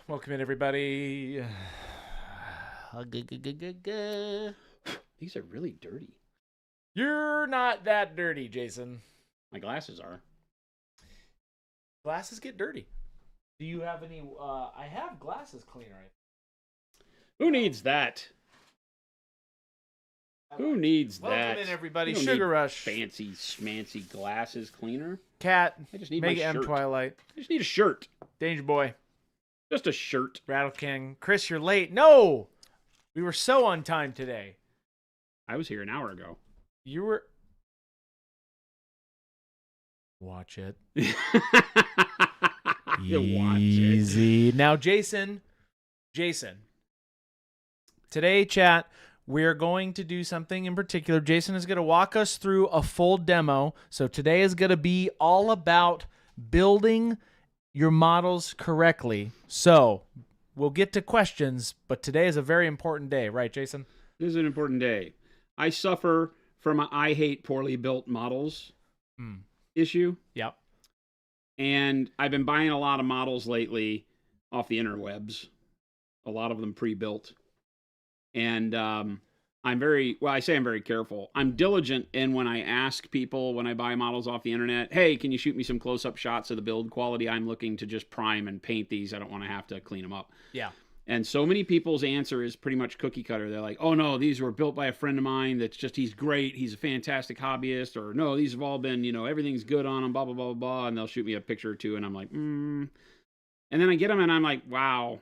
Welcome in, everybody. These are really dirty. You're not that dirty, Jason. My glasses are. Glasses get dirty. Do you have any? I have glasses cleaner. Who needs that? Who needs that? Welcome in, everybody. You don't Sugar need Rush. Fancy schmancy glasses cleaner. Cat. I just need Mega my M shirt. Twilight. I just need a shirt. Danger Boy. Just a shirt. Rattle King. Chris, you're late. No! We were so on time today. I was here an hour ago. You were... Watch it. You watch it. Easy. Now, Jason. Today, chat, we're going to do something in particular. Jason is going to walk us through a full demo. So today is going to be all about building your models correctly. So we'll get to questions, but today is a very important day, right, Jason? This is an important day. I suffer from a I hate poorly built models issue. Yep. And I've been buying a lot of models lately off the interwebs, a lot of them pre-built. And I'm very careful. I'm diligent in when I ask people when I buy models off the internet, hey, can you shoot me some close-up shots of the build quality? I'm looking to just prime and paint these. I don't want to have to clean them up. Yeah. And so many people's answer is pretty much cookie cutter. They're like, oh, no, these were built by a friend of mine that's just, he's great. He's a fantastic hobbyist. Or no, these have all been, everything's good on them, blah, blah, blah, blah. And they'll shoot me a picture or two. And I'm like, And then I get them and I'm like, wow.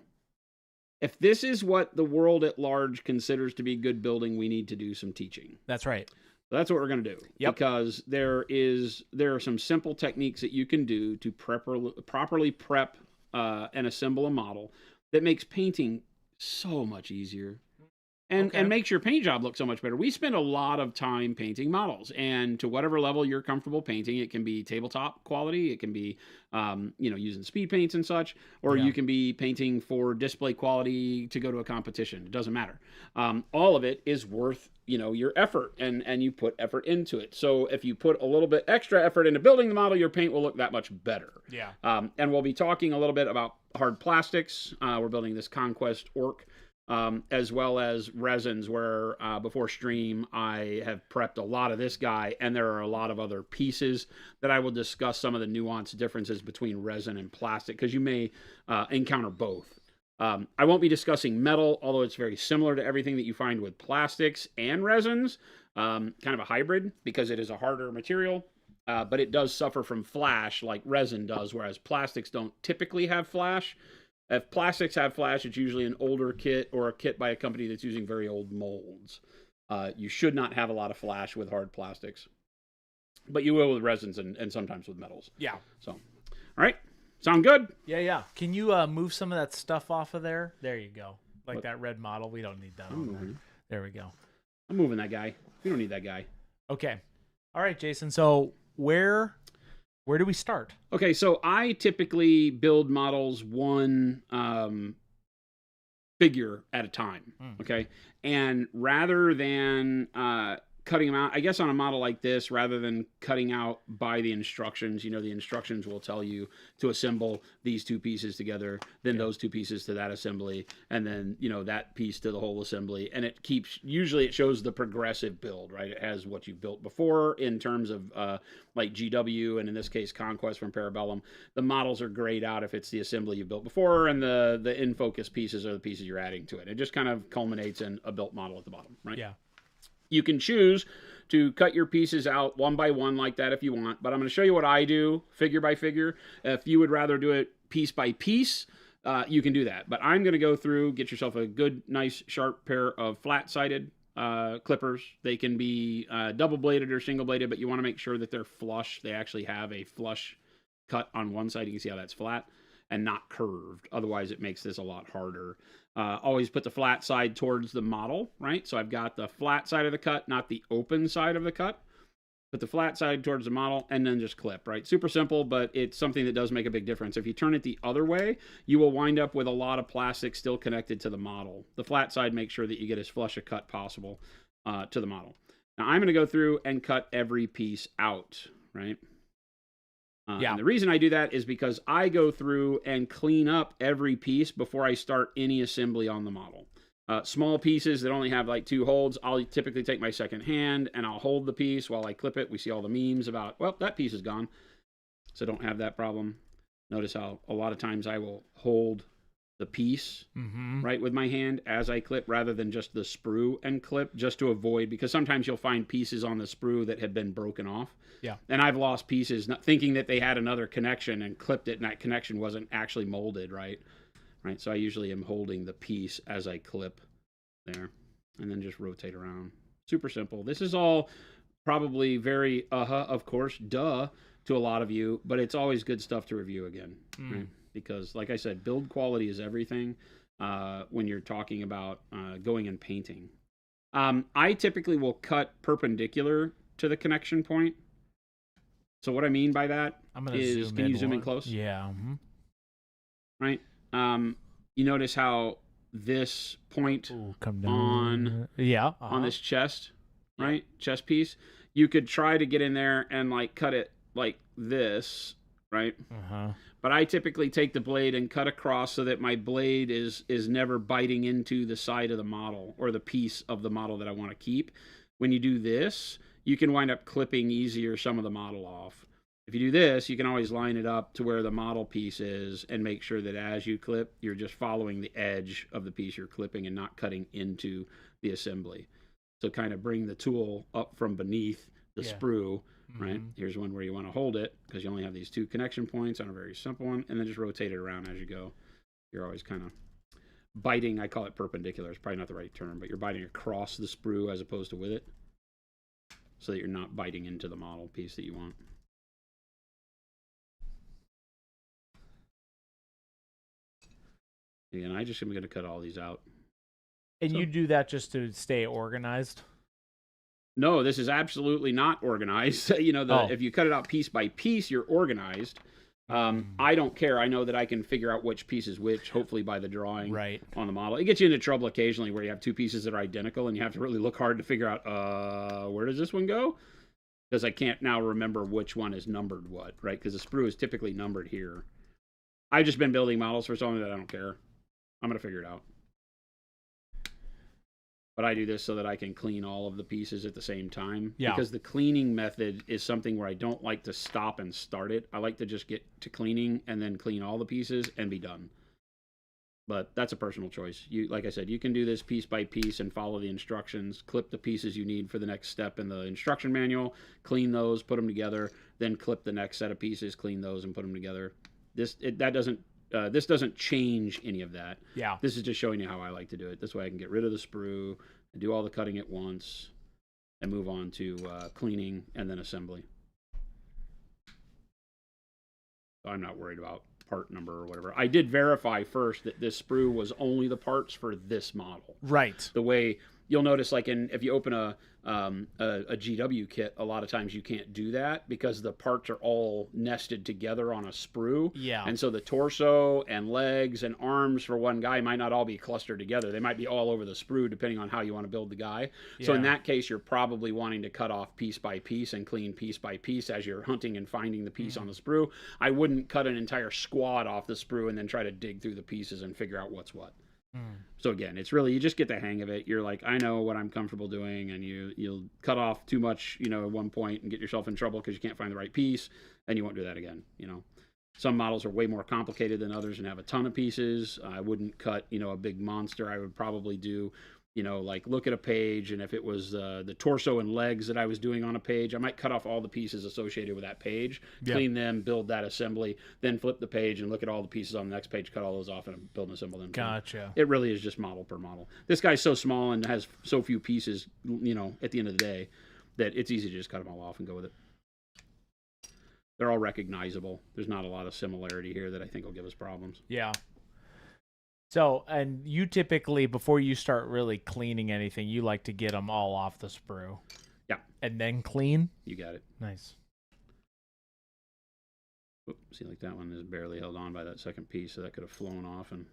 If this is what the world at large considers to be good building, we need to do some teaching. That's right. So that's what we're going to do. Yep. Because there are some simple techniques that you can do to properly prep and assemble a model that makes painting so much easier and makes your paint job look so much better. We spend a lot of time painting models, and to whatever level you're comfortable painting, it can be tabletop quality, it can be using speed paints and such, or you can be painting for display quality to go to a competition. It doesn't matter. All of it is worth your effort, and you put effort into it. So if you put a little bit extra effort into building the model, your paint will look that much better. Yeah. And we'll be talking a little bit about hard plastics. We're building this Conquest Orc. As well as resins, where before stream I have prepped a lot of this guy, and there are a lot of other pieces that I will discuss some of the nuanced differences between resin and plastic, because you may encounter both. I won't be discussing metal, although it's very similar to everything that you find with plastics and resins, kind of a hybrid, because it is a harder material. But it does suffer from flash like resin does, whereas plastics don't typically have flash. If plastics have flash, it's usually an older kit or a kit by a company that's using very old molds. You should not have a lot of flash with hard plastics, but you will with resins and sometimes with metals. Yeah. So, all right. Sound good? Yeah. Can you move some of that stuff off of there? There you go. Like that red model. We don't need that on there. There we go. I'm moving that guy. We don't need that guy. Okay. All right, Jason. So where do we start? Okay, so I typically build models one figure at a time, okay? And rather than cutting them out, I guess on a model like this, rather than cutting out by the instructions, the instructions will tell you to assemble these two pieces together, then those two pieces to that assembly, and then, that piece to the whole assembly. And usually it shows the progressive build, right? It has what you've built before in terms of like GW, and in this case, Conquest from Parabellum. The models are grayed out if it's the assembly you built before, and the in focus pieces are the pieces you're adding to it. It just kind of culminates in a built model at the bottom, right? Yeah. You can choose to cut your pieces out one by one like that if you want, but I'm going to show you what I do figure by figure. If you would rather do it piece by piece, you can do that. But I'm going to go through, get yourself a good, nice, sharp pair of flat-sided clippers. They can be double-bladed or single-bladed, but you want to make sure that they're flush. They actually have a flush cut on one side. You can see how that's flat and not curved. Otherwise, it makes this a lot harder. Always put the flat side towards the model, right? So I've got the flat side of the cut, not the open side of the cut. Put the flat side towards the model, and then just clip, right? Super simple, but it's something that does make a big difference. If you turn it the other way, you will wind up with a lot of plastic still connected to the model. The flat side makes sure that you get as flush a cut possible to the model. Now I'm going to go through and cut every piece out, right? And the reason I do that is because I go through and clean up every piece before I start any assembly on the model. Small pieces that only have like 2 holds, I'll typically take my second hand and I'll hold the piece while I clip it. We see all the memes about, well, that piece is gone. So don't have that problem. Notice how a lot of times I will hold the piece right with my hand as I clip rather than just the sprue and clip, just to avoid, because sometimes you'll find pieces on the sprue that have been broken off. Yeah. And I've lost pieces not thinking that they had another connection and clipped it, and that connection wasn't actually molded right. So I usually am holding the piece as I clip there and then just rotate around. Super simple. This is all probably very of course, duh to a lot of you, but it's always good stuff to review again, right? Because like I said, build quality is everything when you're talking about going and painting. I typically will cut perpendicular to the connection point. So what I mean by that is, can you zoom in close? Yeah. Right. You notice how this point come down. on this chest, right? Chest piece. You could try to get in there and like cut it like this, right? But I typically take the blade and cut across so that my blade is never biting into the side of the model or the piece of the model that I want to keep. When you do this, you can wind up clipping easier some of the model off. If you do this, you can always line it up to where the model piece is and make sure that as you clip, you're just following the edge of the piece you're clipping and not cutting into the assembly. So kind of bring the tool up from beneath the sprue, right? Here's one where you want to hold it because you only have these 2 connection points on a very simple one, and then just rotate it around as you go. You're always kind of biting, I call it perpendicular, it's probably not the right term, but you're biting across the sprue as opposed to with it so that you're not biting into the model piece that you want. And I just am going to cut all these out. And you do that just to stay organized? No, this is absolutely not organized. If you cut it out piece by piece, you're organized. I don't care. I know that I can figure out which piece is which, hopefully by the drawing on the model. It gets you into trouble occasionally where you have 2 pieces that are identical and you have to really look hard to figure out, where does this one go? Because I can't now remember which one is numbered what, right? Because the sprue is typically numbered here. I've just been building models for so long that I don't care. I'm going to figure it out. But I do this so that I can clean all of the pieces at the same time. Yeah. Because the cleaning method is something where I don't like to stop and start it. I like to just get to cleaning and then clean all the pieces and be done. But that's a personal choice. Like I said, you can do this piece by piece and follow the instructions, clip the pieces you need for the next step in the instruction manual, clean those, put them together, then clip the next set of pieces, clean those, and put them together. This doesn't change any of that. Yeah. This is just showing you how I like to do it. This way I can get rid of the sprue and do all the cutting at once and move on to cleaning and then assembly. So I'm not worried about part number or whatever. I did verify first that this sprue was only the parts for this model. Right. The way you'll notice, like if you open a GW kit, a lot of times you can't do that because the parts are all nested together on a sprue. Yeah. And so the torso and legs and arms for one guy might not all be clustered together. They might be all over the sprue depending on how you want to build the guy. Yeah. So in that case, you're probably wanting to cut off piece by piece and clean piece by piece as you're hunting and finding the piece on the sprue. I wouldn't cut an entire squad off the sprue and then try to dig through the pieces and figure out what's what. So again, it's really, you just get the hang of it. You're like, I know what I'm comfortable doing, and you'll cut off too much, at one point and get yourself in trouble because you can't find the right piece, and you won't do that again. Some models are way more complicated than others and have a ton of pieces. I wouldn't cut, a big monster. I would probably do, like look at a page, and if it was the torso and legs that I was doing on a page, I might cut off all the pieces associated with that page, clean them, build that assembly, then flip the page and look at all the pieces on the next page, cut all those off, and build and assemble them. Gotcha. It really is just model per model. This guy's so small and has so few pieces, at the end of the day, that it's easy to just cut them all off and go with it. They're all recognizable. There's not a lot of similarity here that I think will give us problems. Yeah. So, and you typically, before you start really cleaning anything, you like to get them all off the sprue. Yeah. And then clean? You got it. Nice. Oop, see, like that one is barely held on by that second piece, so that could have flown off. And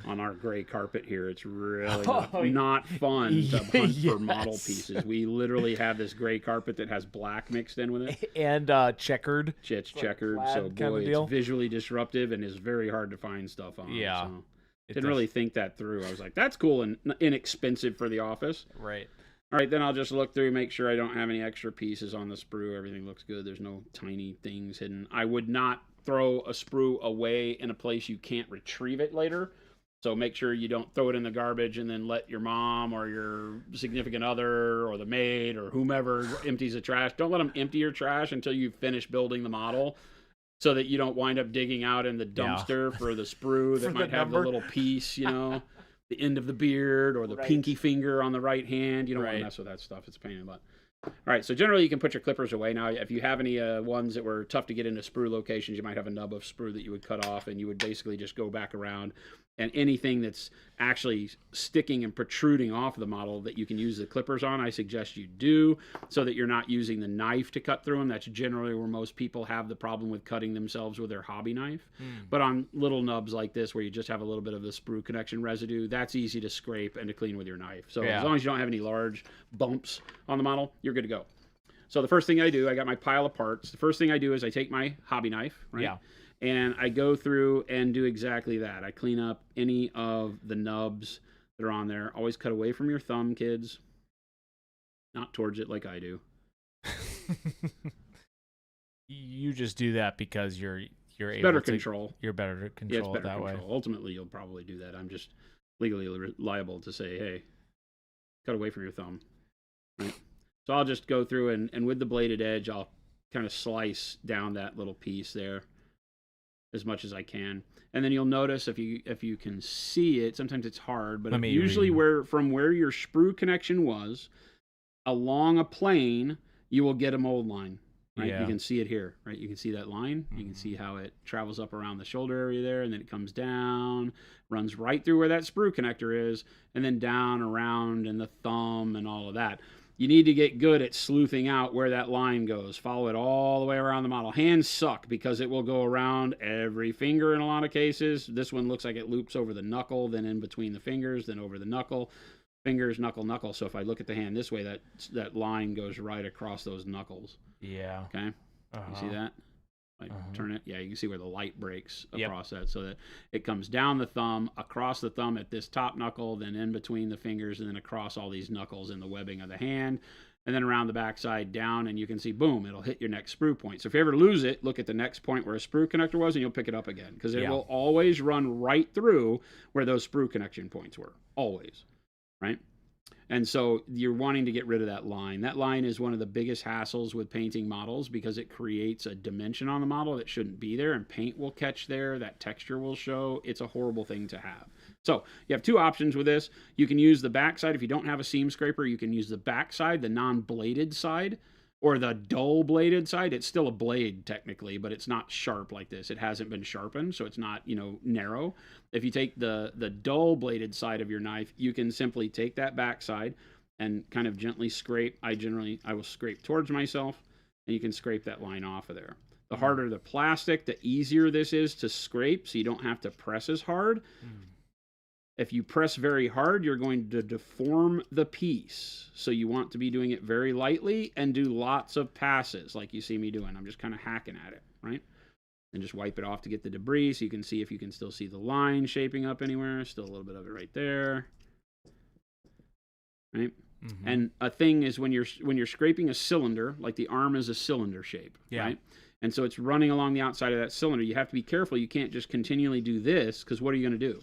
on our gray carpet here. It's really not fun to hunt for model pieces. We literally have this gray carpet that has black mixed in with it. And checkered. It's checkered, so boy, it's visually disruptive and is very hard to find stuff on. Yeah. So didn't really think that through. I was like, that's cool and inexpensive for the office. Right. All right, then I'll just look through, make sure I don't have any extra pieces on the sprue. Everything looks good. There's no tiny things hidden. I would not throw a sprue away in a place you can't retrieve it later. So make sure you don't throw it in the garbage and then let your mom or your significant other or the maid or whomever empties the trash. Don't let them empty your trash until you finish building the model, so that you don't wind up digging out in the dumpster for the sprue that might have the little piece, the end of the beard or the pinky finger on the right hand. You don't want to mess with that stuff. It's a pain in the butt. All right, so generally you can put your clippers away. Now, if you have any ones that were tough to get into sprue locations, you might have a nub of sprue that you would cut off, and you would basically just go back around. And anything that's actually sticking and protruding off the model that you can use the clippers on, I suggest you do, so that you're not using the knife to cut through them. That's generally where most people have the problem with cutting themselves with their hobby knife. But on little nubs like this, where you just have a little bit of the sprue connection residue, that's easy to scrape and to clean with your knife. So as long as you don't have any large bumps on the model, you're good to go. So the first thing I do, I got my pile of parts. The first thing I do is I take my hobby knife, and I go through and do exactly that. I clean up any of the nubs that are on there. Always cut away from your thumb, kids. Not towards it like I do. You just do that because you're able better to control. You're better to control it that way. Ultimately, you'll probably do that. I'm just legally liable to say, hey, cut away from your thumb. Right? So I'll just go through and with the bladed edge, I'll kind of slice down that little piece there as much as I can. And then you'll notice if you can see it, sometimes it's hard, but usually from where your sprue connection was along a plane, you will get a mold line. Right? You can see it here, right? You can see that line. You can see how it travels up around the shoulder area there, and then it comes down, runs right through where that sprue connector is, and then down around and the thumb and all of that. You need to get good at sleuthing out where that line goes. Follow it all the way around the model. Hands suck because it will go around every finger in a lot of cases. This one looks like it loops over the knuckle, then in between the fingers, then over the knuckle. Fingers, knuckle, knuckle. So if I look at the hand this way, that line goes right across those knuckles. Yeah. Okay? You see that? Turn it. Yeah, you can see where the light breaks across that, so that it comes down the thumb, across the thumb at this top knuckle, then in between the fingers, and then across all these knuckles in the webbing of the hand, and then around the backside down, and you can see, boom, it'll hit your next sprue point. So if you ever lose it, look at the next point where a sprue connector was, and you'll pick it up again, because it will always run right through where those sprue connection points were. Always. Right? And so you're wanting to get rid of that line. That line is one of the biggest hassles with painting models because it creates a dimension on the model that shouldn't be there, and paint will catch there. That texture will show. It's a horrible thing to have. So you have two options with this. You can use the backside. If you don't have a seam scraper, you can use the backside, the non-bladed side, or the dull bladed side. It's still a blade technically, but it's not sharp like this. It hasn't been sharpened, so it's not, narrow. If you take the dull bladed side of your knife, you can simply take that backside and kind of gently scrape. I will scrape towards myself, and you can scrape that line off of there. The harder the plastic, the easier this is to scrape, so you don't have to press as hard. If you press very hard, you're going to deform the piece. So you want to be doing it very lightly and do lots of passes like you see me doing. I'm just kind of hacking at it, right? And just wipe it off to get the debris so you can see if you can still see the line shaping up anywhere. Still a little bit of it right there. Right? And a thing is when you're scraping a cylinder, like the arm is a cylinder shape, right? And so it's running along the outside of that cylinder. You have to be careful. You can't just continually do this, because what are you going to do?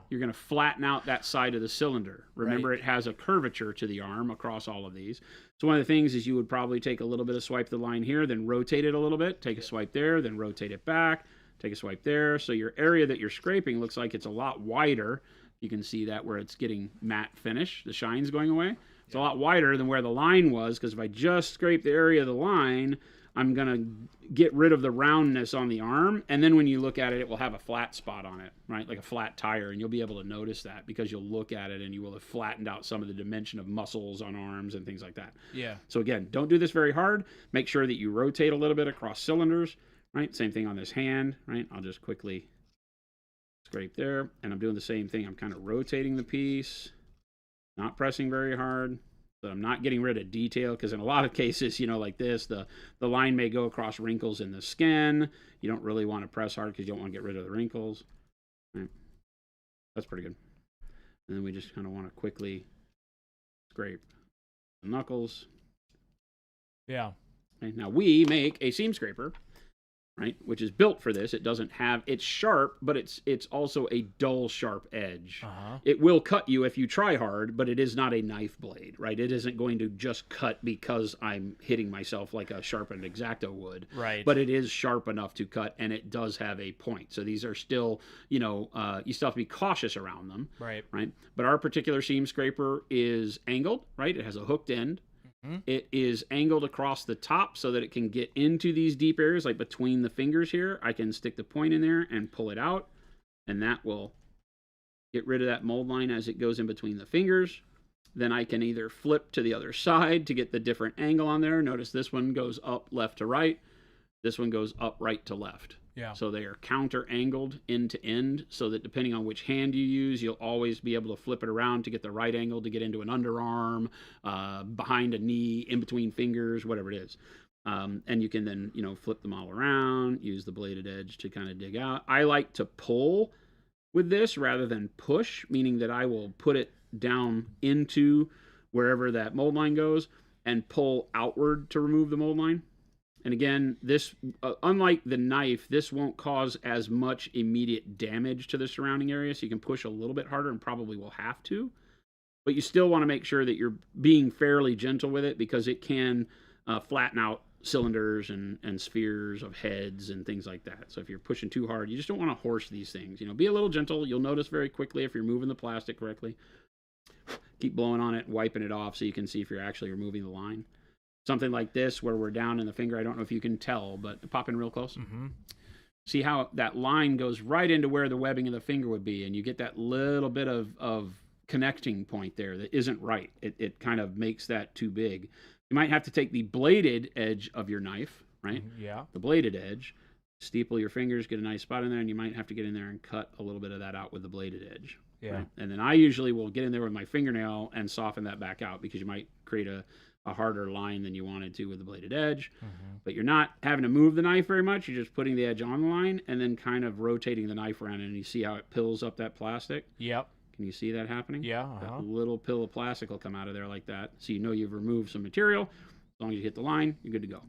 You're going to flatten out that side of the cylinder. Remember, it has a curvature to the arm across all of these. So one of the things is you would probably take a little bit of swipe the line here, then rotate it a little bit, take a swipe there, then rotate it back, take a swipe there. So your area that you're scraping looks like it's a lot wider. You can see that where it's getting matte finish, the shine's going away. It's a lot wider than where the line was, because if I just scrape the area of the line, I'm going to get rid of the roundness on the arm, and then when you look at it, it will have a flat spot on it, right? Like a flat tire, and you'll be able to notice that because you'll look at it and you will have flattened out some of the dimension of muscles on arms and things like that. So again, don't do this very hard. Make sure that you rotate a little bit across cylinders, right? Same thing on this hand, right? I'll just quickly scrape there, and I'm doing the same thing. I'm kind of rotating the piece, not pressing very hard. So I'm not getting rid of detail, because in a lot of cases, like this, the line may go across wrinkles in the skin. You don't really want to press hard because you don't want to get rid of the wrinkles. Right. That's pretty good. And then we just kind of want to quickly scrape the knuckles. Yeah. Okay. Now we make a seam scraper, right, which is built for this. It doesn't have, it's sharp, but it's also a dull, sharp edge. It will cut you if you try hard, but it is not a knife blade, right? It isn't going to just cut because I'm hitting myself like a sharpened X-Acto would. Right. But it is sharp enough to cut, and it does have a point. So these are still, you still have to be cautious around them. Right. Right. But our particular seam scraper is angled, right? It has a hooked end. It is angled across the top so that it can get into these deep areas, like between the fingers here. I can stick the point in there and pull it out, and that will get rid of that mold line as it goes in between the fingers. Then I can either flip to the other side to get the different angle on there. Notice this one goes up left to right. This one goes up right to left. Yeah. So they are counter angled end to end, so that depending on which hand you use, you'll always be able to flip it around to get the right angle to get into an underarm, behind a knee, in between fingers, whatever it is. And you can then, flip them all around, use the bladed edge to kind of dig out. I like to pull with this rather than push, meaning that I will put it down into wherever that mold line goes and pull outward to remove the mold line. And again, this, unlike the knife, this won't cause as much immediate damage to the surrounding area, so you can push a little bit harder and probably will have to. But you still want to make sure that you're being fairly gentle with it, because it can flatten out cylinders and spheres of heads and things like that. So if you're pushing too hard, you just don't want to horse these things. Be a little gentle. You'll notice very quickly if you're moving the plastic correctly. Keep blowing on it, wiping it off so you can see if you're actually removing the line. Something like this, where we're down in the finger, I don't know if you can tell, but pop in real close. See how that line goes right into where the webbing of the finger would be, and you get that little bit of connecting point there that isn't right. It kind of makes that too big. You might have to take the bladed edge of your knife, right? Yeah. The bladed edge, steeple your fingers, get a nice spot in there, and you might have to get in there and cut a little bit of that out with the bladed edge. Yeah. Right? And then I usually will get in there with my fingernail and soften that back out, because you might create a harder line than you wanted to with the bladed edge. But you're not having to move the knife very much. You're just putting the edge on the line and then kind of rotating the knife around, and you see how it pills up that plastic? Yep. Can you see that happening? Yeah. That little pill of plastic will come out of there like that. So you've removed some material. As long as you hit the line, you're good to go.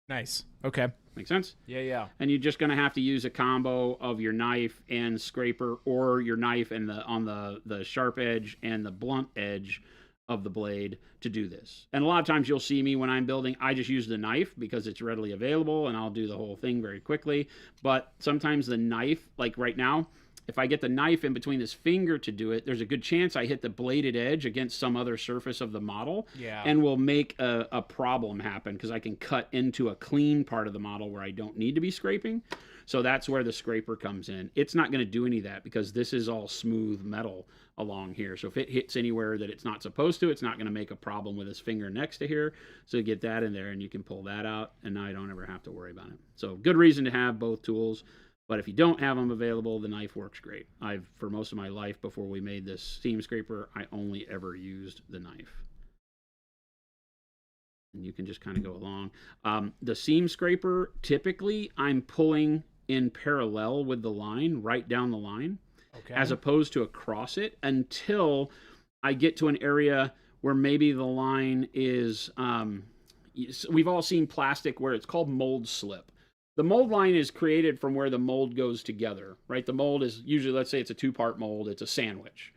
Nice. Okay. Make sense? Yeah. And you're just going to have to use a combo of your knife and scraper, or your knife and on the sharp edge and the blunt edge of the blade to do this. And a lot of times you'll see me when I'm building, I just use the knife because it's readily available, and I'll do the whole thing very quickly. But sometimes the knife, like right now, if I get the knife in between this finger to do it, there's a good chance I hit the bladed edge against some other surface of the model, and will make a problem happen, because I can cut into a clean part of the model where I don't need to be scraping. So that's where the scraper comes in. It's not going to do any of that, because this is all smooth metal along here. So if it hits anywhere that it's not supposed to, it's not going to make a problem with this finger next to here. So you get that in there, and you can pull that out, and now I don't ever have to worry about it. So good reason to have both tools. But if you don't have them available, the knife works great. For most of my life before we made this seam scraper, I only ever used the knife. And you can just kind of go along. The seam scraper, typically I'm pulling in parallel with the line, right down the line, as opposed to across it, until I get to an area where maybe the line is, we've all seen plastic where it's called mold slip. The mold line is created from where the mold goes together, right? The mold is usually, let's say it's a 2-part mold, it's a sandwich.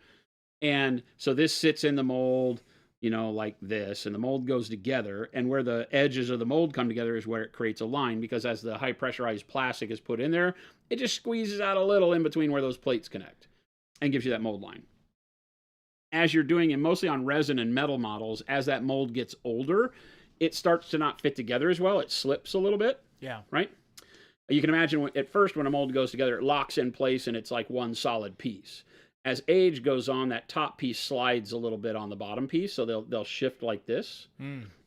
And so this sits in the mold, like this, and the mold goes together, and where the edges of the mold come together is where it creates a line, because as the high pressurized plastic is put in there, it just squeezes out a little in between where those plates connect and gives you that mold line. As you're doing, and mostly on resin and metal models, as that mold gets older, it starts to not fit together as well. It slips a little bit. Yeah. Right? You can imagine at first when a mold goes together, it locks in place and it's like one solid piece. As age goes on, that top piece slides a little bit on the bottom piece, so they'll shift like this.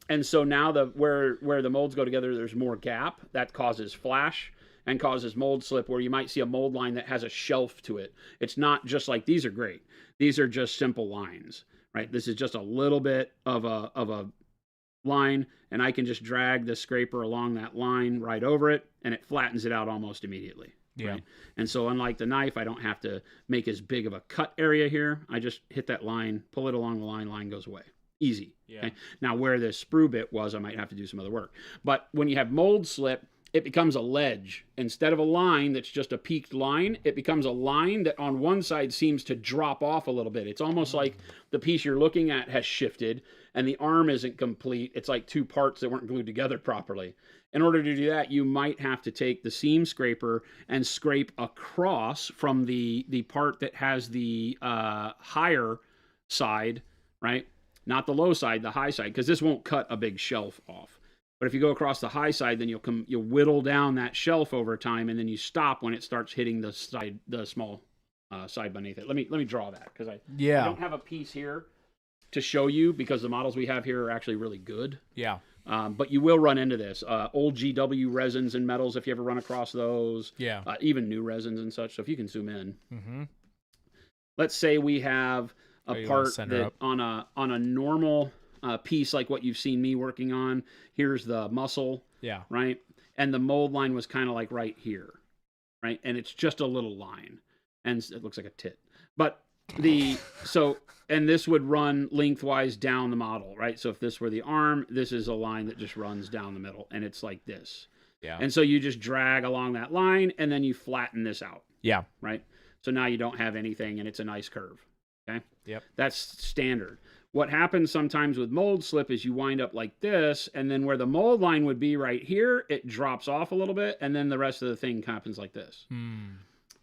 And so now where the molds go together, there's more gap. That causes flash, and causes mold slip, where you might see a mold line that has a shelf to it. It's not just like, these are great. These are just simple lines, right? This is just a little bit of a line, and I can just drag the scraper along that line right over it, and it flattens it out almost immediately. Yeah. Right? And so unlike the knife, I don't have to make as big of a cut area here. I just hit that line, pull it along the line goes away. Easy. Yeah. Okay? Now where this sprue bit was, I might have to do some other work. But when you have mold slip, it becomes a ledge. Instead of a line that's just a peaked line, it becomes a line that on one side seems to drop off a little bit. It's almost like the piece you're looking at has shifted and the arm isn't complete. It's like two parts that weren't glued together properly. In order to do that, you might have to take the seam scraper and scrape across from the part that has the higher side, right? Not the low side, the high side, because this won't cut a big shelf off. But if you go across the high side, then you'll whittle down that shelf over time, and then you stop when it starts hitting the side, the small side beneath it. Let me draw that, because I don't have a piece here to show you, because the models we have here are actually really good. Yeah. But you will run into this. Old GW resins and metals, if you ever run across those. Yeah. Even new resins and such. So if you can zoom in. Mm-hmm. Let's say we have a part that up. on a normal piece like what you've seen me working on. Here's the muscle. Yeah. Right? And the mold line was kind of like right here. Right? And it's just a little line. And it looks like a tit. But and this would run lengthwise down the model, right? So if this were the arm, this is a line that just runs down the middle, and it's like this. Yeah. And so you just drag along that line, and then you flatten this out. Yeah. Right? So now you don't have anything, and it's a nice curve. Okay? Yep. That's standard. What happens sometimes with mold slip is you wind up like this, and then where the mold line would be right here, it drops off a little bit, and then the rest of the thing happens like this.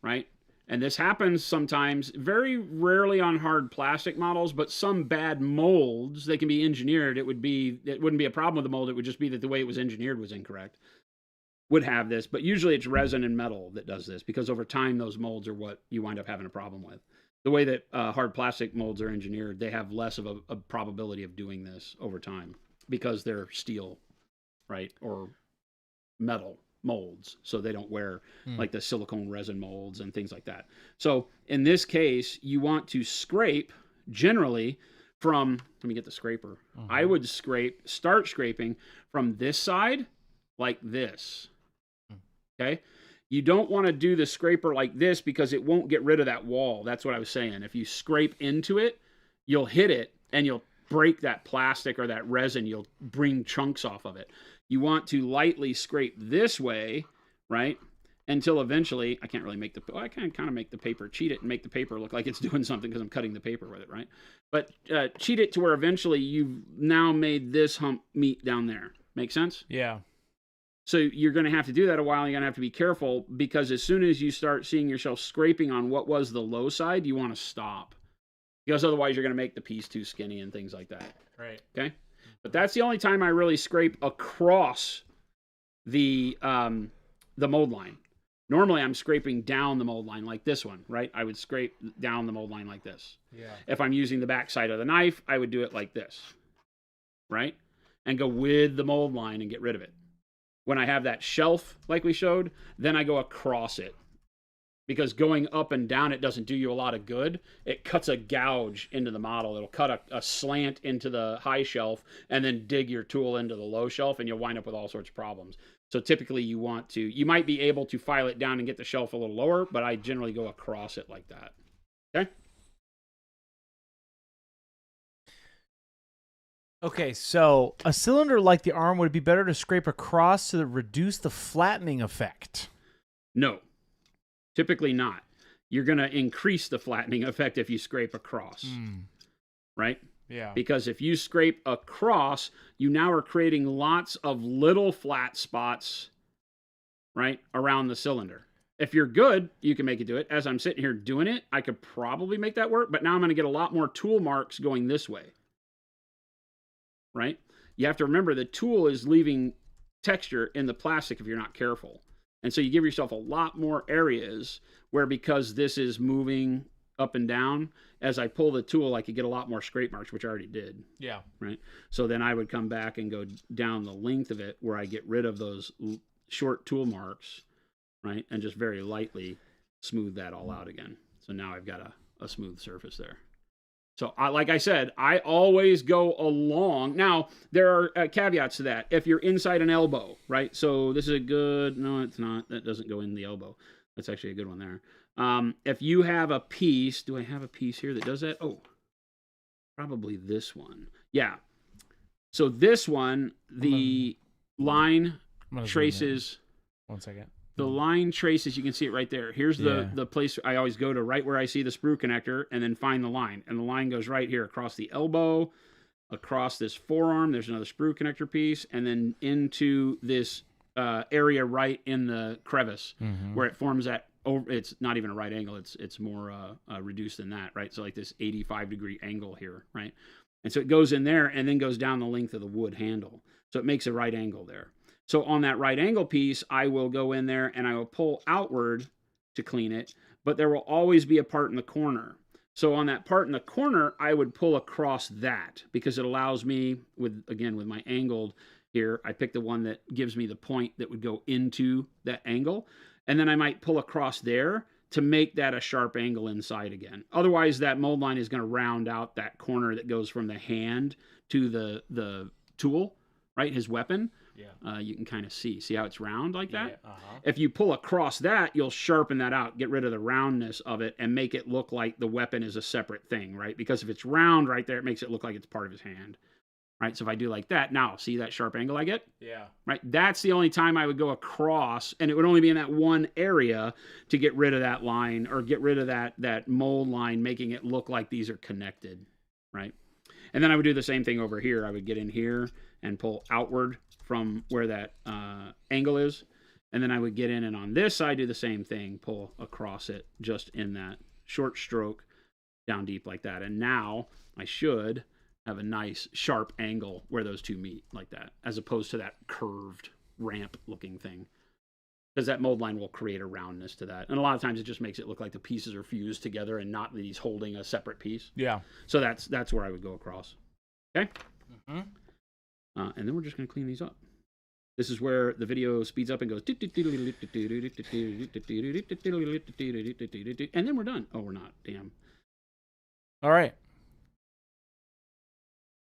Right? And this happens sometimes, very rarely on hard plastic models, but some bad molds, they can be engineered. It wouldn't be a problem with the mold. It would just be that the way it was engineered was incorrect. Would have this, but usually it's resin and metal that does this, because over time those molds are what you wind up having a problem with. The way that hard plastic molds are engineered, they have less of a probability of doing this over time because they're steel, right, or metal molds, so they don't wear like the silicone resin molds and things like that. So in this case, you want to scrape generally from, let me get the scraper. I would start scraping from this side like this. Okay? You don't want to do the scraper like this because it won't get rid of that wall. That's what I was saying. If you scrape into it, you'll hit it and you'll break that plastic or that resin. You'll bring chunks off of it. You want to lightly scrape this way, right? Until eventually, I can't really make I can kind of make the paper, cheat it and make the paper look like it's doing something because I'm cutting the paper with it, right? But cheat it to where eventually you've now made this hump meet down there. Make sense? Yeah. So you're going to have to do that a while. You're going to have to be careful, because as soon as you start seeing yourself scraping on what was the low side, you want to stop. Because otherwise you're going to make the piece too skinny and things like that. Right. Okay? But that's the only time I really scrape across the mold line. Normally I'm scraping down the mold line like this one, right? I would scrape down the mold line like this. Yeah. If I'm using the back side of the knife, I would do it like this, right? And go with the mold line and get rid of it. When I have that shelf like we showed, then I go across it. Because going up and down, it doesn't do you a lot of good. It cuts a gouge into the model. It'll cut a slant into the high shelf and then dig your tool into the low shelf, and you'll wind up with all sorts of problems. So typically you might be able to file it down and get the shelf a little lower, but I generally go across it like that. Okay? Okay, so a cylinder like the arm would be better to scrape across to reduce the flattening effect. No. Typically not. You're going to increase the flattening effect if you scrape across. Right? Yeah. Because if you scrape across, you now are creating lots of little flat spots, right, around the cylinder. If you're good, you can make it do it. As I'm sitting here doing it, I could probably make that work, but now I'm going to get a lot more tool marks going this way. Right? You have to remember the tool is leaving texture in the plastic if you're not careful. And so you give yourself a lot more areas where, because this is moving up and down, as I pull the tool, I could get a lot more scrape marks, which I already did. Yeah. Right? So then I would come back and go down the length of it where I get rid of those short tool marks, right? And just very lightly smooth that all out again. So now I've got a smooth surface there. So like I said, I always go along. Now, there are caveats to that. If you're inside an elbow, right? So this is a good, no, it's not. That doesn't go in the elbow. That's actually a good one there. If you have a piece, do I have a piece here that does that? Oh, probably this one. Yeah. So this one, the line traces. 1 second. The line traces, you can see it right there. Here's the place I always go to, right where I see the sprue connector, and then find the line. And the line goes right here across the elbow, across this forearm. There's another sprue connector piece, and then into this area right in the crevice where it forms that. It's not even a right angle. It's more reduced than that, right? So like this 85-degree angle here, right? And so it goes in there and then goes down the length of the wood handle. So it makes a right angle there. So on that right angle piece, I will go in there and I will pull outward to clean it, but there will always be a part in the corner. So on that part in the corner, I would pull across that because it allows me, with my angled here, I pick the one that gives me the point that would go into that angle. And then I might pull across there to make that a sharp angle inside again. Otherwise, that mold line is going to round out that corner that goes from the hand to the tool, right? His weapon. Yeah. You can kind of see how it's round like that. Yeah, If you pull across that, you'll sharpen that out, get rid of the roundness of it, and make it look like the weapon is a separate thing, right? Because if it's round right there, it makes it look like it's part of his hand, right? So if I do like that, now see that sharp angle I get? Yeah. Right? That's the only time I would go across, and it would only be in that one area to get rid of that line or get rid of that mold line, making it look like these are connected, right? And then I would do the same thing over here. I would get in here and pull outward from where that angle is. And then I would get in, and on this side, do the same thing, pull across it just in that short stroke down deep like that. And now I should have a nice sharp angle where those two meet like that, as opposed to that curved ramp looking thing. Because that mold line will create a roundness to that. And a lot of times it just makes it look like the pieces are fused together and not that he's holding a separate piece. Yeah. So that's where I would go across. Okay? Mm-hmm. And then we're just going to clean these up. This is where the video speeds up and goes. And then we're done. Oh, we're not. Damn. All right.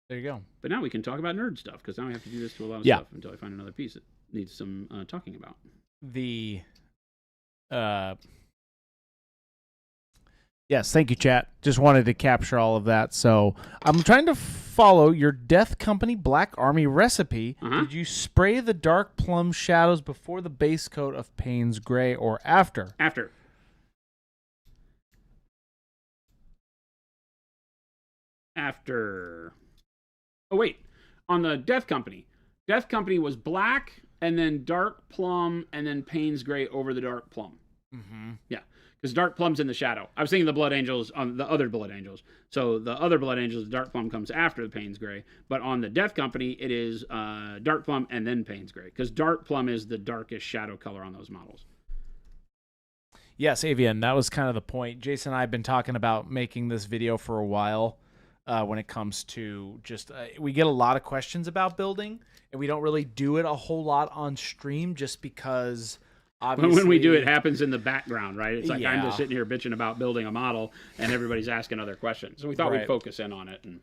There you go. But now we can talk about nerd stuff, because now I have to do this to a lot of stuff until I find another piece that needs some talking about. Yes, thank you, chat. Just wanted to capture all of that. So I'm trying to follow your Death Company Black Army recipe. Did you spray the dark plum shadows before the base coat of Payne's Gray or after? After. Oh, wait. On the Death Company was black and then dark plum and then Payne's Gray over the dark plum. Mm-hmm. Yeah. Because dark plum's in the shadow. I was thinking the Blood Angels on the other Blood Angels. So the other Blood Angels, the dark plum comes after the Payne's Gray. But on the Death Company, it is dark plum and then Payne's Gray. Because dark plum is the darkest shadow color on those models. Yes, Avian, that was kind of the point. Jason and I have been talking about making this video for a while when it comes to just... we get a lot of questions about building, and we don't really do it a whole lot on stream just because... Obviously, when we do, it happens in the background, right? It's like I'm just sitting here bitching about building a model, and everybody's asking other questions. So we thought we'd focus in on it, and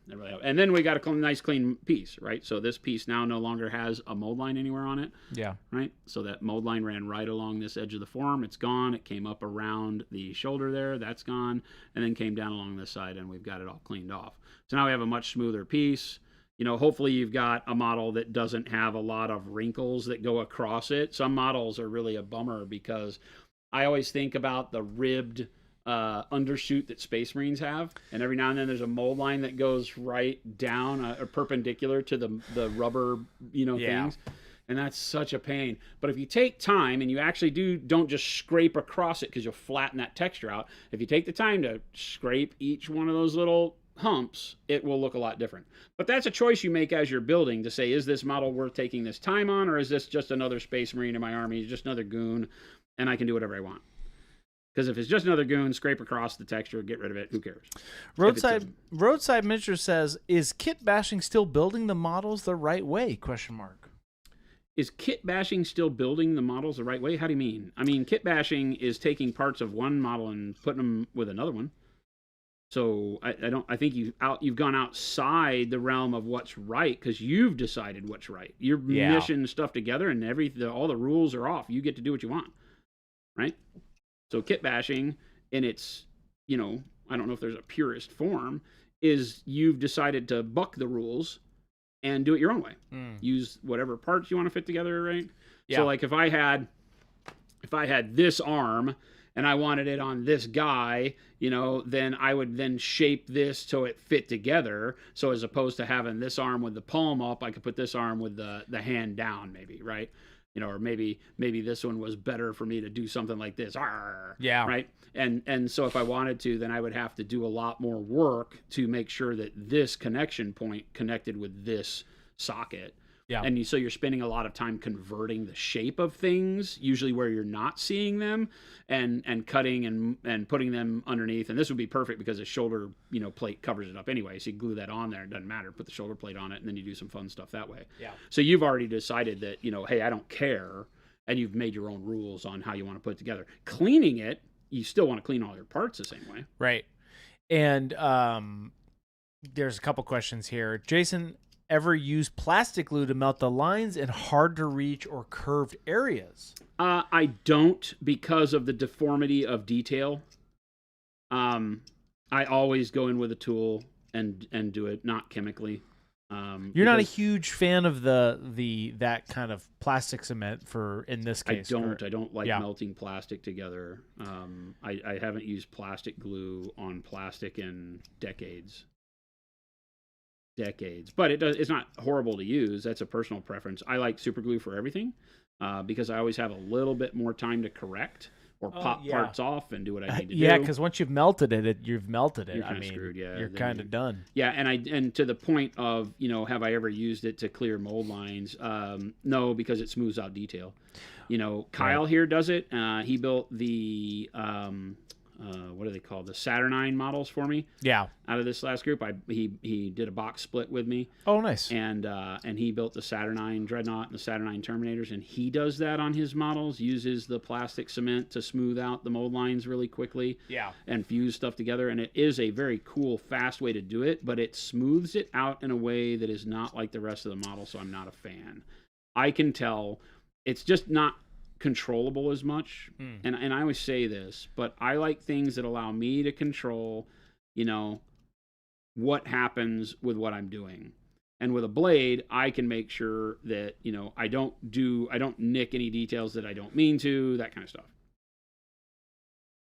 then we got a nice, clean piece, right? So this piece now no longer has a mold line anywhere on it. Yeah. Right? So that mold line ran right along this edge of the form. It's gone. It came up around the shoulder there. That's gone. And then came down along this side, and we've got it all cleaned off. So now we have a much smoother piece. You know, hopefully you've got a model that doesn't have a lot of wrinkles that go across it. Some models are really a bummer because I always think about the ribbed undershoot that Space Marines have. And every now and then there's a mold line that goes right down or perpendicular to the rubber, things. And that's such a pain. But if you take time and you actually don't just scrape across it because you'll flatten that texture out. If you take the time to scrape each one of those little humps, it will look a lot different. But that's a choice you make as you're building to say, is this model worth taking this time on, or is this just another Space Marine in my army, just another goon, and I can do whatever I want? Because if it's just another goon, scrape across the texture, get rid of it, who cares? Roadside Miniature says, is kit bashing still building the models the right way? ? is kit bashing still building the models the right way? How do you mean? I mean, kit bashing is taking parts of one model and putting them with another one. So I think you've gone outside the realm of what's right because you've decided what's right. You're mishing stuff together and all the rules are off. You get to do what you want, right? So kit bashing in its, I don't know if there's a purest form, is you've decided to buck the rules and do it your own way. Use whatever parts you want to fit together, right? Yeah. So like if I had this arm and I wanted it on this guy, then I would then shape this so it fit together. So as opposed to having this arm with the palm up, I could put this arm with the hand down, maybe, right? Or maybe this one was better for me to do something like this. Yeah. Right. And so if I wanted to, then I would have to do a lot more work to make sure that this connection point connected with this socket. Yeah. And so you're spending a lot of time converting the shape of things, usually where you're not seeing them, and cutting and putting them underneath. And this would be perfect because the shoulder, plate covers it up anyway. So you glue that on there. It doesn't matter. Put the shoulder plate on it, and then you do some fun stuff that way. Yeah. So you've already decided that, hey, I don't care. And you've made your own rules on how you want to put it together. Cleaning it, you still want to clean all your parts the same way. Right. And there's a couple questions here. Jason, ever use plastic glue to melt the lines in hard to reach or curved areas? I don't, because of the deformity of detail. I always go in with a tool and do it, not chemically. You're not a huge fan of that kind of plastic cement in this case. I don't like melting plastic together. I haven't used plastic glue on plastic in decades, but it's not horrible to use. That's a personal preference. I like super glue for everything because I always have a little bit more time to correct or pop parts off and do what I need to do. Yeah, because once you've melted it, you've melted it. You're kind of screwed. Yeah, you're kind of done. Yeah, and to the point of have I ever used it to clear mold lines? No, because it smooths out detail. Kyle here does it. He built the what do they call the Saturnine models for me? Yeah. Out of this last group, he did a box split with me. Oh, nice. And he built the Saturnine Dreadnought and the Saturnine Terminators, and he does that on his models. Uses the plastic cement to smooth out the mold lines really quickly. Yeah. And fuse stuff together, and it is a very cool, fast way to do it. But it smooths it out in a way that is not like the rest of the model. So I'm not a fan. I can tell it's just not controllable as much, and I always say this, but I like things that allow me to control what happens with what I'm doing. And with a blade, I can make sure that I don't nick any details that I don't mean to, that kind of stuff,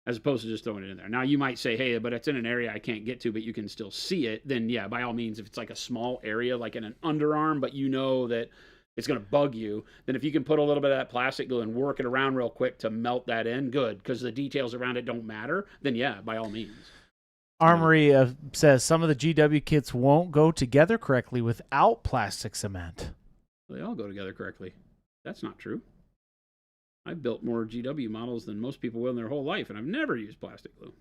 as opposed to just throwing it in there. Now you might say, hey, but it's in an area I can't get to, but you can still see it. Then yeah, by all means, if it's like a small area like in an underarm, but that it's going to bug you, then if you can put a little bit of that plastic glue and work it around real quick to melt that in, good, because the details around it don't matter, then yeah, by all means. Armory says some of the GW kits won't go together correctly without plastic cement. They all go together correctly. That's not true. I've built more GW models than most people will in their whole life, and I've never used plastic glue.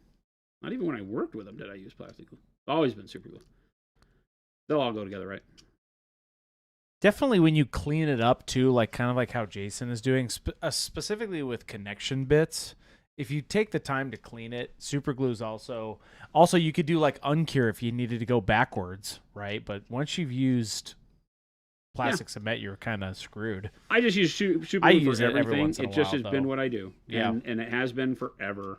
Not even when I worked with them did I use plastic glue. It's always been super glue. They'll all go together, right? Definitely when you clean it up too, like kind of like how Jason is doing, specifically with connection bits. If you take the time to clean it, super glue is also you could do like uncure if you needed to go backwards, right? But once you've used plastic cement, you're kind of screwed. I just use super glue for everything. It just has been what I do, and it has been forever.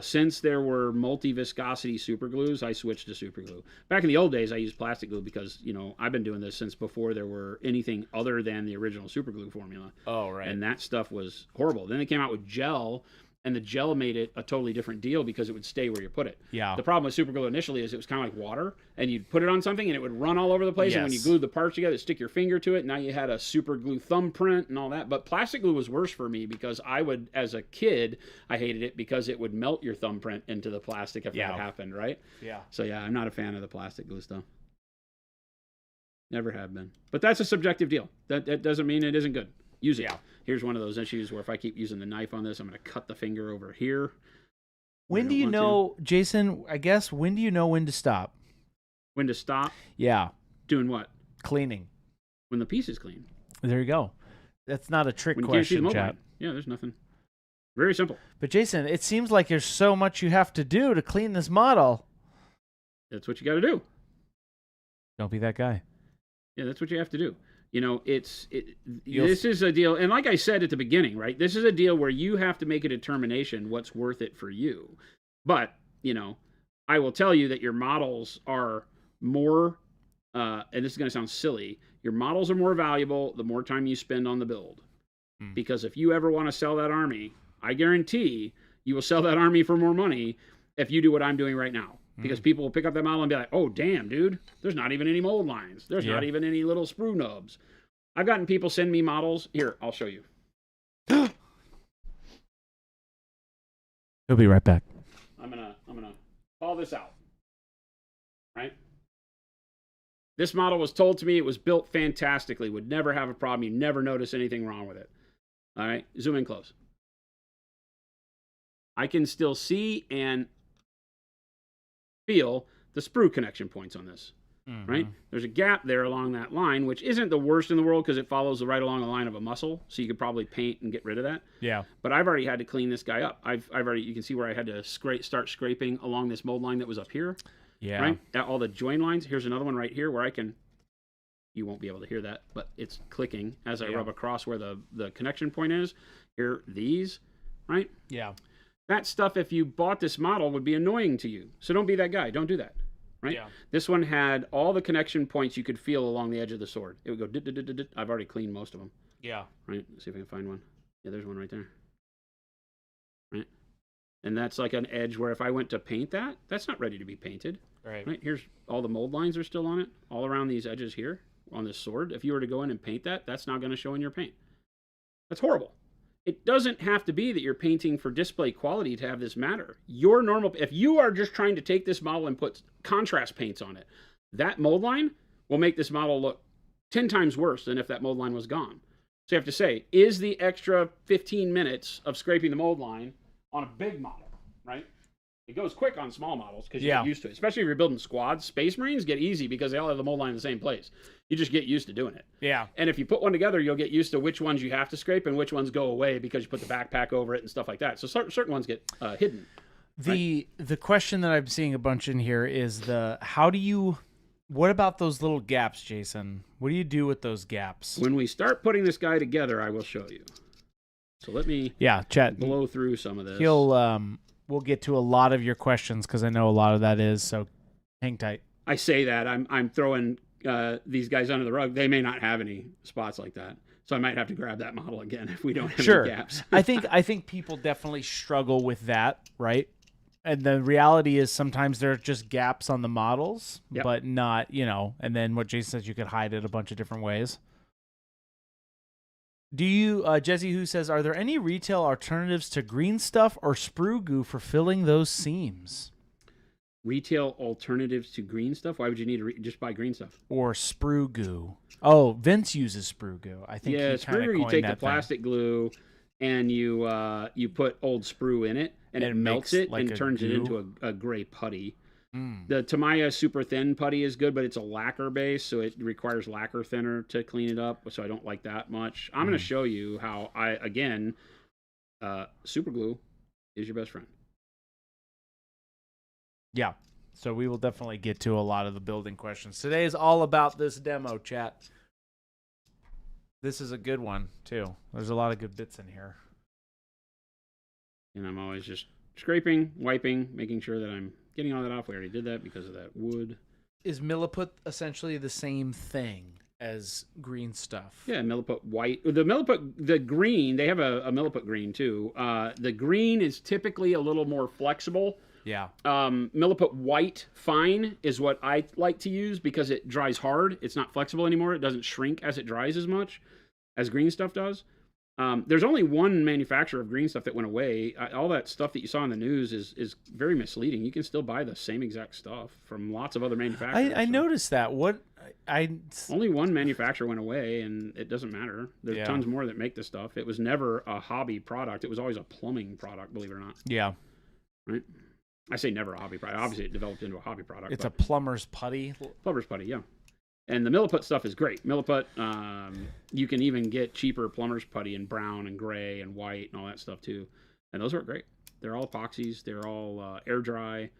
Since there were multi-viscosity super glues, I switched to super glue. Back in the old days, I used plastic glue because, I've been doing this since before there were anything other than the original super glue formula. Oh, right. And that stuff was horrible. Then they came out with gel, and the gel made it a totally different deal because it would stay where you put it. Yeah. The problem with super glue initially is it was kind of like water, and you'd put it on something and it would run all over the place. Yes. And when you glued the parts together, stick your finger to it. Now you had a super glue thumbprint and all that. But plastic glue was worse for me because I would, as a kid, I hated it because it would melt your thumbprint into the plastic if that happened, right? Yeah. So yeah, I'm not a fan of the plastic glue stuff. Never have been. But that's a subjective deal. That doesn't mean it isn't good. Use it. Yeah. Here's one of those issues where if I keep using the knife on this, I'm going to cut the finger over here. When do you know, Jason, I guess, when do you know when to stop? When to stop? Yeah. Doing what? Cleaning. When the piece is clean. There you go. That's not a trick when you can't see the question, mold chat. line. Yeah, there's nothing. Very simple. But Jason, it seems like there's so much you have to do to clean this model. That's what you got to do. Don't be that guy. Yeah, that's what you have to do. You know, this is a deal, and like I said at the beginning, right? This is a deal where you have to make a determination what's worth it for you. But, you know, I will tell you that your models are more, and this is going to sound silly, your models are more valuable the more time you spend on the build. Because if you ever want to sell that army, I guarantee you will sell that army for more money if you do what I'm doing right now. Because people will pick up that model and be like, oh, damn, dude, there's not even any mold lines. There's not even any little sprue nubs. I've gotten people send me models. Here, I'll show you. He'll be right back. I'm gonna call this out. Right? This model was told to me it was built fantastically, would never have a problem. You never notice anything wrong with it. All right, zoom in close. I can still see and feel the sprue connection points on this, right? There's a gap there along that line, which isn't the worst in the world because it follows right along the line of a muscle, so you could probably paint and get rid of that. Yeah. But I've already had to clean this guy up. I've already, you can see where I had to start scraping along this mold line that was up here. Yeah. Right? All the join lines. Here's another one right here where I can, you won't be able to hear that, but it's clicking as I rub across where the connection point is. Here, these, right? Yeah. That stuff, if you bought this model, would be annoying to you. So don't be that guy. Don't do that. Right? Yeah. This one had all the connection points you could feel along the edge of the sword. It would go dit, dit, dit, dit, dit. I've already cleaned most of them. Yeah. Right? Let's see if I can find one. Yeah, there's one right there. Right? And that's like an edge where if I went to paint that, that's not ready to be painted. Right? Here's all the mold lines are still on it, all around these edges here on this sword. If you were to go in and paint that, that's not going to show in your paint. That's horrible. It doesn't have to be that you're painting for display quality to have this matter. Your normal, if you are just trying to take this model and put contrast paints on it, that mold line will make this model look 10 times worse than if that mold line was gone. So you have to say, is the extra 15 minutes of scraping the mold line on a big model, right? It goes quick on small models because you get used to it. Especially if you're building squads. Space Marines get easy because they all have the mold line in the same place. You just get used to doing it. Yeah. And if you put one together, you'll get used to which ones you have to scrape and which ones go away because you put the backpack over it and stuff like that. So certain ones get hidden. The question that I'm seeing a bunch in here is what about those little gaps, Jason? What do you do with those gaps? When we start putting this guy together, I will show you. So let me chat. blow through some of this. We'll get to a lot of your questions because I know a lot of that is, so hang tight. I say that. I'm throwing these guys under the rug. They may not have any spots like that. So I might have to grab that model again if we don't have any gaps. I think people definitely struggle with that, right? And the reality is sometimes there are just gaps on the models, but not, and then what Jason says, you could hide it a bunch of different ways. Do you, Jesse Who says, are there any retail alternatives to green stuff or sprue goo for filling those seams? Retail alternatives to green stuff? Why would you need to just buy green stuff? Or sprue goo. Oh, Vince uses sprue goo. I think sprue goo, you take the plastic glue and you put old sprue in it and it melts it and turns it into a gray putty. The Tamiya super thin putty is good, but it's a lacquer base, so it requires lacquer thinner to clean it up, so I don't like that much. I'm going to show you how super glue is your best friend. Yeah, so we will definitely get to a lot of the building questions. Today is all about this demo, chat. This is a good one, too. There's a lot of good bits in here. And I'm always just scraping, wiping, making sure that I'm getting all that off. We already did that because of that wood. Is Milliput essentially the same thing as green stuff? Yeah, Milliput white. The green, they have a Milliput green too. The green is typically a little more flexible. Yeah. Milliput white fine is what I like to use because it dries hard. It's not flexible anymore. It doesn't shrink as it dries as much as green stuff does. There's only one manufacturer of green stuff that went away. All that stuff that you saw in the news is very misleading. You can still buy the same exact stuff from lots of other manufacturers. I noticed that. Only one manufacturer went away, and it doesn't matter. There's tons more that make this stuff. It was never a hobby product. It was always a plumbing product, believe it or not. Yeah. Right? I say never a hobby product. Obviously, it developed into a hobby product. It's a plumber's putty. Plumber's putty, yeah. And the Milliput stuff is great. Milliput, you can even get cheaper plumber's putty in brown and gray and white and all that stuff too. And those work great. They're all epoxies. They're all air dry.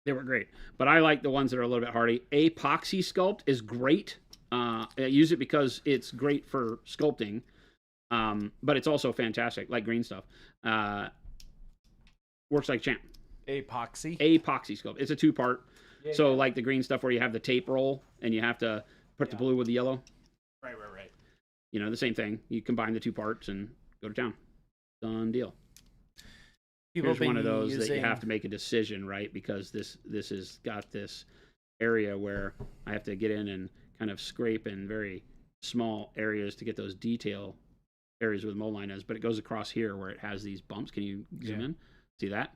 They work great. But I like the ones that are a little bit hardy. Epoxy Sculpt is great. I use it because it's great for sculpting. But it's also fantastic, like green stuff. Works like champ. Epoxy Sculpt. It's a 2-part. So like the green stuff where you have the tape roll and you have to put the blue with the yellow. Right. You know, the same thing. You combine the 2 parts and go to town. Done deal. Here's one of those that you have to make a decision, right? Because this has got this area where I have to get in and kind of scrape in very small areas to get those detail areas where the mold line is. But it goes across here where it has these bumps. Can you zoom in? See that?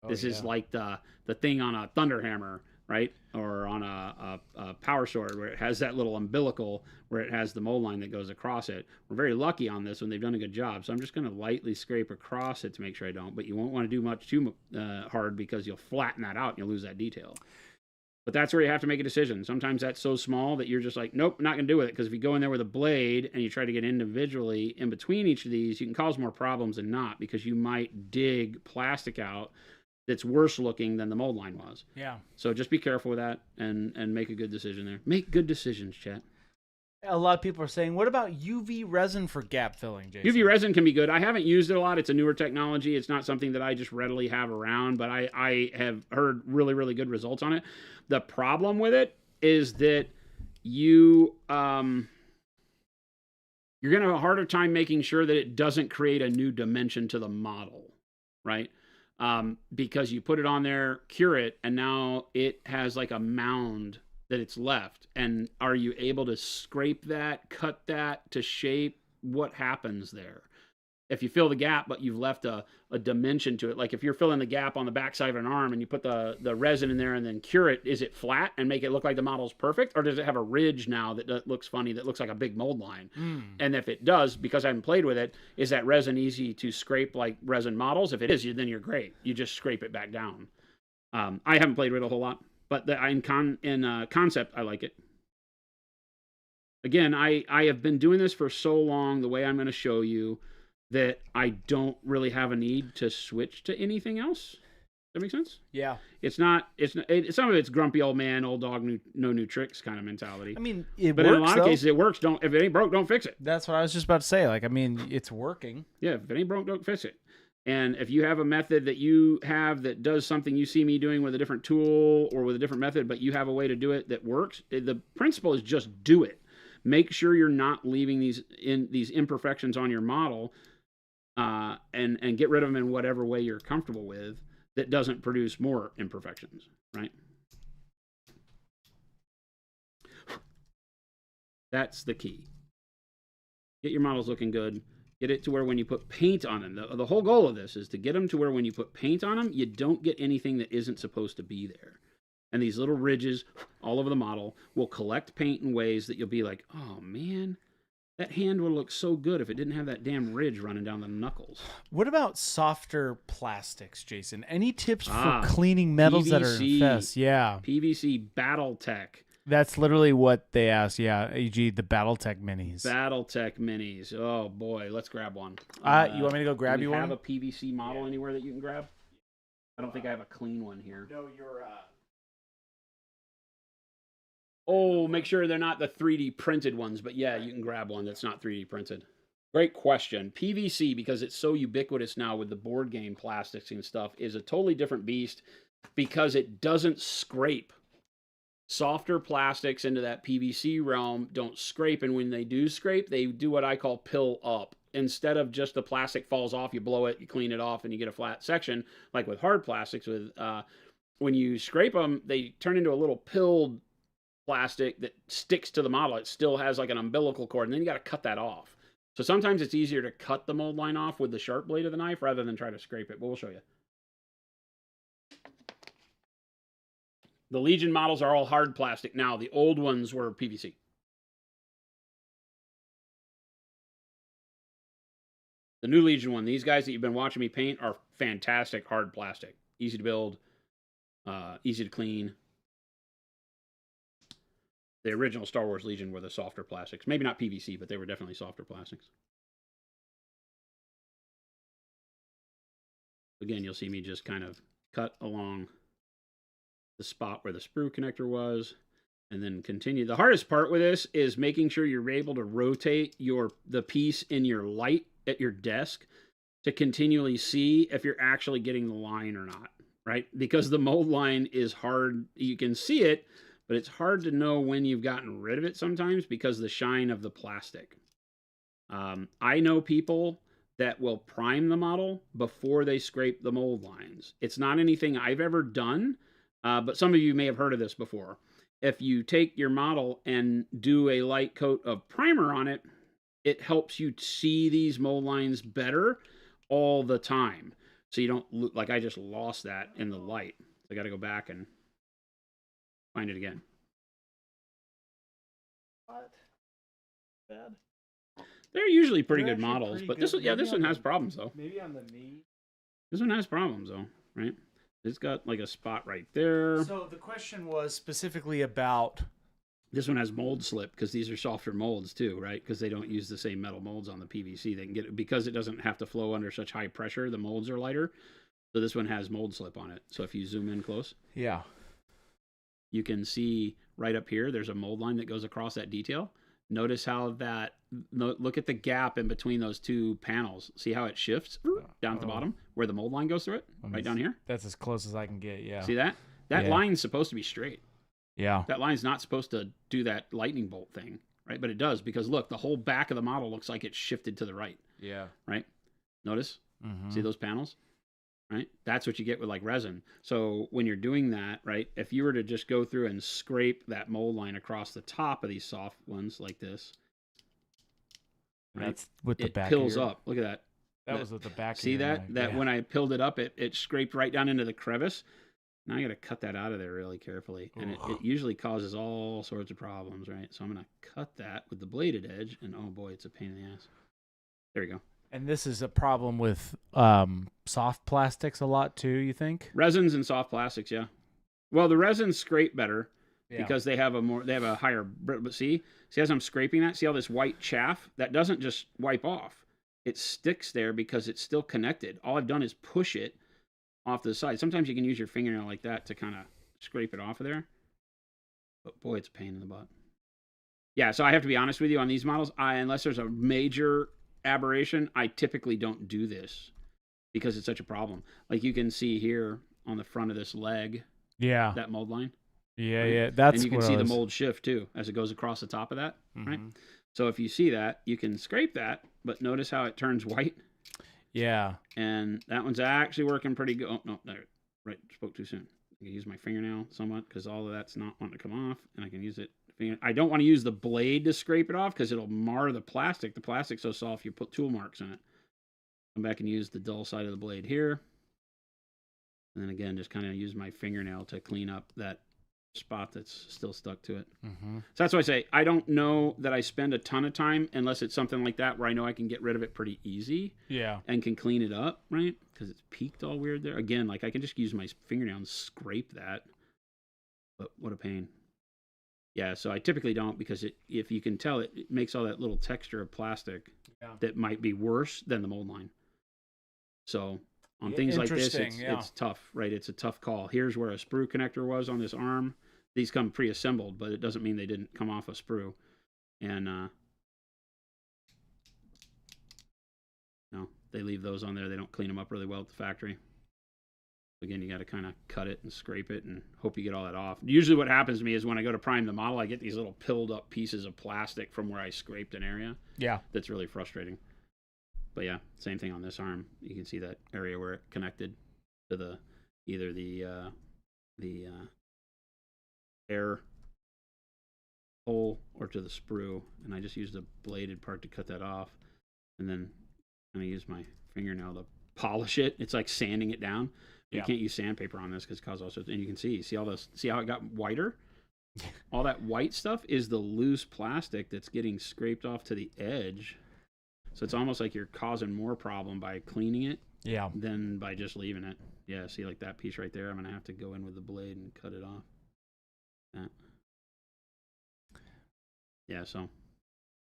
This is like the thing on a Thunderhammer, right? Or on a power sword where it has that little umbilical where it has the mold line that goes across it. We're very lucky on this one. They've done a good job. So I'm just going to lightly scrape across it to make sure I don't. But you won't want to do much too hard because you'll flatten that out and you'll lose that detail. But that's where you have to make a decision. Sometimes that's so small that you're just like, nope, not going to do it. Because if you go in there with a blade and you try to get individually in between each of these, you can cause more problems than not because you might dig plastic out that's worse looking than the mold line was. Yeah. So just be careful with that and make a good decision there. Make good decisions, chat. A lot of people are saying, what about UV resin for gap filling, Jason? UV resin can be good. I haven't used it a lot. It's a newer technology. It's not something that I just readily have around, but I have heard really, really good results on it. The problem with it is that you're going to have a harder time making sure that it doesn't create a new dimension to the model, right? Because you put it on there, cure it, and now it has like a mound that it's left. And are you able to scrape that, cut that to shape? What happens there? If you fill the gap, but you've left a dimension to it, like if you're filling the gap on the backside of an arm and you put the resin in there and then cure it, is it flat and make it look like the model's perfect? Or does it have a ridge now that looks funny, that looks like a big mold line? And if it does, because I haven't played with it, is that resin easy to scrape like resin models? If it is, then you're great. You just scrape it back down. I haven't played with it a whole lot, but in concept, I like it. Again, I have been doing this for so long, the way I'm going to show you, that I don't really have a need to switch to anything else. Does that make sense? Yeah. Some of it's grumpy old man, old dog, no new tricks kind of mentality. I mean, but works, in a lot of cases it works. If it ain't broke, don't fix it. That's what I was just about to say. Like, I mean, it's working. Yeah, if it ain't broke, don't fix it. And if you have a method that you have that does something you see me doing with a different tool or with a different method, but you have a way to do it that works, the principle is just do it. Make sure you're not leaving these imperfections on your model. And get rid of them in whatever way you're comfortable with that doesn't produce more imperfections, right? That's the key. Get your models looking good. Get it to where when you put paint on them, the whole goal of this is to get them to where when you put paint on them, you don't get anything that isn't supposed to be there. And these little ridges all over the model will collect paint in ways that you'll be like, oh man, that hand would look so good if it didn't have that damn ridge running down the knuckles. What about softer plastics, Jason? Any tips for cleaning metals that are fast? Yeah. PVC BattleTech. That's literally what they asked. Yeah, e.g. the BattleTech minis. BattleTech minis. Oh boy, let's grab one. You want me to go grab you one? Do you have a PVC model anywhere that you can grab? I don't think I have a clean one here. No, you're... Oh, make sure they're not the 3D printed ones, but yeah, you can grab one that's not 3D printed. Great question. PVC, because it's so ubiquitous now with the board game plastics and stuff, is a totally different beast because it doesn't scrape. Softer plastics into that PVC realm don't scrape, and when they do scrape, they do what I call pill up. Instead of just the plastic falls off, you blow it, you clean it off, and you get a flat section, like with hard plastics. When you scrape them, they turn into a little pilled plastic that sticks to the model. It still has like an umbilical cord, and then you got to cut that off. So sometimes it's easier to cut the mold line off with the sharp blade of the knife rather than try to scrape it, but we'll show you. The Legion models are all hard plastic now. The old ones were PVC. The new Legion one, these guys that you've been watching me paint are fantastic hard plastic. Easy to build, easy to clean. The original Star Wars Legion were the softer plastics. Maybe not PVC, but they were definitely softer plastics. Again, you'll see me just kind of cut along the spot where the sprue connector was, and then continue. The hardest part with this is making sure you're able to rotate the piece in your light at your desk to continually see if you're actually getting the line or not, right? Because the mold line is hard. You can see it, but it's hard to know when you've gotten rid of it sometimes because of the shine of the plastic. I know people that will prime the model before they scrape the mold lines. It's not anything I've ever done, but some of you may have heard of this before. If you take your model and do a light coat of primer on it, it helps you see these mold lines better all the time. So you don't look like I just lost that in the light. I got to go back and find it again. What? Bad. They're usually pretty They're good actually models, pretty but good. this one, yeah, Maybe this one on has the- problems though. Maybe on the knee. This one has problems though, right? It's got like a spot right there. So the question was specifically about. This one has mold slip because these are softer molds too, right? Because they don't use the same metal molds on the PVC. They can get it because it doesn't have to flow under such high pressure. The molds are lighter, so this one has mold slip on it. So if you zoom in close, Yeah. you can see right up here. There's a mold line that goes across that detail. Notice how that. Look at the gap in between those two panels. See how it shifts down at the bottom where the mold line goes through it, right down here. That's as close as I can get. Yeah. See that? That Yeah. line's supposed to be straight. Yeah. That line's not supposed to do that lightning bolt thing, right? But it does because look, the whole back of the model looks like it's shifted to the right, Yeah. right? Notice? Mm-hmm. See those panels? Right? That's what you get with like resin. So when you're doing that, right, if you were to just go through and scrape that mold line across the top of these soft ones like this, right, That's with the it back. pills of your, up. Look at that. That was with the back. See of your that? knife. That Yeah. when I pilled it up, it scraped right down into the crevice. Now I got to cut that out of there really carefully. And it usually causes all sorts of problems, right? So I'm going to cut that with the bladed edge. And oh boy, it's a pain in the ass. There we go. And this is a problem with soft plastics a lot too, you think? Resins and soft plastics, yeah. Well, the resins scrape better Yeah. because they have a higher, but see as I'm scraping that, see all this white chaff? That doesn't just wipe off. It sticks there because it's still connected. All I've done is push it off to the side. Sometimes you can use your fingernail like that to kind of scrape it off of there. But boy, it's a pain in the butt. Yeah, so I have to be honest with you on these models. Unless there's a major aberration, I typically don't do this because it's such a problem. Like you can see here on the front of this leg, Yeah. that mold line. Yeah, right? yeah. That's and you can what see I the was- mold shift too as it goes across the top of that, right? Mhm. So if you see that, you can scrape that, but notice how it turns white. Yeah. And that one's actually working pretty good. Oh, no, there. Right, spoke too soon. I can use my fingernail somewhat because all of that's not wanting to come off, and I can use it. I don't want to use the blade to scrape it off because it'll mar the plastic. The plastic's so soft you put tool marks in it. Come back and use the dull side of the blade here. And then again, just kind of use my fingernail to clean up that spot that's still stuck to it. Mm-hmm. So that's why I say I don't know that I spend a ton of time unless it's something like that where I know I can get rid of it pretty easy Yeah. and can clean it up, right? Because it's peaked all weird there. Again, like I can just use my fingernail and scrape that. But what a pain. Yeah, so I typically don't because if you can tell, it makes all that little texture of plastic that might be worse than the mold line. So on things like this, it's tough, right? It's a tough call. Here's where a sprue connector was on this arm. These come pre-assembled, but it doesn't mean they didn't come off a sprue. And no, they leave those on there. They don't clean them up really well at the factory. Again, you got to kind of cut it and scrape it and hope you get all that off. Usually what happens to me is when I go to prime the model, I get these little pilled up pieces of plastic from where I scraped an area. Yeah. That's really frustrating. But yeah, same thing on this arm. You can see that area where it connected to either the air hole or to the sprue. And I just used a bladed part to cut that off. And then I'm going to use my fingernail to polish it. It's like sanding it down. You can't use sandpaper on this because it causes all sorts. And you can see all this. See how it got whiter? All that white stuff is the loose plastic that's getting scraped off to the edge. So it's almost like you're causing more problem by cleaning it than by just leaving it. Yeah, see like that piece right there? I'm going to have to go in with the blade and cut it off. That. Yeah, so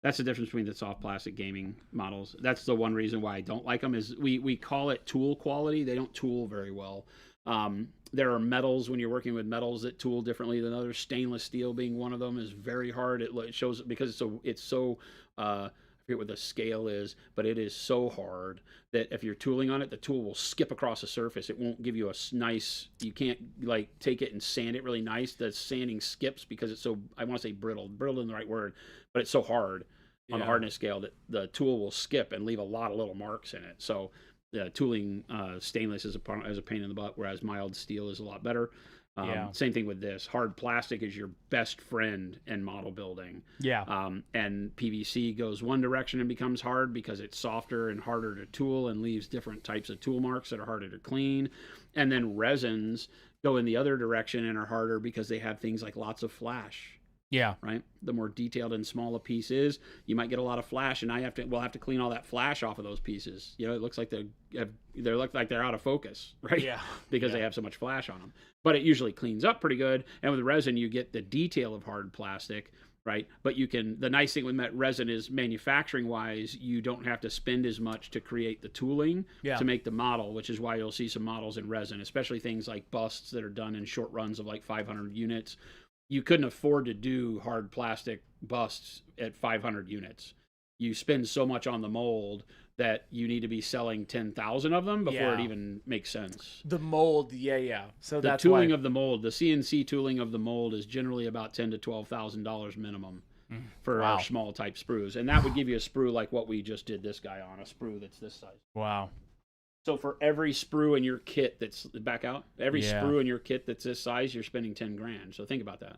that's the difference between the soft plastic gaming models. That's the one reason why I don't like them is we call it tool quality. They don't tool very well. There are metals when you're working with metals that tool differently than others. Stainless steel being one of them is very hard. It shows because it's so I forget what the scale is, but it is so hard that if you're tooling on it, the tool will skip across the surface. It won't give you a nice. You can't like take it and sand it really nice. The sanding skips because it's so I want to say brittle. Brittle isn't the right word, but it's so hard on the hardness scale that the tool will skip and leave a lot of little marks in it. So tooling stainless is a pain in the butt, whereas mild steel is a lot better. Same thing with this. Hard plastic is your best friend in model building. And PVC goes one direction and becomes hard because it's softer and harder to tool and leaves different types of tool marks that are harder to clean. And then resins go in the other direction and are harder because they have things like lots of flash. Right. The more detailed and small a piece is, you might get a lot of flash, and we'll have to clean all that flash off of those pieces. It looks like they look like they're out of focus, right? Because they have so much flash on them. But it usually cleans up pretty good. And with resin, you get the detail of hard plastic, right? But the nice thing with resin is manufacturing wise, you don't have to spend as much to create the tooling to make the model, which is why you'll see some models in resin, especially things like busts that are done in short runs of like 500 units. You couldn't afford to do hard plastic busts at 500 units. You spend so much on the mold that you need to be selling 10,000 of them before it even makes sense. The mold, So the tooling of the mold, the CNC tooling of the mold is generally about $10,000 to $12,000 minimum for our small type sprues, and that would give you a sprue like what we just did this guy on, a sprue that's this size. Wow. So for every sprue in your kit that's sprue in your kit that's this size, you're spending 10 grand. So think about that.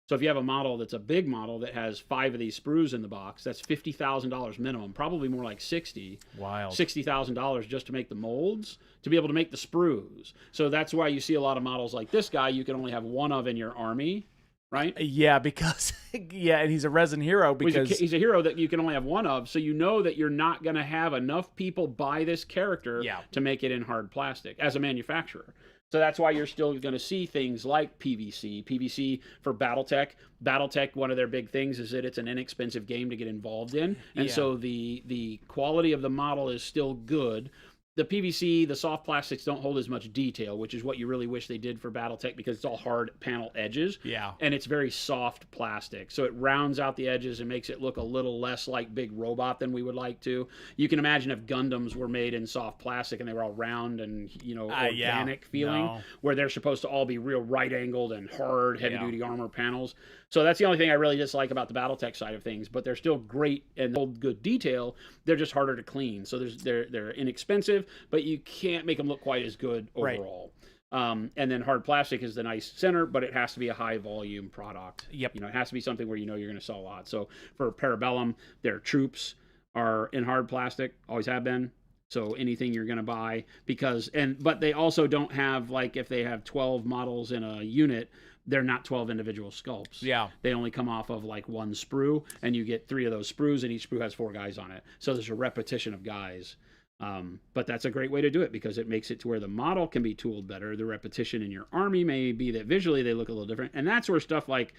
So if you have a model that's a big model that has 5 of these sprues in the box, that's $50,000 minimum, probably more like 60. Wild. $60,000 just to make the molds, to be able to make the sprues. So that's why you see a lot of models like this guy you can only have one of in your army. Right? Because and he's a resin hero because he's a hero that you can only have one of, so you know that you're not going to have enough people buy this character to make it in hard plastic as a manufacturer. So that's why you're still going to see things like PVC. PVC for BattleTech. BattleTech, one of their big things is that it's an inexpensive game to get involved in, and so the quality of the model is still good. The PVC, the soft plastics don't hold as much detail, which is what you really wish they did for BattleTech because it's all hard panel edges. And it's very soft plastic. So it rounds out the edges and makes it look a little less like Big Robot than we would like to. You can imagine if Gundams were made in soft plastic and they were all round and, organic feeling, where they're supposed to all be real right-angled and hard, heavy-duty armor panels. So that's the only thing I really dislike about the BattleTech side of things, but they're still great and hold good detail. They're just harder to clean. So they're inexpensive, but you can't make them look quite as good overall. And then hard plastic is the nice center, but it has to be a high volume product. It has to be something where you're going to sell a lot. So for Parabellum, their troops are in hard plastic, always have been. So anything you're going to buy but they also don't have, like, if they have 12 models in a unit, they're not 12 individual sculpts. They only come off of like one sprue, and you get 3 of those sprues, and each sprue has 4 guys on it. So there's a repetition of guys. But that's a great way to do it because it makes it to where the model can be tooled better. The repetition in your army may be that visually they look a little different. And that's where stuff like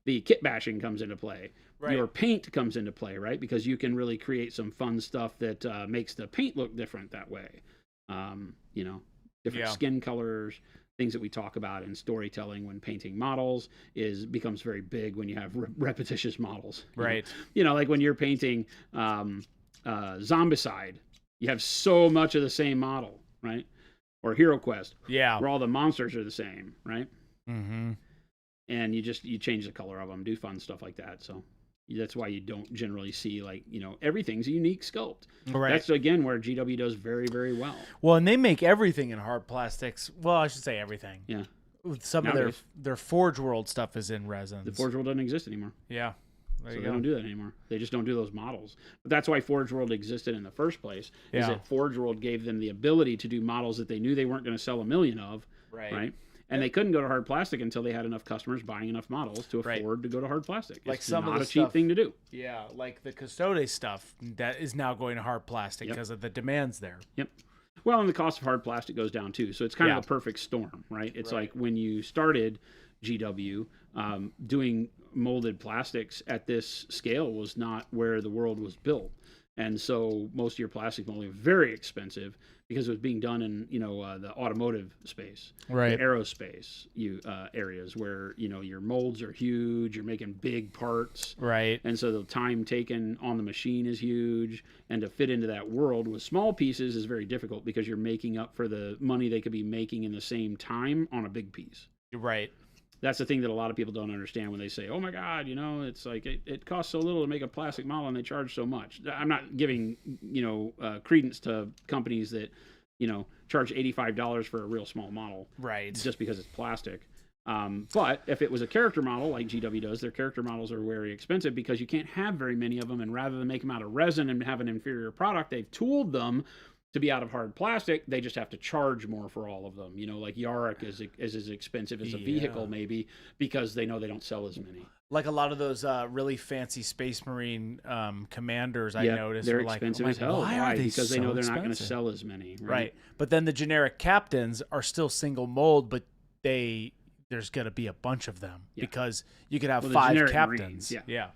the kit bashing comes into play. Your paint comes into play, right? Because you can really create some fun stuff that makes the paint look different that way. Different skin colors, things that we talk about in storytelling when painting models becomes very big when you have repetitious models. Right. Like when you're painting Zombicide, you have so much of the same model, right? Or Hero Quest, where all the monsters are the same, right? Mm-hmm. And you change the color of them, do fun stuff like that. So that's why you don't generally see everything's a unique sculpt. Right. That's again where GW does very, very well. Well, and they make everything in hard plastics. Well, I should say everything. Yeah. Some Nowadays. of their Forge World stuff is in resins. The Forge World doesn't exist anymore. Yeah. So they don't do that anymore. They just don't do those models. But that's why Forge World existed in the first place. Is that Forge World gave them the ability to do models that they knew they weren't going to sell a million of. Right. And they couldn't go to hard plastic until they had enough customers buying enough models to afford to go to hard plastic. It's not a cheap thing to do. Yeah, like the Custodes stuff that is now going to hard plastic because of the demands there. Yep. Well, and the cost of hard plastic goes down too. So it's kind of a perfect storm, right? It's like when you started GW, doing molded plastics at this scale was not where the world was built. And so most of your plastic molding was very expensive because it was being done in, the automotive space, Right. the aerospace areas where, your molds are huge, you're making big parts. Right. And so the time taken on the machine is huge. And to fit into that world with small pieces is very difficult because you're making up for the money they could be making in the same time on a big piece. Right. That's the thing that a lot of people don't understand when they say, oh my God, it's like it costs so little to make a plastic model and they charge so much. I'm not giving, credence to companies that, charge $85 for a real small model. Right. Just because it's plastic. But if it was a character model like GW does, their character models are very expensive because you can't have very many of them. And rather than make them out of resin and have an inferior product, they've tooled them to be out of hard plastic. They just have to charge more for all of them. Like Yarick is as expensive as a vehicle maybe because they know they don't sell as many. Like a lot of those really fancy Space Marine commanders, I noticed. They're like, expensive as hell. Why are they because they know they're not going to expensive? sell as many. Right. But then the generic captains are still single mold, but there's going to be a bunch of them because you could have 5 captains. Marines, yeah.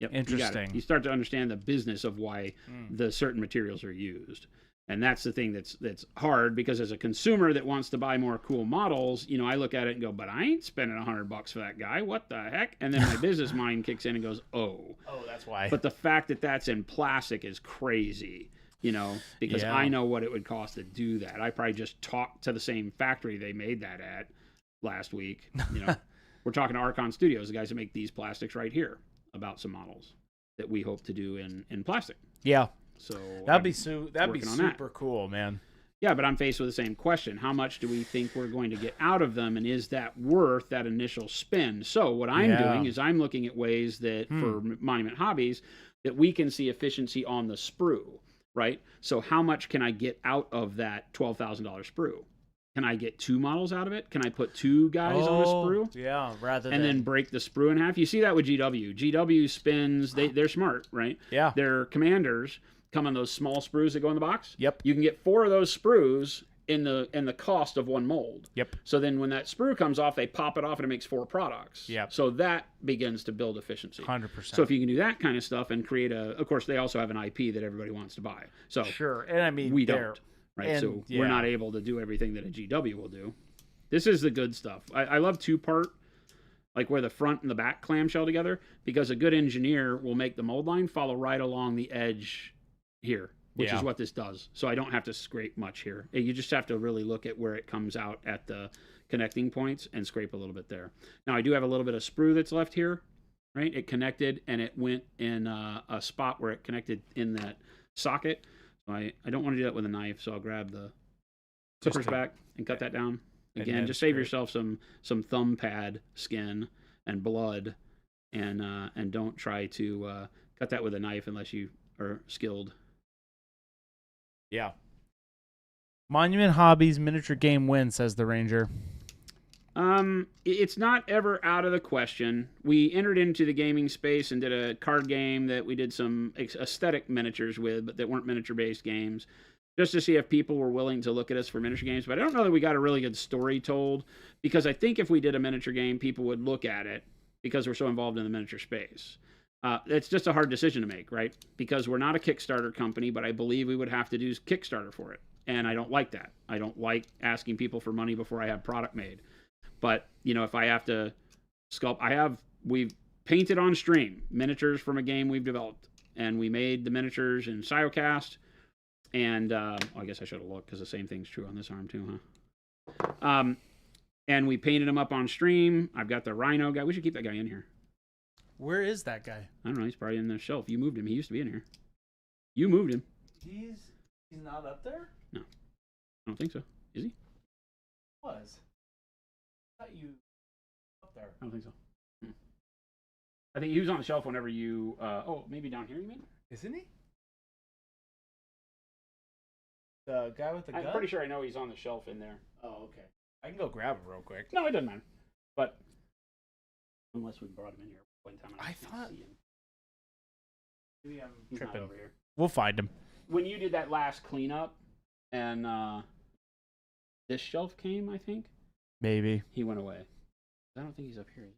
Yep. Interesting. You start to understand the business of why the certain materials are used. And that's the thing that's hard because as a consumer that wants to buy more cool models, I look at it and go, but I ain't spending $100 for that guy. What the heck? And then my business mind kicks in and goes, oh, that's why. But the fact that that's in plastic is crazy, because I know what it would cost to do that. I probably just talked to the same factory they made that at last week. We're talking to Archon Studios, the guys that make these plastics right here, about some models that we hope to do in plastic. Yeah. So that'd be super cool, man. Yeah, but I'm faced with the same question. How much do we think we're going to get out of them, and is that worth that initial spend? So what I'm doing is I'm looking at ways that for Monument Hobbies that we can see efficiency on the sprue, right? So how much can I get out of that $12,000 sprue? Can I get 2 models out of it? Can I put 2 guys on a sprue? Yeah, then break the sprue in half. You see that with GW. GW spins, they're smart, right? Yeah. Their commanders come on those small sprues that go in the box. Yep. You can get 4 of those sprues in the cost of 1 mold. Yep. So then when that sprue comes off, they pop it off and it makes 4 products. Yep. So that begins to build efficiency. 100%. So if you can do that kind of stuff and create of course they also have an IP that everybody wants to buy. So sure. And I mean we don't. Right. And, so we're not able to do everything that a GW will do. This is the good stuff. I love 2-part, like where the front and the back clamshell together, because a good engineer will make the mold line follow right along the edge here, which is what this does. So I don't have to scrape much here. You just have to really look at where it comes out at the connecting points and scrape a little bit there. Now I do have a little bit of sprue that's left here, right? It connected and it went in a spot where it connected in that socket. So I don't want to do that with a knife, so I'll grab the clippers back and cut that down. Again, just save yourself some thumb pad skin and blood, and don't try to cut that with a knife unless you are skilled. Yeah. Monument Hobbies miniature game win, says the Ranger. It's not ever out of the question. We entered into the gaming space and did a card game that we did some aesthetic miniatures with, but that weren't miniature-based games, just to see if people were willing to look at us for miniature games. But I don't know that we got a really good story told, because I think if we did a miniature game, people would look at it because we're so involved in the miniature space. It's just a hard decision to make, right? Because we're not a Kickstarter company, but I believe we would have to do Kickstarter for it. And I don't like that. I don't like asking people for money before I have product made. But, if I have to sculpt, we've painted on stream miniatures from a game we've developed. And we made the miniatures in Siocast. And I guess I should have looked because the same thing's true on this arm too, huh? And we painted them up on stream. I've got the Rhino guy. We should keep that guy in here. Where is that guy? I don't know. He's probably in the shelf. You moved him. He used to be in here. You moved him. He's not up there? No. I don't think so. Is he? He was. I thought you up there. I don't think so. I think he was on the shelf whenever you... maybe down here, you mean? Isn't he? The guy with the gun? I'm pretty sure I know he's on the shelf in there. Oh, okay. I can go grab him real quick. No, it doesn't matter. But unless we brought him in here one time, I thought... see him. Maybe I'm He's tripping. not over here. We'll find him. When you did that last cleanup, and this shelf came, I think. Maybe. He went away. I don't think he's up here.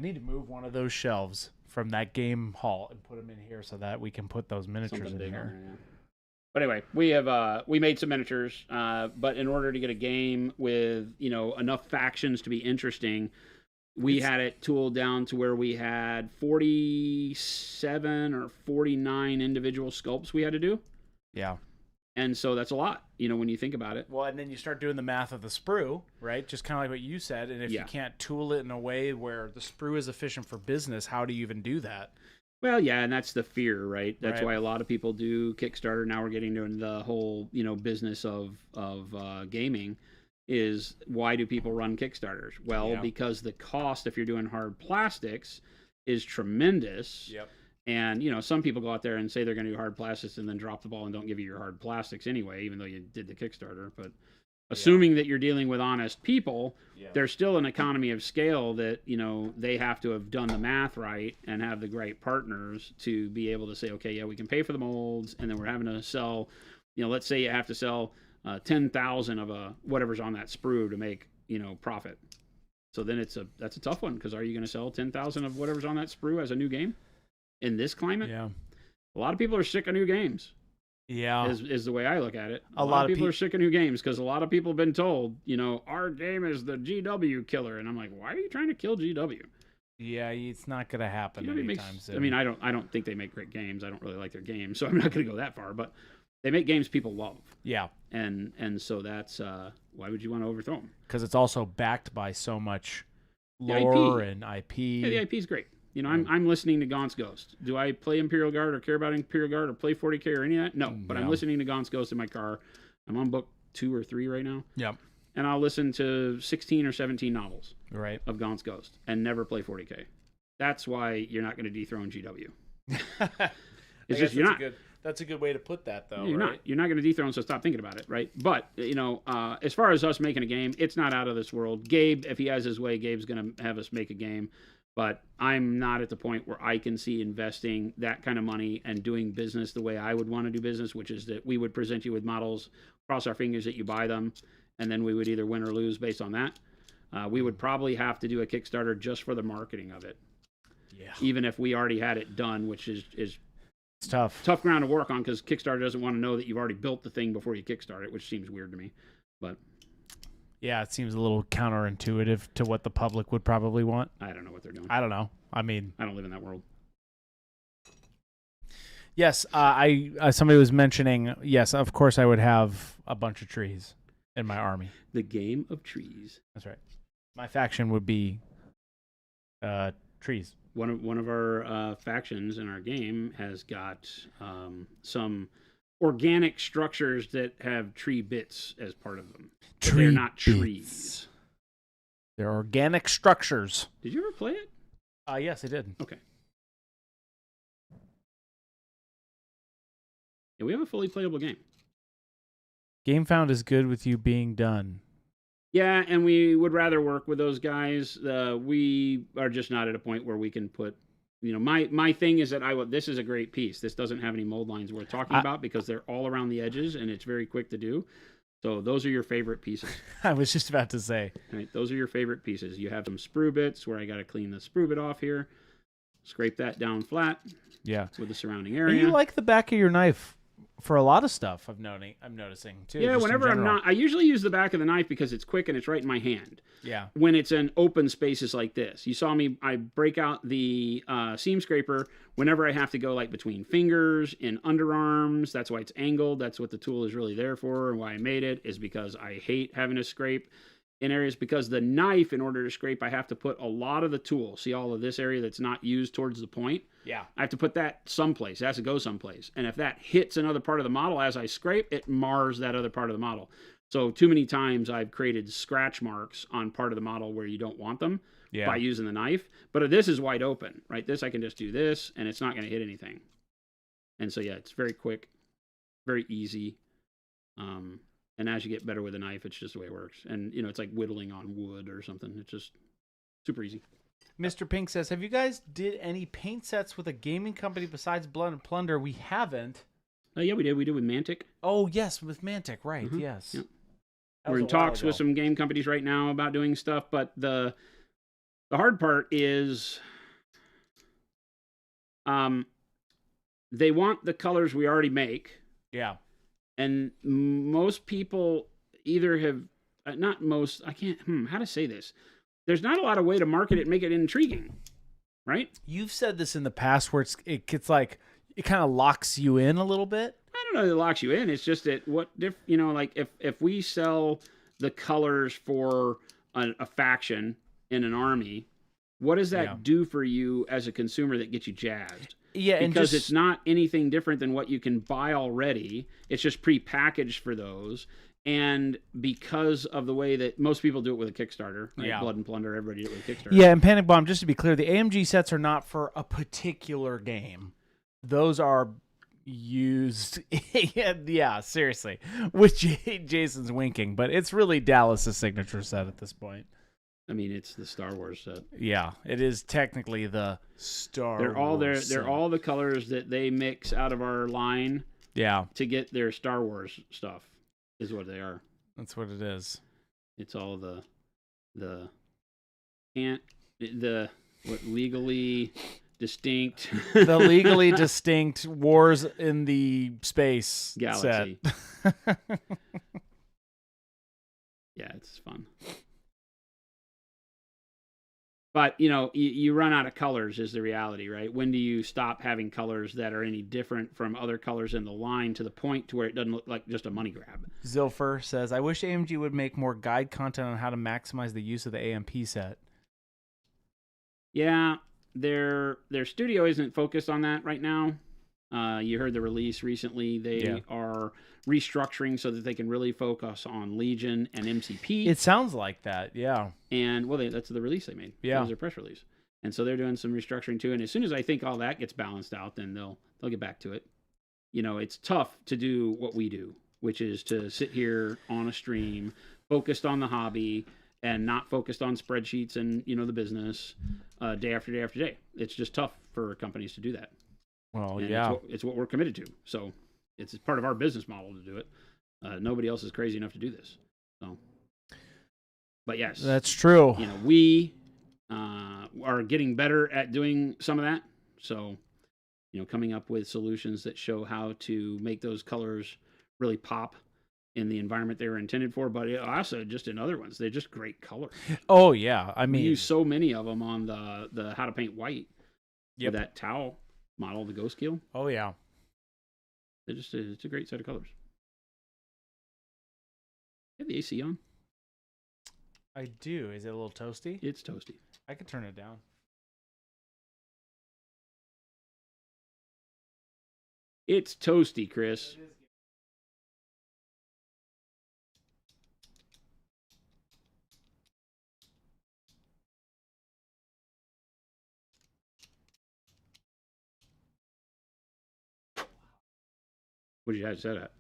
I need to move one of those shelves from that game hall and put them in here so that we can put those miniatures in here. But anyway, we made some miniatures, but in order to get a game with enough factions to be interesting, we had it tooled down to where we had 47 or 49 individual sculpts we had to do. Yeah. And so that's a lot, when you think about it. Well, and then you start doing the math of the sprue, right? Just kind of like what you said. And if you can't tool it in a way where the sprue is efficient for business, how do you even do that? Well, yeah, and that's the fear, right? That's why a lot of people do Kickstarter. Now we're getting into the whole, business of gaming. Is why do people run Kickstarters? Well, because the cost, if you're doing hard plastics, is tremendous. Yep. And, some people go out there and say they're going to do hard plastics and then drop the ball and don't give you your hard plastics anyway, even though you did the Kickstarter. But assuming that you're dealing with honest people, there's still an economy of scale that, they have to have done the math right and have the right partners to be able to say, okay, yeah, we can pay for the molds, and then we're having to sell, let's say you have to sell 10,000 of whatever's on that sprue to make, profit. So then that's a tough one, because are you going to sell 10,000 of whatever's on that sprue as a new game in this climate? Yeah. A lot of people are sick of new games. Yeah. Is the way I look at it. A lot of people are sick of new games because a lot of people have been told, our game is the GW killer. And I'm like, why are you trying to kill GW? Yeah, it's not going to happen anytime soon. I mean, I don't think they make great games. I don't really like their games, so I'm not going to go that far. But they make games people love. Yeah. And so that's why would you want to overthrow them? Because it's also backed by so much lore and IP. Yeah, the IP is great. I'm listening to Gaunt's Ghost. Do I play Imperial Guard or care about Imperial Guard or play 40K or any of that? No, but I'm listening to Gaunt's Ghost in my car. I'm on book 2 or 3 right now. Yep. And I'll listen to 16 or 17 novels of Gaunt's Ghost and never play 40K. That's why you're not going to dethrone GW. It's just you're not. That's a good way to put that, though. You're not going to dethrone, so stop thinking about it, right? But as far as us making a game, it's not out of this world. Gabe, if he has his way, Gabe's going to have us make a game. But I'm not at the point where I can see investing that kind of money and doing business the way I would want to do business, which is that we would present you with models, cross our fingers that you buy them, and then we would either win or lose based on that. We would probably have to do a Kickstarter just for the marketing of it. Yeah. Even if we already had it done, which is it's tough ground to work on, because Kickstarter doesn't want to know that you've already built the thing before you kickstart it, which seems weird to me. But yeah, it seems a little counterintuitive to what the public would probably want. I don't know what they're doing. I don't know. I mean, I don't live in that world. Yes, somebody was mentioning, yes, of course I would have a bunch of trees in my army. The game of trees. That's right. My faction would be trees. One of our factions in our game has got some organic structures that have tree bits as part of them. They're not trees. They're organic structures. Did you ever play it? Yes, I did. Okay. Yeah, we have a fully playable game. Game Found is good with you being done. Yeah, and we would rather work with those guys. We are just not at a point where we can put, my thing is that this is a great piece. This doesn't have any mold lines worth talking about because they're all around the edges and it's very quick to do. So those are your favorite pieces. I was just about to say. Right, those are your favorite pieces. You have some sprue bits where I got to clean the sprue bit off here. Scrape that down flat. Yeah. With the surrounding area. And you like the back of your knife for a lot of stuff. I'm noticing too. Yeah, whenever I'm not, I usually use the back of the knife because it's quick and it's right in my hand. Yeah. When it's in open spaces like this, you saw me. I break out the seam scraper whenever I have to go like between fingers and underarms. That's why it's angled. That's what the tool is really there for, and why I made it is because I hate having to scrape in areas, because the knife, in order to scrape, I have to put a lot of the tool. See all of this area that's not used towards the point? Yeah. I have to put that someplace. It has to go someplace. And if that hits another part of the model as I scrape, it mars that other part of the model. So too many times I've created scratch marks on part of the model where you don't want them by using the knife. But this is wide open, right? This, I can just do this, and it's not going to hit anything. And so, yeah, it's very quick, very easy. And as you get better with a knife, it's just the way it works. And, it's like whittling on wood or something. It's just super easy. Mr. Pink says, have you guys did any paint sets with a gaming company besides Blood and Plunder? We haven't. Yeah, we did. We did with Mantic. Oh, yes, with Mantic. Right, yes. Yep. We're in talks with some game companies right now about doing stuff, but The hard part is, they want the colors we already make. Yeah. And most people either have, not most, I can't, how to say this? There's not a lot of way to market it and make it intriguing, right? You've said this in the past where it gets like, it kind of locks you in a little bit. I don't know that it locks you in. It's just that like if we sell the colors for a faction in an army, what does that do for you as a consumer that gets you jazzed? Yeah, because it's not anything different than what you can buy already. It's just pre-packaged for those. And because of the way that most people do it with a Kickstarter, right? Blood and Plunder, everybody do it with a Kickstarter. Yeah, and Panic Bomb, just to be clear, the AMG sets are not for a particular game. Those are used. Yeah, seriously. Which Jason's winking, but it's really Dallas's signature set at this point. I mean, it's the Star Wars set. Yeah, it is technically the Star Wars. They're all the colors that they mix out of our line. Yeah, to get their Star Wars stuff is what they are. That's what it is. It's all the legally distinct. The legally distinct Wars in the Space Galaxy. Set. Yeah, it's fun. But, you run out of colors is the reality, right? When do you stop having colors that are any different from other colors in the line to the point to where it doesn't look like just a money grab? Zilfer says, I wish AMG would make more guide content on how to maximize the use of the AMP set. Yeah, their studio isn't focused on that right now. You heard the release recently. They are restructuring so that they can really focus on Legion and MCP. It sounds like that, yeah. And, that's the release they made. Yeah. That was their press release. And so they're doing some restructuring too. And as soon as I think all that gets balanced out, then they'll get back to it. It's tough to do what we do, which is to sit here on a stream, focused on the hobby, and not focused on spreadsheets and, the business day after day after day. It's just tough for companies to do that. Well, and yeah. It's what we're committed to. So it's part of our business model to do it. Nobody else is crazy enough to do this. So, but yes. That's true. We are getting better at doing some of that. So, coming up with solutions that show how to make those colors really pop in the environment they were intended for, but also just in other ones. They're just great colors. Oh, yeah. I mean, we use so many of them on the How to Paint White. Yep. With that Tau model, the Ghost Keel. Oh, yeah. It's a great set of colors. You have the AC on? I do. Is it a little toasty? It's toasty. I could turn it down. It's toasty, Chris. What did you have to set at?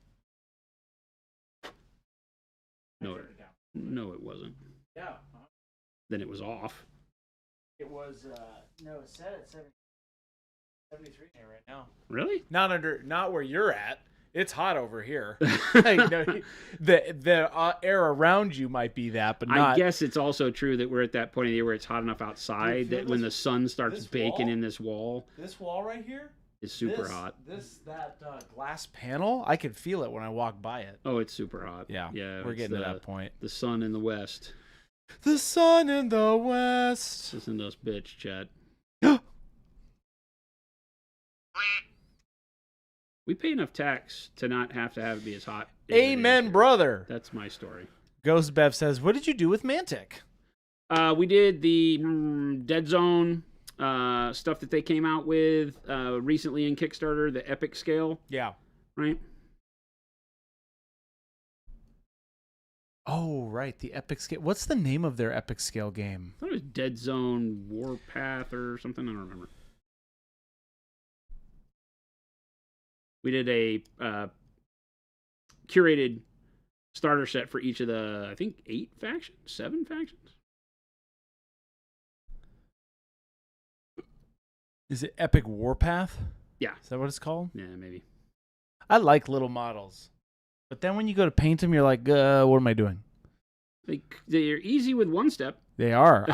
No, it wasn't. Yeah. Then it was off. It was, it's set at 73 here right now. Really? Not where you're at. It's hot over here. The air around you might be that, but not. I guess it's also true that we're at that point of the year where it's hot enough outside that when the sun starts baking in this wall. This wall right here? Is super hot. That glass panel, I could feel it when I walk by it. Oh, it's super hot. Yeah, we're getting to that point. The sun in the west. The sun in the west. Listen to us, bitch, Chad. We pay enough tax to not have to have it be as hot. Amen, brother. That's my story. Ghost Bev says, "What did you do with Mantic?" We did the Dead Zone stuff that they came out with recently in Kickstarter, the epic scale. Yeah. Right? Oh, right. The epic scale. What's the name of their epic scale game? I thought it was Dead Zone Warpath or something. I don't remember. We did a curated starter set for each of the, I think, 7 factions. Is it Epic Warpath? Yeah. Is that what it's called? Yeah, maybe. I like little models. But then when you go to paint them, you're like, what am I doing? They're easy with one step. They are.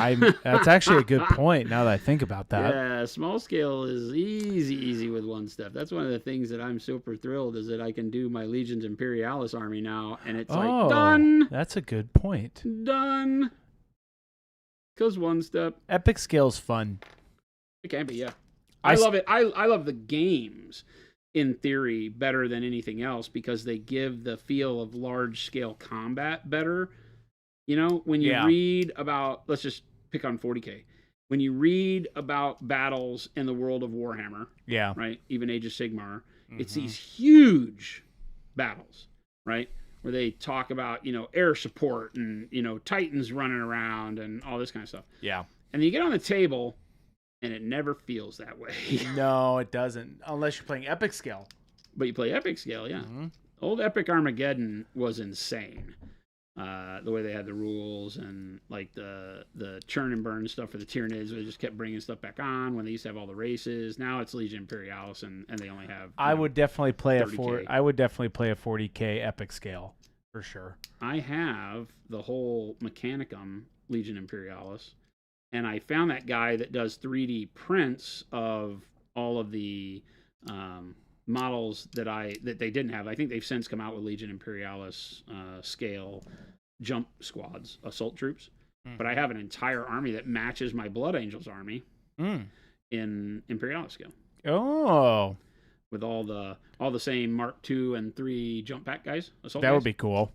That's actually a good point now that I think about that. Yeah, small scale is easy with one step. That's one of the things that I'm super thrilled is that I can do my Legions Imperialis army now, and it's like done. That's a good point. Done. Because one step. Epic scale's fun. It can be, yeah. I love it. I love the games in theory better than anything else because they give the feel of large scale combat better. You know, when you read about, let's just pick on 40K. When you read about battles in the world of Warhammer, right, even Age of Sigmar, it's these huge battles, right, where they talk about, you know, air support and, you know, Titans running around and all this kind of stuff. Yeah. And you get on the table, and it never feels that way. No, it doesn't, unless you're playing Epic scale. But you play Epic scale, yeah. Old Epic Armageddon was insane. The way they had the rules and like the churn and burn stuff for the Tyranids, they just kept bringing stuff back on when they used to have all the races. Now it's Legion Imperialis and they only have. I would definitely play 30K. I would definitely play a 40K Epic scale for sure. I have the whole Mechanicum Legion Imperialis, and I found that guy that does 3D prints of all of the models that they didn't have. I think they've since come out with Legion Imperialis scale jump squads, assault troops. But I have an entire army that matches my Blood Angels army in Imperialis scale. Oh, with all the same Mark II and 3 jump pack guys. Assault that guys. would be cool.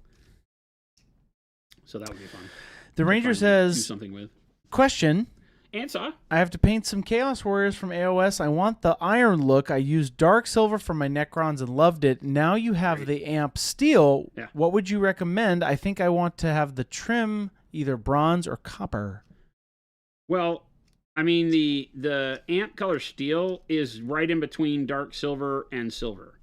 So that would be fun. The Ranger says, do something with. Question. Answer. I have to paint some Chaos Warriors from AOS. I want the iron look. I used dark silver for my Necrons and loved it. Now you have the amp steel. Yeah. What would you recommend? I think I want to have the trim either bronze or copper. Well, I mean, the amp color steel is right in between dark silver and silver.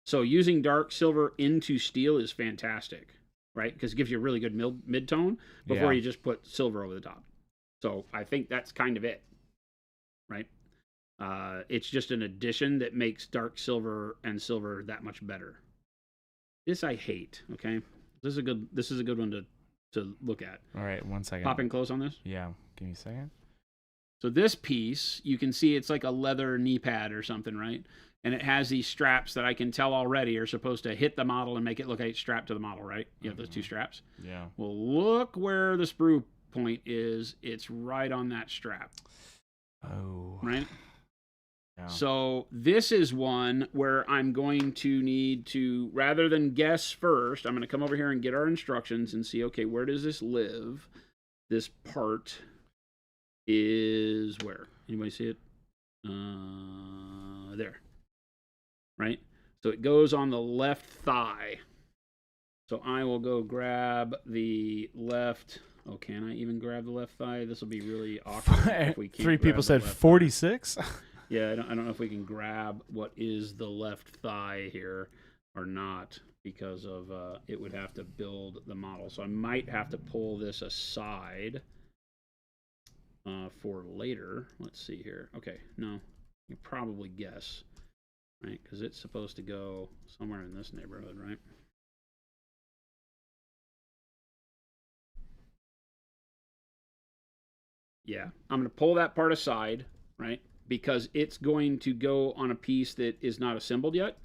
So using dark silver into steel is fantastic, right? Because it gives you a really good mid-tone before you just put silver over the top. So I think that's kind of it, right? It's just an addition that makes dark silver and silver that much better. This I hate, okay? This is a good one to look at. All right, 1 second. Pop in close on this? Yeah, give me a second. So this piece, you can see it's like a leather knee pad or something, right? And it has these straps that I can tell already are supposed to hit the model and make it look like it's strapped to the model, right? You have those two straps. Yeah. Well, look where the sprue point is. It's right on that strap. Oh. Right? Yeah. So this is one where I'm going to need to, rather than guess first, I'm going to come over here and get our instructions and see, okay, where does this live? This part is where? Anybody see it? There. Right? So it goes on the left thigh. So I will go grab the left. Oh, can I even grab the left thigh? This will be really awkward if we can't. 3 people said 46. Yeah, I don't know if we can grab what is the left thigh here or not because of it would have to build the model. So I might have to pull this aside for later. Let's see here. Okay, no, you probably guess, right? Because it's supposed to go somewhere in this neighborhood, right? Yeah, I'm going to pull that part aside, right? Because it's going to go on a piece that is not assembled yet.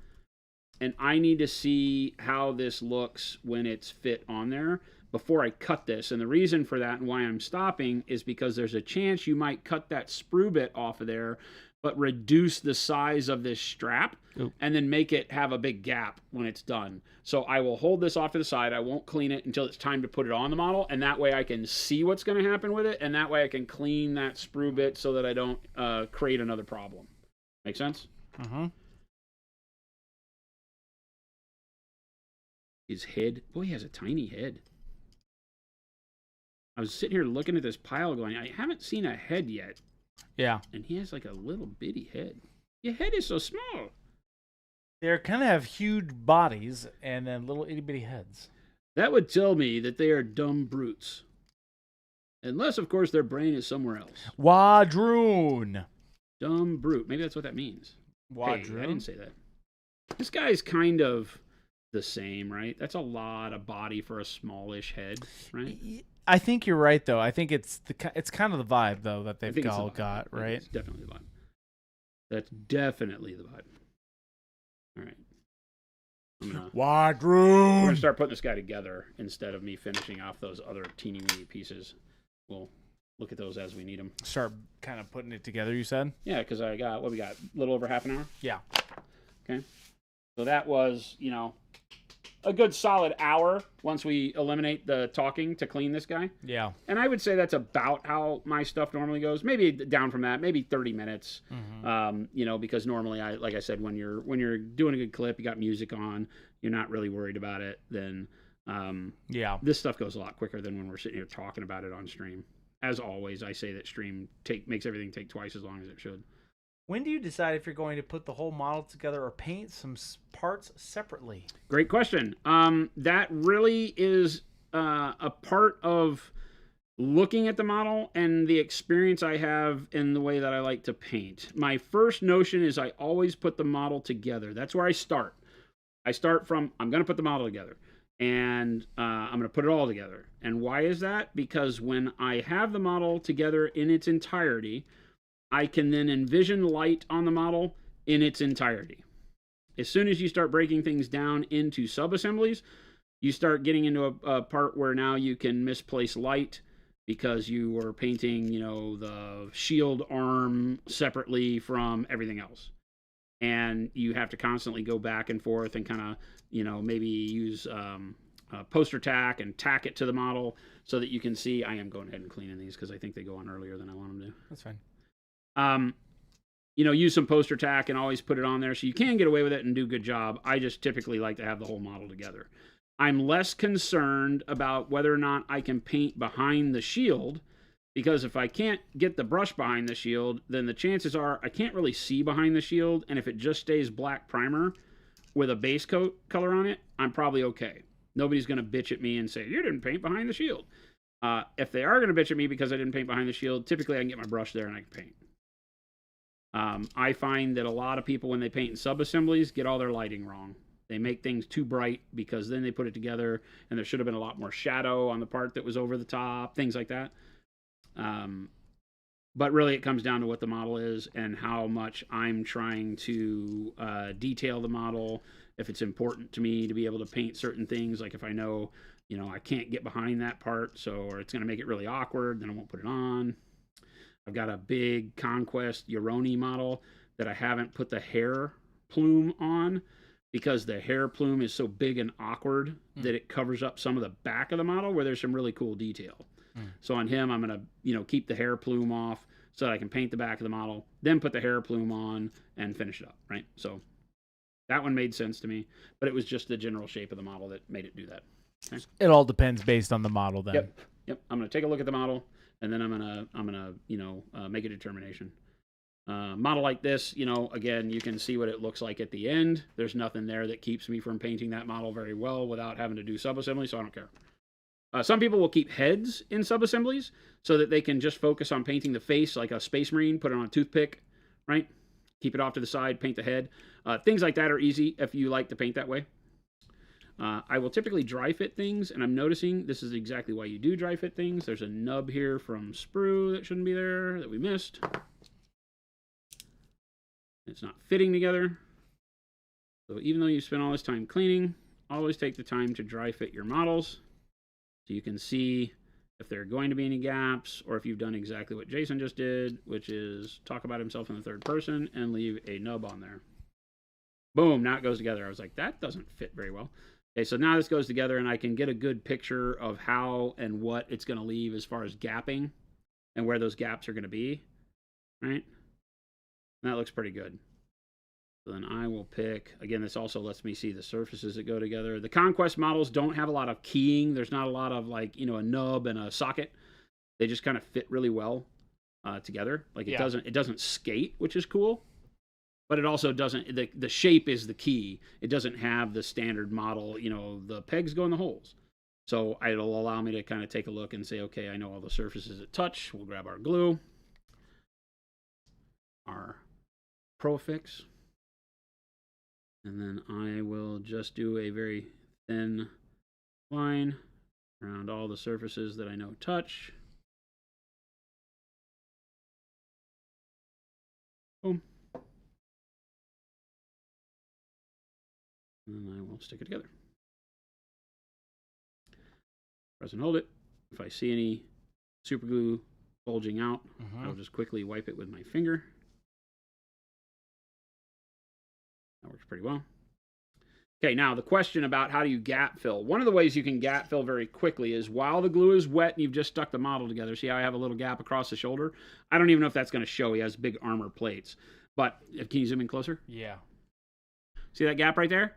And I need to see how this looks when it's fit on there before I cut this. And the reason for that and why I'm stopping is because there's a chance you might cut that sprue bit off of there, but reduce the size of this strap and then make it have a big gap when it's done. So I will hold this off to the side. I won't clean it until it's time to put it on the model. And that way I can see what's going to happen with it. And that way I can clean that sprue bit so that I don't create another problem. Make sense? Uh-huh. His head. Boy, he has a tiny head. I was sitting here looking at this pile going, I haven't seen a head yet. Yeah. And he has like a little bitty head. Your head is so small. They kind of have huge bodies and then little itty bitty heads. That would tell me that they are dumb brutes. Unless, of course, their brain is somewhere else. Wadroon. Dumb brute. Maybe that's what that means. Wadroon? Hey, I didn't say that. This guy's kind of the same, right? That's a lot of body for a smallish head, right? I think you're right, though. I think it's kind of the vibe, though, that they've all got, right? It's definitely the vibe. That's definitely the vibe. All right. Wide We're room. gonna start putting this guy together instead of me finishing off those other teeny weeny pieces. We'll look at those as we need them. Start kind of putting it together, you said? Yeah, because I got, what we got? A little over half an hour? Yeah. Okay. So that was, a good solid hour once we eliminate the talking to clean this guy. Yeah. And I would say that's about how my stuff normally goes. Maybe down from that, maybe 30 minutes. Because normally, like I said, when you're doing a good clip, you got music on, you're not really worried about it, then this stuff goes a lot quicker than when we're sitting here talking about it on stream. As always, I say that stream makes everything take twice as long as it should. When do you decide if you're going to put the whole model together or paint some parts separately? Great question. That really is a part of looking at the model and the experience I have in the way that I like to paint. My first notion is I always put the model together. That's where I start. I start from, I'm going to put the model together. And I'm going to put it all together. And why is that? Because when I have the model together in its entirety, I can then envision light on the model in its entirety. As soon as you start breaking things down into sub-assemblies, you start getting into a part where now you can misplace light because you were painting, the shield arm separately from everything else. And you have to constantly go back and forth and kind of, maybe use poster tack and tack it to the model so that you can see. I am going ahead and cleaning these because I think they go on earlier than I want them to. That's fine. Use some poster tack and always put it on there so you can get away with it and do a good job. I just typically like to have the whole model together. I'm less concerned about whether or not I can paint behind the shield, because if I can't get the brush behind the shield, then the chances are I can't really see behind the shield, and if it just stays black primer with a base coat color on it, I'm probably okay. Nobody's going to bitch at me and say, you didn't paint behind the shield. If they are going to bitch at me because I didn't paint behind the shield, typically I can get my brush there and I can paint. I find that a lot of people, when they paint in sub-assemblies, get all their lighting wrong. They make things too bright because then they put it together and there should have been a lot more shadow on the part that was over the top, things like that. But really it comes down to what the model is and how much I'm trying to detail the model. If it's important to me to be able to paint certain things, like if I know, I can't get behind that part, or it's going to make it really awkward, then I won't put it on. I've got a big Conquest Yoroni model that I haven't put the hair plume on because the hair plume is so big and awkward that it covers up some of the back of the model where there's some really cool detail. So on him, I'm going to, keep the hair plume off so that I can paint the back of the model, then put the hair plume on and finish it up, right? So that one made sense to me, but it was just the general shape of the model that made it do that. Okay? It all depends based on the model then. Yep. I'm going to take a look at the model, and then I'm gonna make a determination. Model like this, again, you can see what it looks like at the end. There's nothing there that keeps me from painting that model very well without having to do sub-assembly, so I don't care. Some people will keep heads in sub-assemblies so that they can just focus on painting the face like a Space Marine, put it on a toothpick, right? Keep it off to the side, paint the head. Things like that are easy if you like to paint that way. I will typically dry fit things, and I'm noticing this is exactly why you do dry fit things. There's a nub here from sprue that shouldn't be there, that we missed. It's not fitting together. So even though you spend all this time cleaning, always take the time to dry fit your models so you can see if there are going to be any gaps, or if you've done exactly what Jason just did, which is talk about himself in the third person and leave a nub on there. Boom, now it goes together. I was like, that doesn't fit very well. Okay, so now this goes together and I can get a good picture of how and what it's going to leave as far as gapping and where those gaps are going to be, right? And that looks pretty good. So then I will pick, again, this also lets me see the surfaces that go together. The Conquest models don't have a lot of keying. There's not a lot of a nub and a socket. They just kind of fit really well together. Like it doesn't skate, which is cool. But it also doesn't, the shape is the key. It doesn't have the standard model, the pegs go in the holes. So it'll allow me to kind of take a look and say, okay, I know all the surfaces that touch. We'll grab our glue, our Pro-Affix. And then I will just do a very thin line around all the surfaces that I know touch. Boom. And then I will stick it together. Press and hold it. If I see any super glue bulging out, I'll just quickly wipe it with my finger. That works pretty well. Okay, now the question about how do you gap fill. One of the ways you can gap fill very quickly is while the glue is wet and you've just stuck the model together. See how I have a little gap across the shoulder? I don't even know if that's going to show. He has big armor plates. But can you zoom in closer? Yeah. See that gap right there?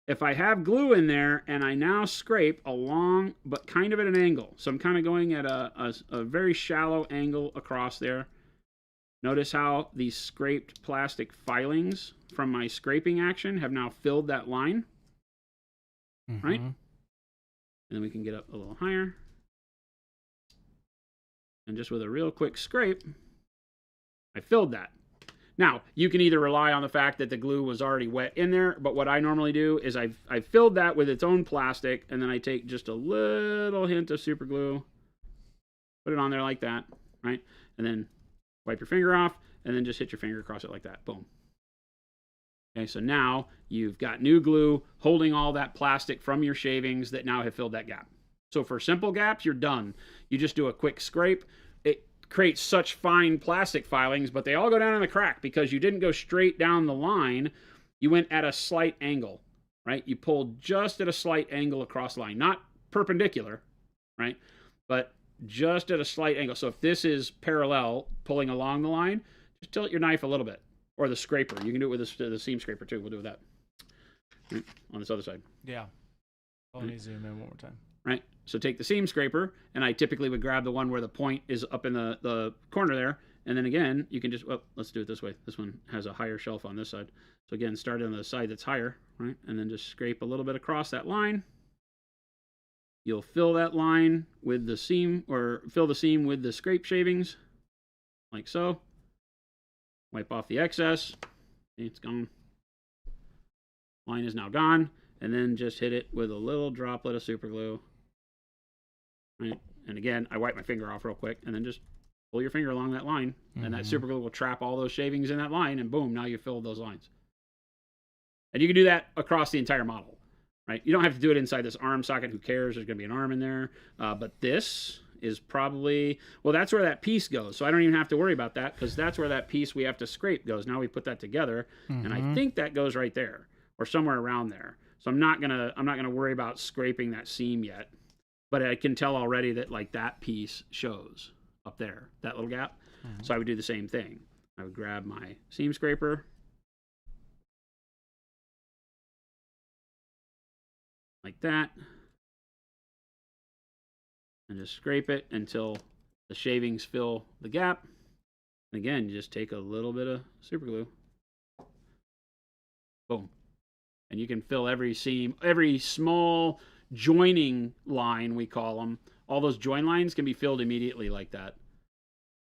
If I have glue in there and I now scrape along, but kind of at an angle. So I'm kind of going at a very shallow angle across there. Notice how these scraped plastic filings from my scraping action have now filled that line. Right? And then we can get up a little higher. And just with a real quick scrape, I filled that. Now, you can either rely on the fact that the glue was already wet in there, but what I normally do is I've filled that with its own plastic, and then I take just a little hint of super glue, put it on there like that, right? And then wipe your finger off, and then just hit your finger across it like that. Boom. Okay, so now you've got new glue holding all that plastic from your shavings that now have filled that gap. So for simple gaps, you're done. You just do a quick scrape. It creates such fine plastic filings, but they all go down in the crack because you didn't go straight down the line. You went at a slight angle, right? You pulled just at a slight angle across the line, not perpendicular, right? But just at a slight angle. So if this is parallel, pulling along the line, just tilt your knife a little bit, or the scraper. You can do it with the seam scraper too. We'll do that on this other side. Yeah. Let me zoom in one more time. Right? So take the seam scraper, and I typically would grab the one where the point is up in the corner there, and then again, you can just, well, let's do it this way. This one has a higher shelf on this side. So again, start on the side that's higher, right? And then just scrape a little bit across that line. You'll fill that line with the seam, or fill the seam with the scrape shavings, like so. Wipe off the excess. See, it's gone. Line is now gone. And then just hit it with a little droplet of super glue. Right? And again, I wipe my finger off real quick, and then just pull your finger along that line, and that super glue will trap all those shavings in that line, and boom, now you filled those lines. And you can do that across the entire model, right? You don't have to do it inside this arm socket. Who cares? There's going to be an arm in there. But this is probably, well, that's where that piece goes. So I don't even have to worry about that, because that's where that piece we have to scrape goes. Now we put that together, and I think that goes right there, or somewhere around there. So I'm not gonna worry about scraping that seam yet. But I can tell already that like that piece shows up there, that little gap. So I would do the same thing. I would grab my seam scraper, like that, and just scrape it until the shavings fill the gap. And again, you just take a little bit of super glue. Boom. And you can fill every seam, every small joining line, we call them. All those join lines can be filled immediately like that.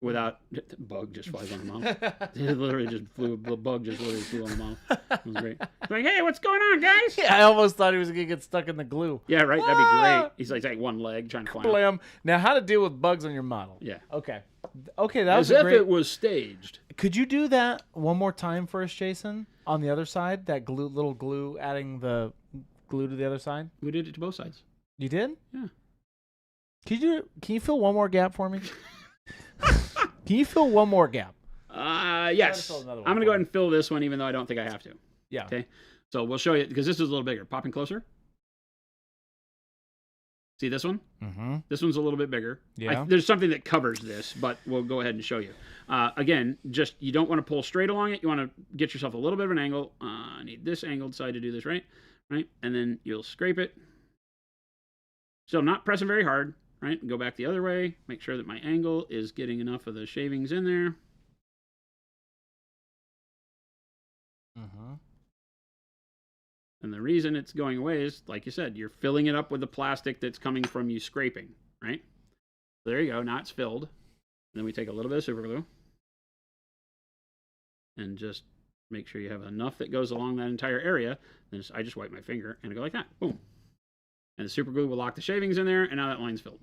Without, bug just flies on the model. It literally just flew, the bug just literally flew on the model. It was great. It's like, hey, what's going on, guys? Yeah, I almost thought he was going to get stuck in the glue. Yeah, right? That'd be great. He's like one leg trying to climb. Blam. Now, how to deal with bugs on your model. Yeah. Okay. Okay, that was as if great. it was staged. Could you do that one more time for us, Jason? On the other side, that glue, little glue, adding the glue to the other side. We did it to both sides. You did? Yeah. Can you do it? Can you fill one more gap for me? Can you fill one more gap? Yes. I'm going to go ahead and fill this one, even though I don't think I have to. Yeah. Okay. So we'll show you, because this is a little bigger. Popping closer. See this one? This one's a little bit bigger. Yeah. There's something that covers this, but we'll go ahead and show you. Again, just you don't want to pull straight along it. You want to get yourself a little bit of an angle. I need this angled side to do this, right? Right? And then you'll scrape it. Still not pressing very hard, right? Go back the other way. Make sure that my angle is getting enough of the shavings in there. And the reason it's going away is, like you said, you're filling it up with the plastic that's coming from you scraping, right? So there you go. Now it's filled. And then we take a little bit of super glue and just Make sure you have enough that goes along that entire area. Then I just wipe my finger and I go like that. Boom. And the super glue will lock the shavings in there, and now that line's filled.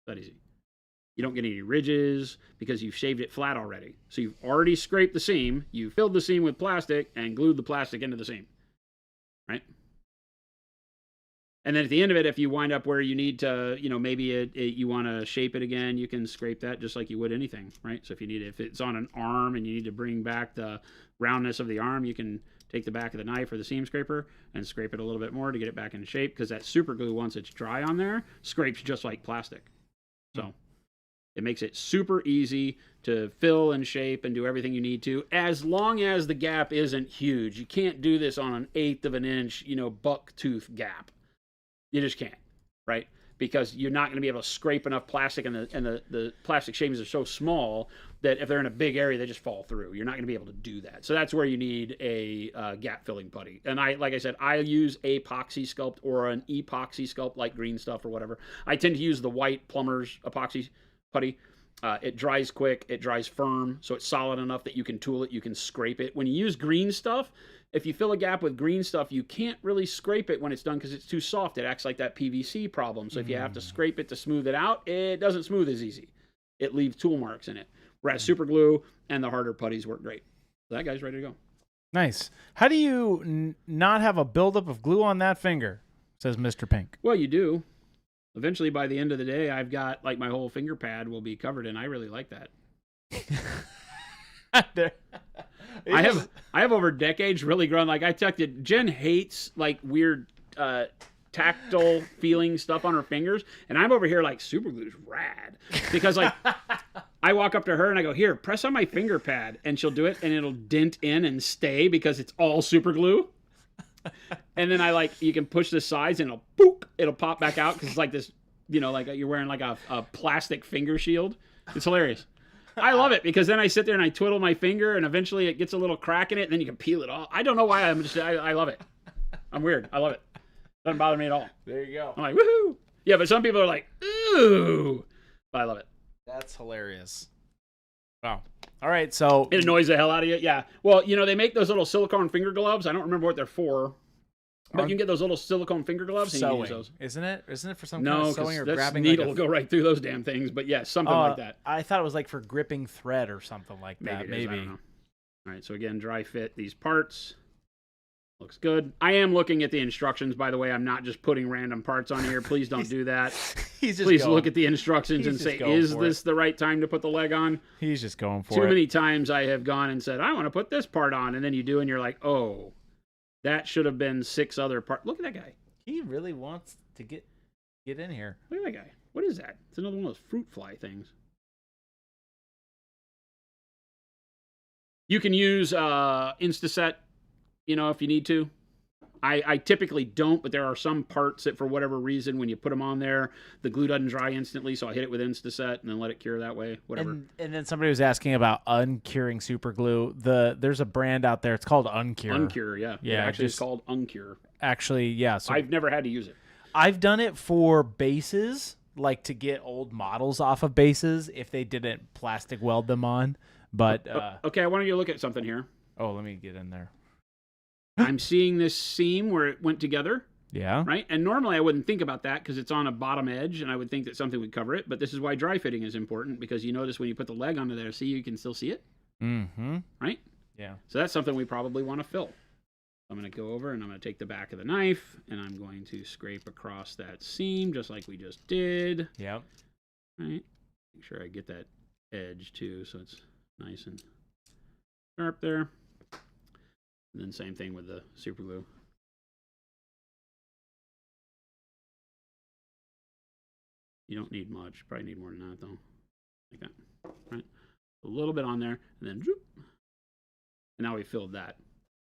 That easy. You don't get any ridges because you've shaved it flat already. So you've already scraped the seam, you filled the seam with plastic, and glued the plastic into the seam. Right? And then at the end of it, if you wind up where you need to, maybe you want to shape it again, you can scrape that just like you would anything, right? So if it's on an arm and you need to bring back the roundness of the arm, you can take the back of the knife or the seam scraper and scrape it a little bit more to get it back in shape, because that super glue, once it's dry on there, scrapes just like plastic. So it makes it super easy to fill and shape and do everything you need to, as long as the gap isn't huge. You can't do this on an 1/8 of an inch, buck tooth gap. You just can't, right? Because you're not going to be able to scrape enough plastic, and the plastic shavings are so small that if they're in a big area, they just fall through. You're not going to be able to do that. So that's where you need a gap filling putty. And like I said, I use epoxy sculpt or an epoxy sculpt like Green Stuff or whatever. I tend to use the white plumber's epoxy putty. It dries quick, it dries firm, so it's solid enough that you can tool it, you can scrape it. When you use Green Stuff, if you fill a gap with Green Stuff, you can't really scrape it when it's done because it's too soft. It acts like that PVC problem. So if you have to scrape it to smooth it out, it doesn't smooth as easy. It leaves tool marks in it. Whereas super glue and the harder putties work great. So that guy's ready to go. Nice. How do you not have a buildup of glue on that finger? Says Mr. Pink. Well, you do. Eventually, by the end of the day, I've got like my whole finger pad will be covered, and I really like that. I have over decades really grown. Like I tucked it. Jen hates like weird tactile feeling stuff on her fingers, and I'm over here like super glue's rad, because like I walk up to her and I go, here, press on my finger pad, and she'll do it, and it'll dent in and stay because it's all super glue. And then you can push the sides and it'll pop back out because it's like this, like you're wearing like a plastic finger shield. It's hilarious. I love it because then I sit there and I twiddle my finger and eventually it gets a little crack in it and then you can peel it off. I don't know why I love it. I'm weird. I love it. Doesn't bother me at all. There you go. I'm like, woohoo. Yeah, but some people are like, ooh. But I love it. That's hilarious. Wow. All right, so it annoys the hell out of you. Yeah. Well, they make those little silicone finger gloves. I don't remember what they're for. But you can get those little silicone finger gloves and you can use those. Isn't it? Isn't it for some kind of sewing or grabbing? No, needle will go right through those damn things. But yes, something like that. I thought it was like for gripping thread or something like that. Maybe. I don't know. All right, so again, dry fit these parts. Looks good. I am looking at the instructions, by the way. I'm not just putting random parts on here. Please don't do that. Please look at the instructions and say, is this the right time to put the leg on? He's just going for it. Too many times I have gone and said, I want to put this part on. And then you do, and you're like, oh, that should have been 6 other parts. Look at that guy. He really wants to get in here. Look at that guy. What is that? It's another one of those fruit fly things. You can use Instaset, if you need to. I typically don't, but there are some parts that for whatever reason, when you put them on there, the glue doesn't dry instantly, so I hit it with Instaset and then let it cure that way, whatever. And then somebody was asking about uncuring super glue. There's a brand out there. It's called Uncure. Uncure, yeah. Yeah, actually, it's called Uncure. Actually, yeah. So I've never had to use it. I've done it for bases, like to get old models off of bases if they didn't plastic weld them on. But okay, I want you to look at something here. Oh, let me get in there. I'm seeing this seam where it went together. Yeah. Right? And normally I wouldn't think about that because it's on a bottom edge and I would think that something would cover it. But this is why dry fitting is important, because you notice when you put the leg onto there, see, you can still see it. Mm-hmm. Right? Yeah. So that's something we probably want to fill. I'm going to go over and I'm going to take the back of the knife and I'm going to scrape across that seam just like we just did. Yep. Right? Make sure I get that edge too so it's nice and sharp there. And then same thing with the super glue. You don't need much. Probably need more than that though. Like that. Right? A little bit on there and then droop. And now we filled that.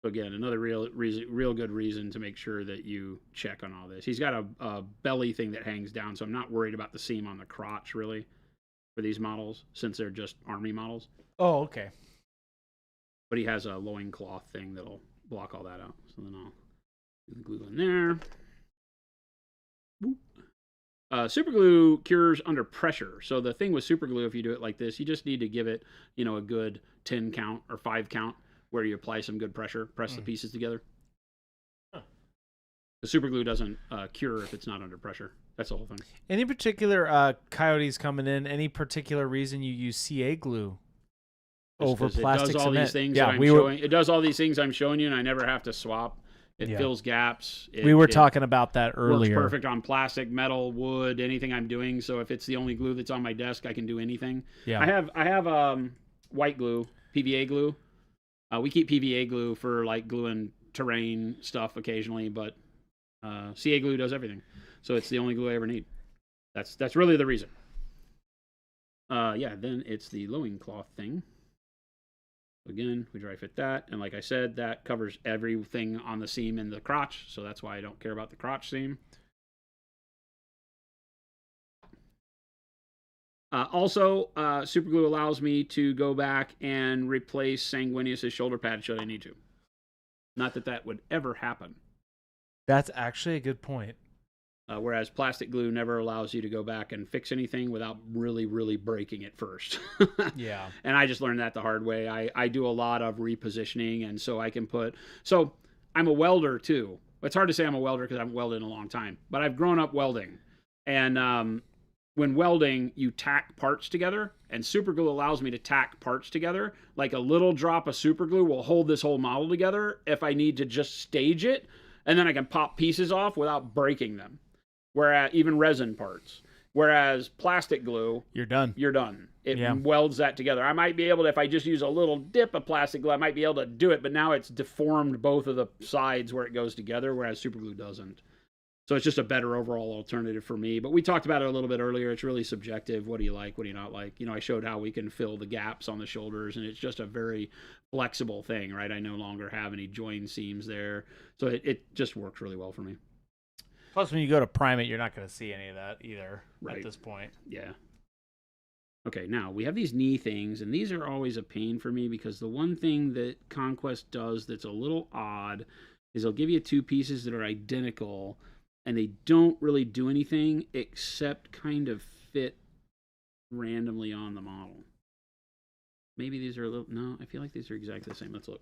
So again, another real good reason to make sure that you check on all this. He's got a belly thing that hangs down, so I'm not worried about the seam on the crotch really for these models since they're just Army models. Oh, okay. But he has a loincloth thing that'll block all that out. So then I'll do the glue in there. Boop. Super glue cures under pressure. So the thing with super glue, if you do it like this, you just need to give it, a good 10 count or 5 count. where you apply some good pressure, press the pieces together. Huh. The super glue doesn't cure if it's not under pressure. That's the whole thing. Any particular coyotes coming in? Any particular reason you use CA glue over plastic it does all cement? these things that I'm showing. It does all these things I'm showing you, and I never have to swap. It fills gaps. We were talking about that earlier. Works perfect on plastic, metal, wood, anything I'm doing. So if it's the only glue that's on my desk, I can do anything. Yeah. I have white glue, PVA glue. We keep PVA glue for like gluing terrain stuff occasionally, but CA glue does everything. So it's the only glue I ever need. That's really the reason. Then it's the lowing cloth thing. Again, we dry fit that, and like I said, that covers everything on the seam in the crotch, so that's why I don't care about the crotch seam. Also, super glue allows me to go back and replace Sanguinius' shoulder pad should I need to. Not that that would ever happen. That's actually a good point. Whereas plastic glue never allows you to go back and fix anything without really, really breaking it first. Yeah. And I just learned that the hard way. I do a lot of repositioning, and so I can put... So I'm a welder, too. It's hard to say I'm a welder because I haven't welded in a long time. But I've grown up welding. And when welding, you tack parts together, and super glue allows me to tack parts together. Like a little drop of super glue will hold this whole model together if I need to just stage it, and then I can pop pieces off without breaking them. Whereas even resin parts. Whereas plastic glue, you're done. It welds that together. I might be able to, if I just use a little dip of plastic glue, I might be able to do it, but now it's deformed both of the sides where it goes together, whereas super glue doesn't. So it's just a better overall alternative for me. But we talked about it a little bit earlier. It's really subjective. What do you like? What do you not like? You know, I showed how we can fill the gaps on the shoulders, and it's just a very flexible thing, right? I no longer have any join seams there. So it just works really well for me. Plus, when you go to prime it, you're not going to see any of that either at this point. Yeah. Okay, now we have these knee things, and these are always a pain for me because the one thing that Conquest does that's a little odd is they'll give you two pieces that are identical, and they don't really do anything except kind of fit randomly on the model. Maybe these are a little... No, I feel like these are exactly the same. Let's look.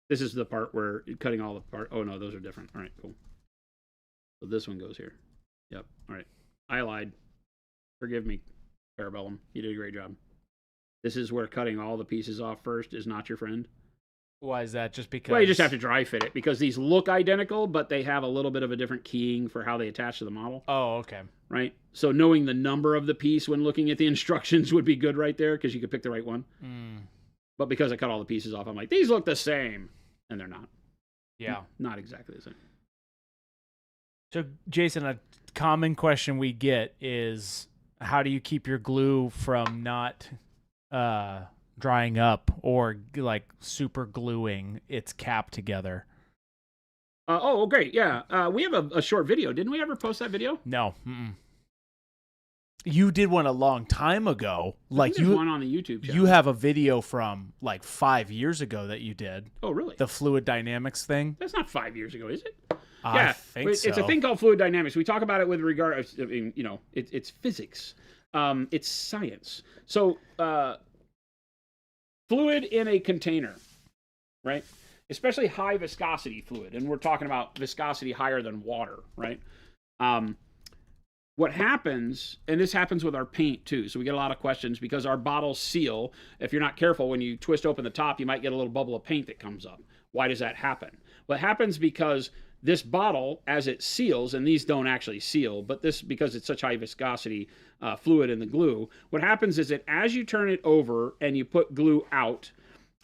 This is the part where cutting all the part... Oh, no, those are different. All right, cool. So this one goes here. Yep. All right. I lied. Forgive me, Parabellum. You did a great job. This is where cutting all the pieces off first is not your friend. Why is that? Just because... Well, you just have to dry fit it because these look identical, but they have a little bit of a different keying for how they attach to the model. Oh, okay. Right? So knowing the number of the piece when looking at the instructions would be good right there because you could pick the right one. But because I cut all the pieces off, I'm like, these look the same. And they're not. Yeah. Not exactly the same. So, Jason, a common question we get is, how do you keep your glue from not drying up or like super gluing its cap together? Great. Yeah. We have a short video. Didn't we ever post that video? No. You did one a long time ago. Like you one on the YouTube channel. You have a video from like 5 years ago that you did. Oh, really? The fluid dynamics thing. That's not 5 years ago, is it? I think so. It's a thing called fluid dynamics. We talk about it with regard, I mean, you know, it's physics. It's science. So, fluid in a container, right? Especially high viscosity fluid, and we're talking about viscosity higher than water, right? What happens, and this happens with our paint too, so we get a lot of questions because our bottles seal. If you're not careful, when you twist open the top, you might get a little bubble of paint that comes up. Why does that happen? Well, it happens because this bottle, as it seals, and these don't actually seal, but this, because it's such high viscosity fluid in the glue, what happens is that as you turn it over and you put glue out,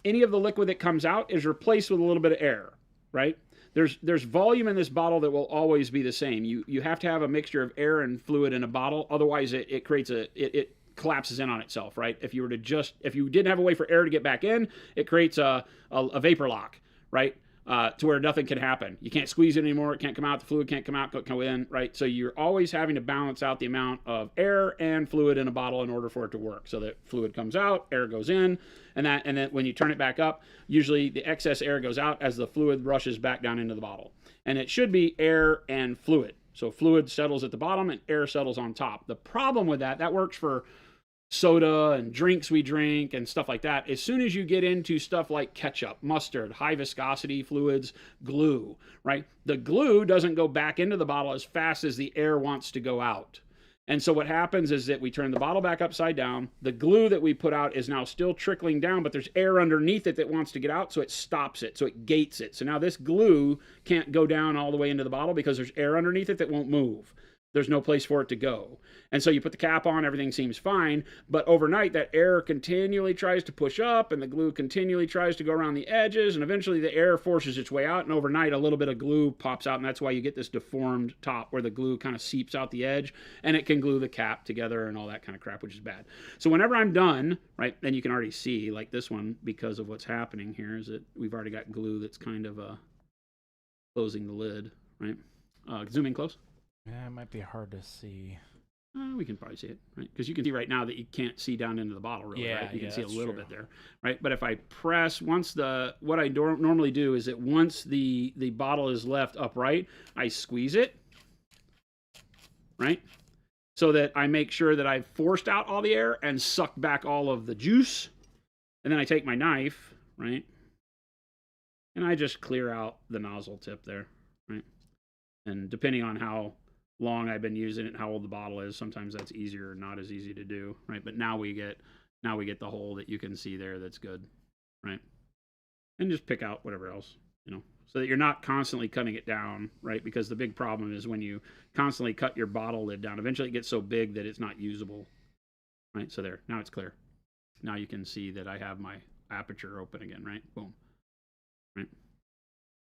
any of the liquid that comes out is replaced with a little bit of air, right? There's volume in this bottle that will always be the same. You have to have a mixture of air and fluid in a bottle, otherwise it creates it collapses in on itself, right? If you didn't have a way for air to get back in, it creates a vapor lock, right? To where nothing can happen. You can't squeeze it anymore. It can't come out. The fluid can't come out, go in, right? So you're always having to balance out the amount of air and fluid in a bottle in order for it to work. So that fluid comes out, air goes in, and then when you turn it back up, usually the excess air goes out as the fluid rushes back down into the bottle. And it should be air and fluid. So fluid settles at the bottom and air settles on top. The problem with that works for soda and drinks we drink and stuff like that. As soon as you get into stuff like ketchup, mustard, high viscosity fluids, glue, right? The glue doesn't go back into the bottle as fast as the air wants to go out. And so what happens is that we turn the bottle back upside down. The glue that we put out is now still trickling down, but there's air underneath it that wants to get out, so it stops it, so it gates it. So now this glue can't go down all the way into the bottle because there's air underneath it that won't move. There's no place for it to go. And so you put the cap on, everything seems fine, but overnight that air continually tries to push up and the glue continually tries to go around the edges, and eventually the air forces its way out, and overnight a little bit of glue pops out, and that's why you get this deformed top where the glue kind of seeps out the edge, and it can glue the cap together and all that kind of crap, which is bad. So whenever I'm done, right, and you can already see, like this one, because of what's happening here, is that we've already got glue that's kind of closing the lid, right? Zoom in close. Yeah, it might be hard to see. We can probably see it, right? Because you can see right now that you can't see down into the bottle, really, Yeah, right? You can see a that's little true. bit there, right? But if I press, what I normally do is that once the bottle is left upright, I squeeze it, right? So that I make sure that I've forced out all the air and sucked back all of the juice. And then I take my knife, right? And I just clear out the nozzle tip there, right? And depending on how long I've been using it and how old the bottle is, sometimes that's easier or not as easy to do, right? But now we get the hole that you can see there that's good, right? And just pick out whatever else, so that you're not constantly cutting it down, right? Because the big problem is when you constantly cut your bottle lid down, eventually it gets so big that it's not usable, right? So there, now it's clear. Now you can see that I have my aperture open again, right? Boom, right?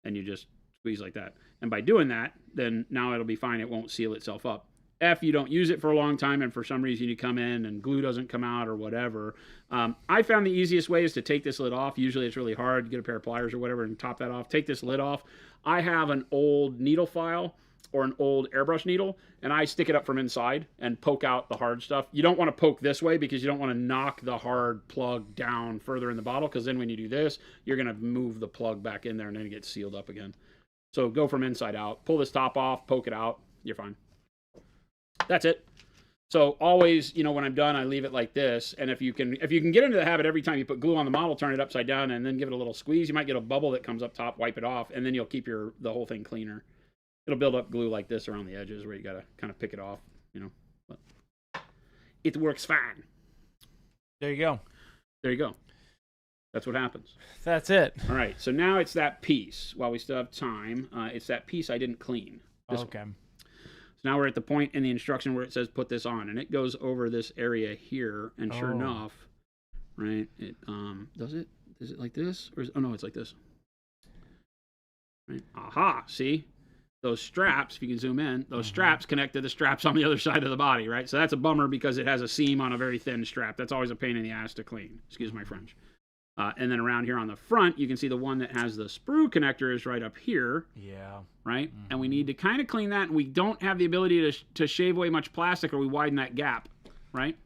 And you just squeeze like that. And by doing that, then now it'll be fine. It won't seal itself up. If you don't use it for a long time and for some reason you come in and glue doesn't come out or whatever, I found the easiest way is to take this lid off. Usually it's really hard to get a pair of pliers or whatever and top that off. Take this lid off. I have an old needle file or an old airbrush needle, and I stick it up from inside and poke out the hard stuff. You don't want to poke this way because you don't want to knock the hard plug down further in the bottle, because then when you do this, you're going to move the plug back in there and then it gets sealed up again. So go from inside out, pull this top off, poke it out, you're fine. That's it. So always, when I'm done, I leave it like this. And if you can get into the habit every time you put glue on the model, turn it upside down and then give it a little squeeze, you might get a bubble that comes up top, wipe it off, and then you'll keep the whole thing cleaner. It'll build up glue like this around the edges where you got to kind of pick it off, But it works fine. There you go. There you go. That's what happens. That's it. All right. So now it's that piece. While we still have time, it's that piece I didn't clean. Okay. One. So now we're at the point in the instruction where it says put this on, and it goes over this area here. And sure enough, right? It does it? Is it like this, or no? It's like this. Right. Aha! See, those straps. If you can zoom in, those straps connect to the straps on the other side of the body, right? So that's a bummer because it has a seam on a very thin strap. That's always a pain in the ass to clean. Excuse my French. And then around here on the front, you can see the one that has the sprue connector is right up here. Yeah. Right? And we need to kind of clean that, and we don't have the ability to shave away much plastic or we widen that gap, right?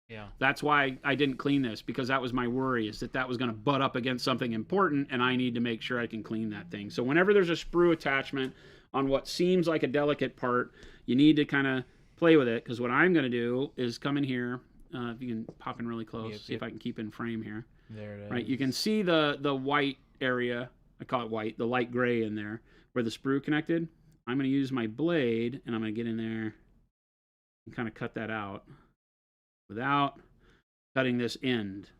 Yeah. That's why I didn't clean this, because that was my worry, is that was going to butt up against something important, and I need to make sure I can clean that thing. So whenever there's a sprue attachment on what seems like a delicate part, you need to kind of play with it, because what I'm going to do is come in here. If you can pop in really close, see if I can keep in frame here. There it is. Right, you can see the white area. I call it white, the light gray in there where the sprue connected. I'm going to use my blade and I'm going to get in there and kind of cut that out without cutting this end,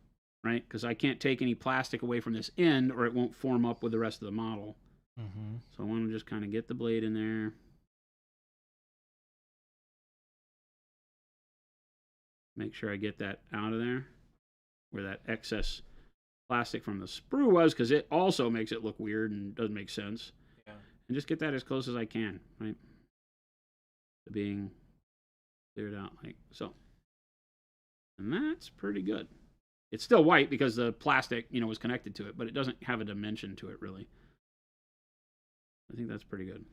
right? Because I can't take any plastic away from this end or it won't form up with the rest of the model. So I want to just kind of get the blade in there. Make sure I get that out of there, where that excess plastic from the sprue was, because it also makes it look weird and doesn't make sense. Yeah. And just get that as close as I can, right? To being cleared out like so. And that's pretty good. It's still white because the plastic, was connected to it, but it doesn't have a dimension to it, really. I think that's pretty good.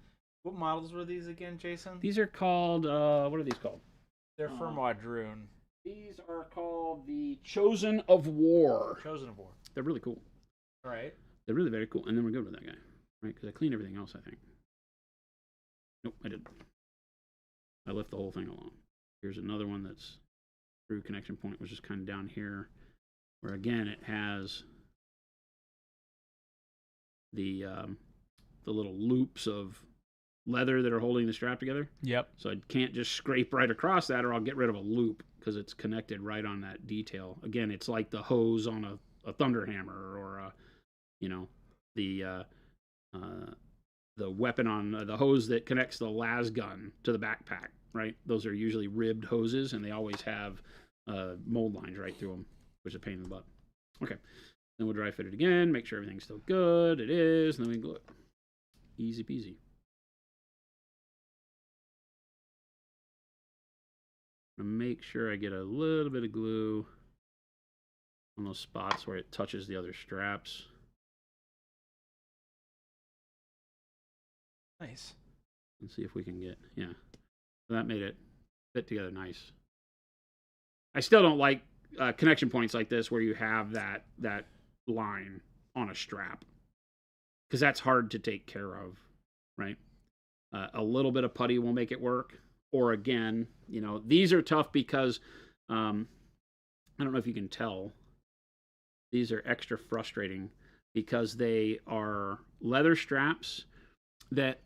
What models were these again, Jason? These are called, what are these called? They're from Wadroon. These are called the Chosen of War. Chosen of War. They're really cool. All right. They're really very cool. And then we're good with that guy, right? Because I cleaned everything else, I think. Nope, I didn't. I left the whole thing alone. Here's another one that's sprue connection point, which is kind of down here, where again it has the little loops of leather that are holding the strap together. Yep. So I can't just scrape right across that, or I'll get rid of a loop because it's connected right on that detail. Again, it's like the hose on a thunder hammer, or the weapon on the hose that connects the las gun to the backpack. Right, those are usually ribbed hoses, and they always have mold lines right through them, which is a pain in the butt. Okay, then we'll dry fit it again, make sure everything's still good. It is, and then we glue it. Easy peasy. Make sure I get a little bit of glue on those spots where it touches the other straps. Nice. Let's see if we can get, yeah. So that made it fit together nice. I still don't like connection points like this where you have that line on a strap, because that's hard to take care of, right? A little bit of putty will make it work. Or again, these are tough because I don't know if you can tell. These are extra frustrating because they are leather straps that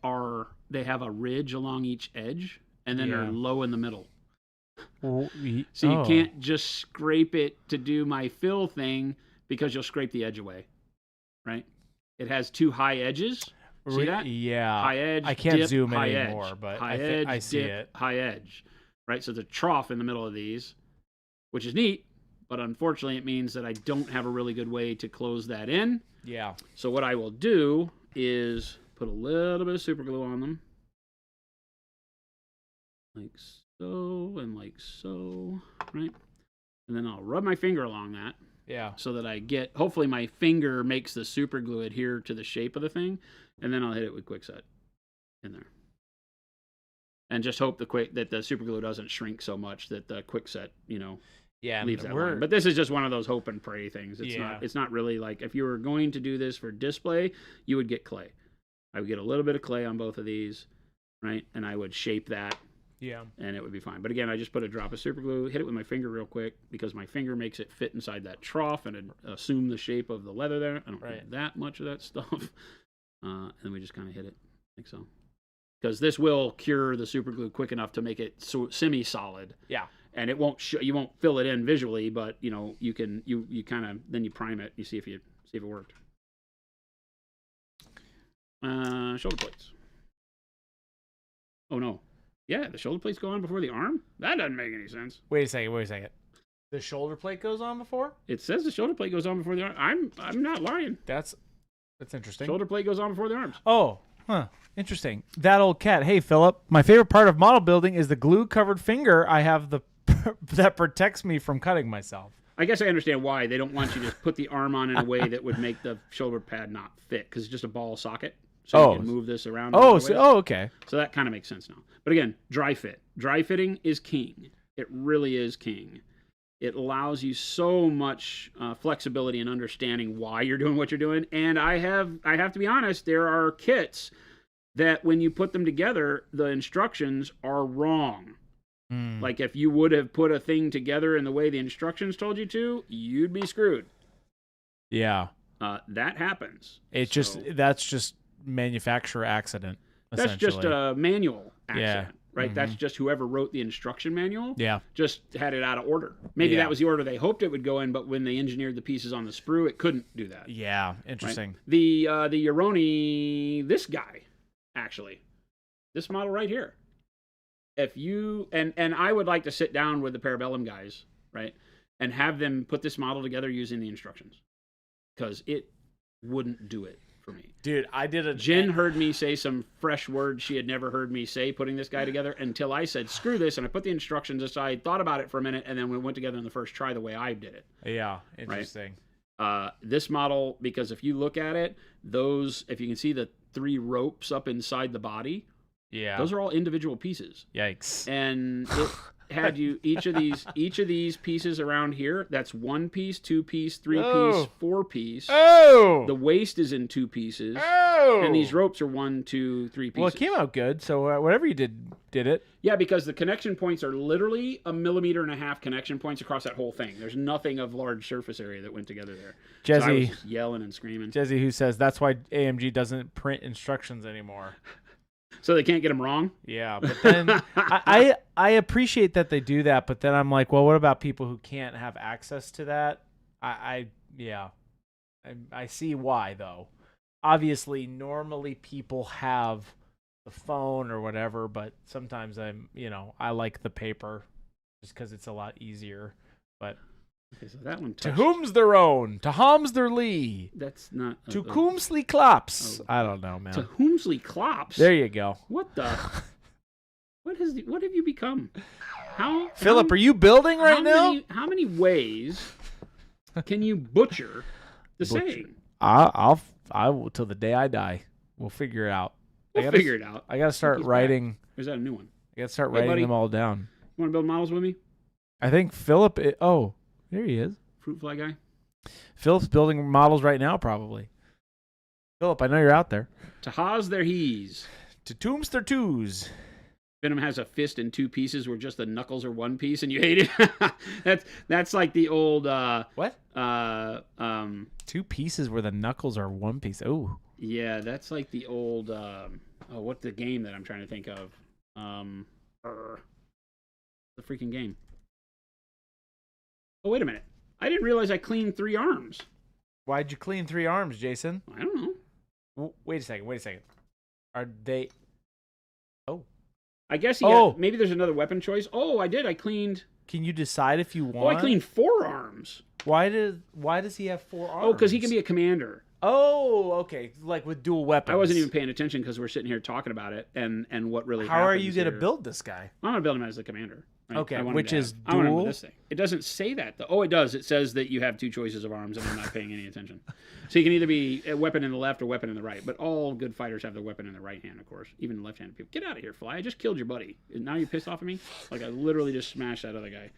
they have a ridge along each edge, and then they're low in the middle. So you can't just scrape it to do my fill thing, because you'll scrape the edge away, right? It has two high edges. See that? Yeah. High edge, I can't dip, zoom in high anymore, edge, but high edge, I see dip, it. High edge, right? So the trough in the middle of these, which is neat, but unfortunately it means that I don't have a really good way to close that in. Yeah. So what I will do is put a little bit of super glue on them, like so and like so, right? And then I'll rub my finger along that. Yeah. So that I get, hopefully my finger makes the super glue adhere to the shape of the thing, and then I'll hit it with quickset in there. And just hope that the super glue doesn't shrink so much that the quickset, leaves that line. But this is just one of those hope and pray things. It's not really like, if you were going to do this for display, you would get clay. I would get a little bit of clay on both of these, right? And I would shape that. Yeah. And it would be fine. But again, I just put a drop of super glue, hit it with my finger real quick, because my finger makes it fit inside that trough and assume the shape of the leather there. I don't need that much of that stuff. And then we just kind of hit it like so. Because this will cure the super glue quick enough to make it semi-solid. Yeah. And it won't you won't fill it in visually, but you can you kind of, then you prime it, you see if it worked. Shoulder plates. Oh no. Yeah, the shoulder plates go on before the arm? That doesn't make any sense. Wait a second. The shoulder plate goes on before? It says the shoulder plate goes on before the arm. I'm not lying. That's interesting. Shoulder plate goes on before the arms. Oh, huh. Interesting. That old cat. Hey, Philip, my favorite part of model building is the glue-covered finger I have that protects me from cutting myself. I guess I understand why they don't want you to put the arm on in a way that would make the shoulder pad not fit, because it's just a ball socket. So you can move this around. Okay. So that kind of makes sense now. But again, dry fit. Dry fitting is king. It really is king. It allows you so much flexibility and understanding why you're doing what you're doing. And I have to be honest, there are kits that when you put them together, the instructions are wrong. Like if you would have put a thing together in the way the instructions told you to, you'd be screwed. Yeah. That happens. That's just manufacturer accident. That's just a manual accident, right? Mm-hmm. That's just whoever wrote the instruction manual. Yeah. Just had it out of order. Maybe that was the order they hoped it would go in, but when they engineered the pieces on the sprue, it couldn't do that. Yeah. Interesting. Right? The Yoroni, this guy, actually, this model right here. If you and I would like to sit down with the Parabellum guys, right, and have them put this model together using the instructions, because it wouldn't do it for me. Dude, Jen heard me say some fresh words she had never heard me say putting this guy together, until I said, screw this, and I put the instructions aside, thought about it for a minute, and then we went together in the first try the way I did it. Yeah, interesting. Right? This model, because if you look at it, if you can see the 3 ropes up inside the body, Yeah. Those are all individual pieces. Yikes. And it had you each of these pieces around here. That's 1 piece, 2 piece, 3 piece, 4 piece. Oh. The waist is in 2 pieces. Oh. And these ropes are 1, 2, 3 pieces. Well, it came out good. So whatever you did it. Yeah, because the connection points are literally 1.5 millimeters connection points across that whole thing. There's nothing of large surface area that went together there. Jesse, so I was just yelling and screaming. Jesse, who says that's why AMG doesn't print instructions anymore. So they can't get them wrong? Yeah, but then I appreciate that they do that, but then I'm like, well, what about people who can't have access to that? I see why, though. Obviously, normally people have the phone or whatever, but sometimes I like the paper just because it's a lot easier. But okay, so that one to whom's their own, to Homs their lee. That's not to Coomsley Klops. I don't know, man. To Whomsley Klops. There you go. What the? What have you become? Philip, are you building right now? How many ways can you butcher the saying? I will till the day I die. We'll figure it out. We'll figure it out. I gotta start writing. Or is that a new one? I gotta start writing them all down. You want to build models with me? I think Philip. There he is. Fruit fly guy. Philip's building models right now, probably. Philip, I know you're out there. To ha's their he's. To tombs their twos. Venom has a fist in 2 pieces where just the knuckles are 1 piece, and you hate it. that's like the old what? 2 pieces where the knuckles are 1 piece. Oh. Yeah, that's like the old what's the game that I'm trying to think of? The freaking game. Oh, wait a minute. I didn't realize I cleaned 3 arms. Why'd you clean 3 arms, Jason? I don't know. Wait a second. Are they... Oh. I guess maybe there's another weapon choice. Oh, I did. I cleaned... Can you decide if you want? Oh, I cleaned 4 arms. Why does he have 4 arms? Oh, because he can be a commander. Oh, okay. Like with dual weapons. I wasn't even paying attention because we're sitting here talking about it and what really happens. How are you going to build this guy? I'm going to build him as the commander. Right? Okay, which is I want him dual? with this thing. It doesn't say that, though. Oh, it does. It says that you have 2 choices of arms and I'm not paying any attention. So you can either be a weapon in the left or weapon in the right. But all good fighters have their weapon in the right hand, of course. Even the left-handed people. Get out of here, Fly. I just killed your buddy. And now you're pissed off at me? Like I literally just smashed that other guy.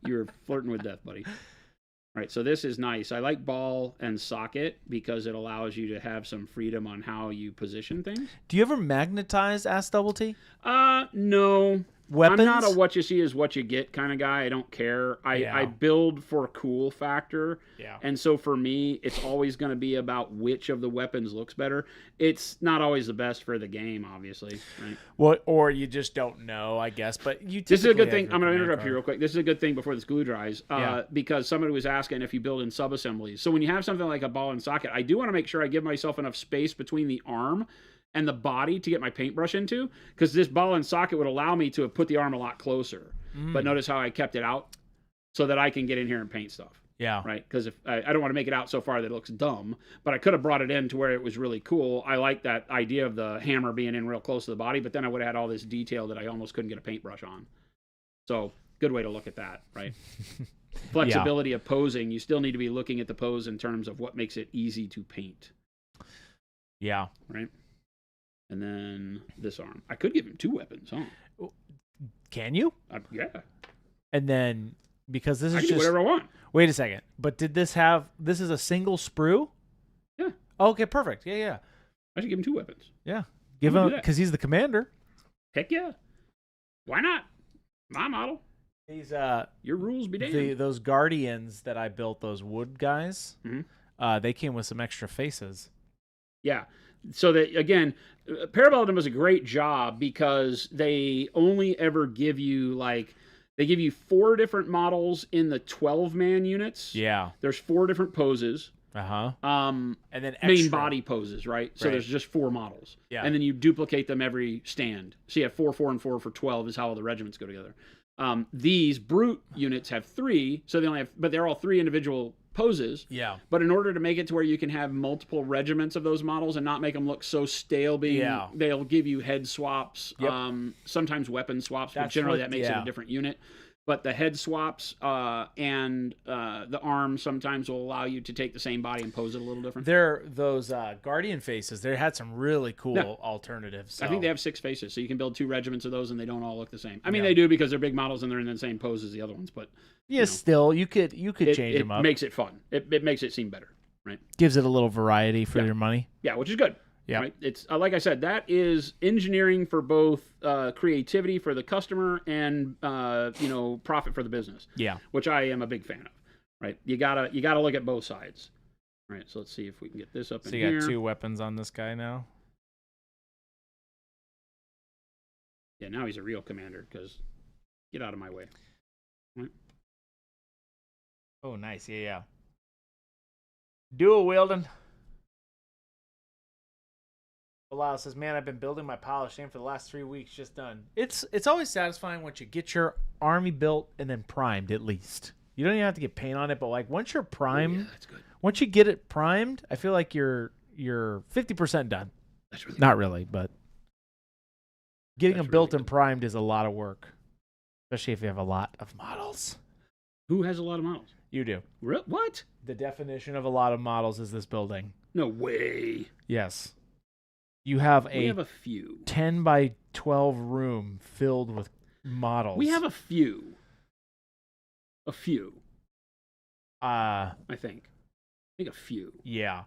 You were flirting with death, buddy. All right, so this is nice. I like ball and socket because it allows you to have some freedom on how you position things. Do you ever magnetize Ask Double T? No. Weapons? I'm not a what you see is what you get kind of guy. I don't care. I build for cool factor. Yeah. And so for me, it's always going to be about which of the weapons looks better. It's not always the best for the game, obviously. Right? Well, or you just don't know, I guess. But you. This is a good thing. I'm going to interrupt you real quick. This is a good thing before this glue dries, because somebody was asking if you build in sub-assemblies. So when you have something like a ball and socket, I do want to make sure I give myself enough space between the arm and the body to get my paintbrush into, because this ball and socket would allow me to put the arm a lot closer. But notice how I kept it out so that I can get in here and paint stuff. Yeah. Right? Because if I don't want to make it out so far that it looks dumb, but I could have brought it in to where it was really cool. I like that idea of the hammer being in real close to the body, but then I would have had all this detail that I almost couldn't get a paintbrush on. So good way to look at that, right? Flexibility of posing. You still need to be looking at the pose in terms of what makes it easy to paint. Yeah. Right? And then this arm. I could give him 2 weapons, huh? Can you? Yeah. And then, because this I is can do whatever I want. Wait a second. But did this is a single sprue? Yeah. Okay, perfect. Yeah. I should give him 2 weapons. Yeah. Give him, because he's the commander. Heck yeah. Why not? My model. He's your rules be damned. Those guardians that I built, those wood guys, they came with some extra faces. Yeah. So that, again, Parabellum does a great job because they only ever give you they give you 4 different models in the 12-man units. Yeah. There's 4 different poses. And then extra main body poses, right? So there's just 4 models. Yeah. And then you duplicate them every stand. So you have 4, 4, and 4 for 12 is how all the regiments go together. These brute units have 3, so they only have, but they're all 3 individual poses. Yeah. But in order to make it to where you can have multiple regiments of those models and not make them look so stale, they'll give you head swaps, sometimes weapon swaps, but generally that makes it a different unit. but the head swaps and the arms sometimes will allow you to take the same body and pose it a little different. They're those Guardian faces. They had some really cool Yeah. alternatives. So. I think they have 6 faces, so you can build 2 regiments of those, and they don't all look the same. I mean, Yeah. they do because they're big models and they're in the same pose as the other ones, but yeah, still you could change them up. It makes it fun. It makes it seem better, right? Gives it a little variety for your money. Yeah, which is good. Yeah, right? It's like I said, that is engineering for both creativity for the customer and profit for the business. Yeah, which I am a big fan of. Right, you gotta look at both sides. All right, so let's see if we can get this up in here. So you got 2 weapons on this guy now. Yeah, now he's a real commander because get out of my way. Right. Oh, nice. Yeah. Dual wielding. Bilal says, "Man, I've been building my polishing for the last 3 weeks. Just done. It's always satisfying once you get your army built and then primed. At least you don't even have to get paint on it, but like once you're primed, that's good. Once you get it primed, I feel like you're 50% done. That's really not really, but getting That's them built really and primed is a lot of work, especially if you have a lot of models. Who has a lot of models? You do. What? The definition of a lot of models is this building. No way. Yes. You have We have a few. 10 by 12 room filled with models. We have a few. A few. I think a few. Yeah.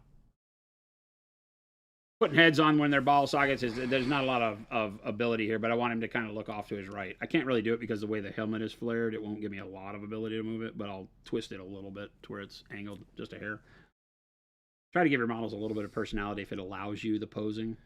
Putting heads on when they're ball sockets there's not a lot of ability here, but I want him to kind of look off to his right. I can't really do it because the way the helmet is flared, it won't give me a lot of ability to move it, but I'll twist it a little bit to where it's angled just a hair. Try to give your models a little bit of personality if it allows you the posing.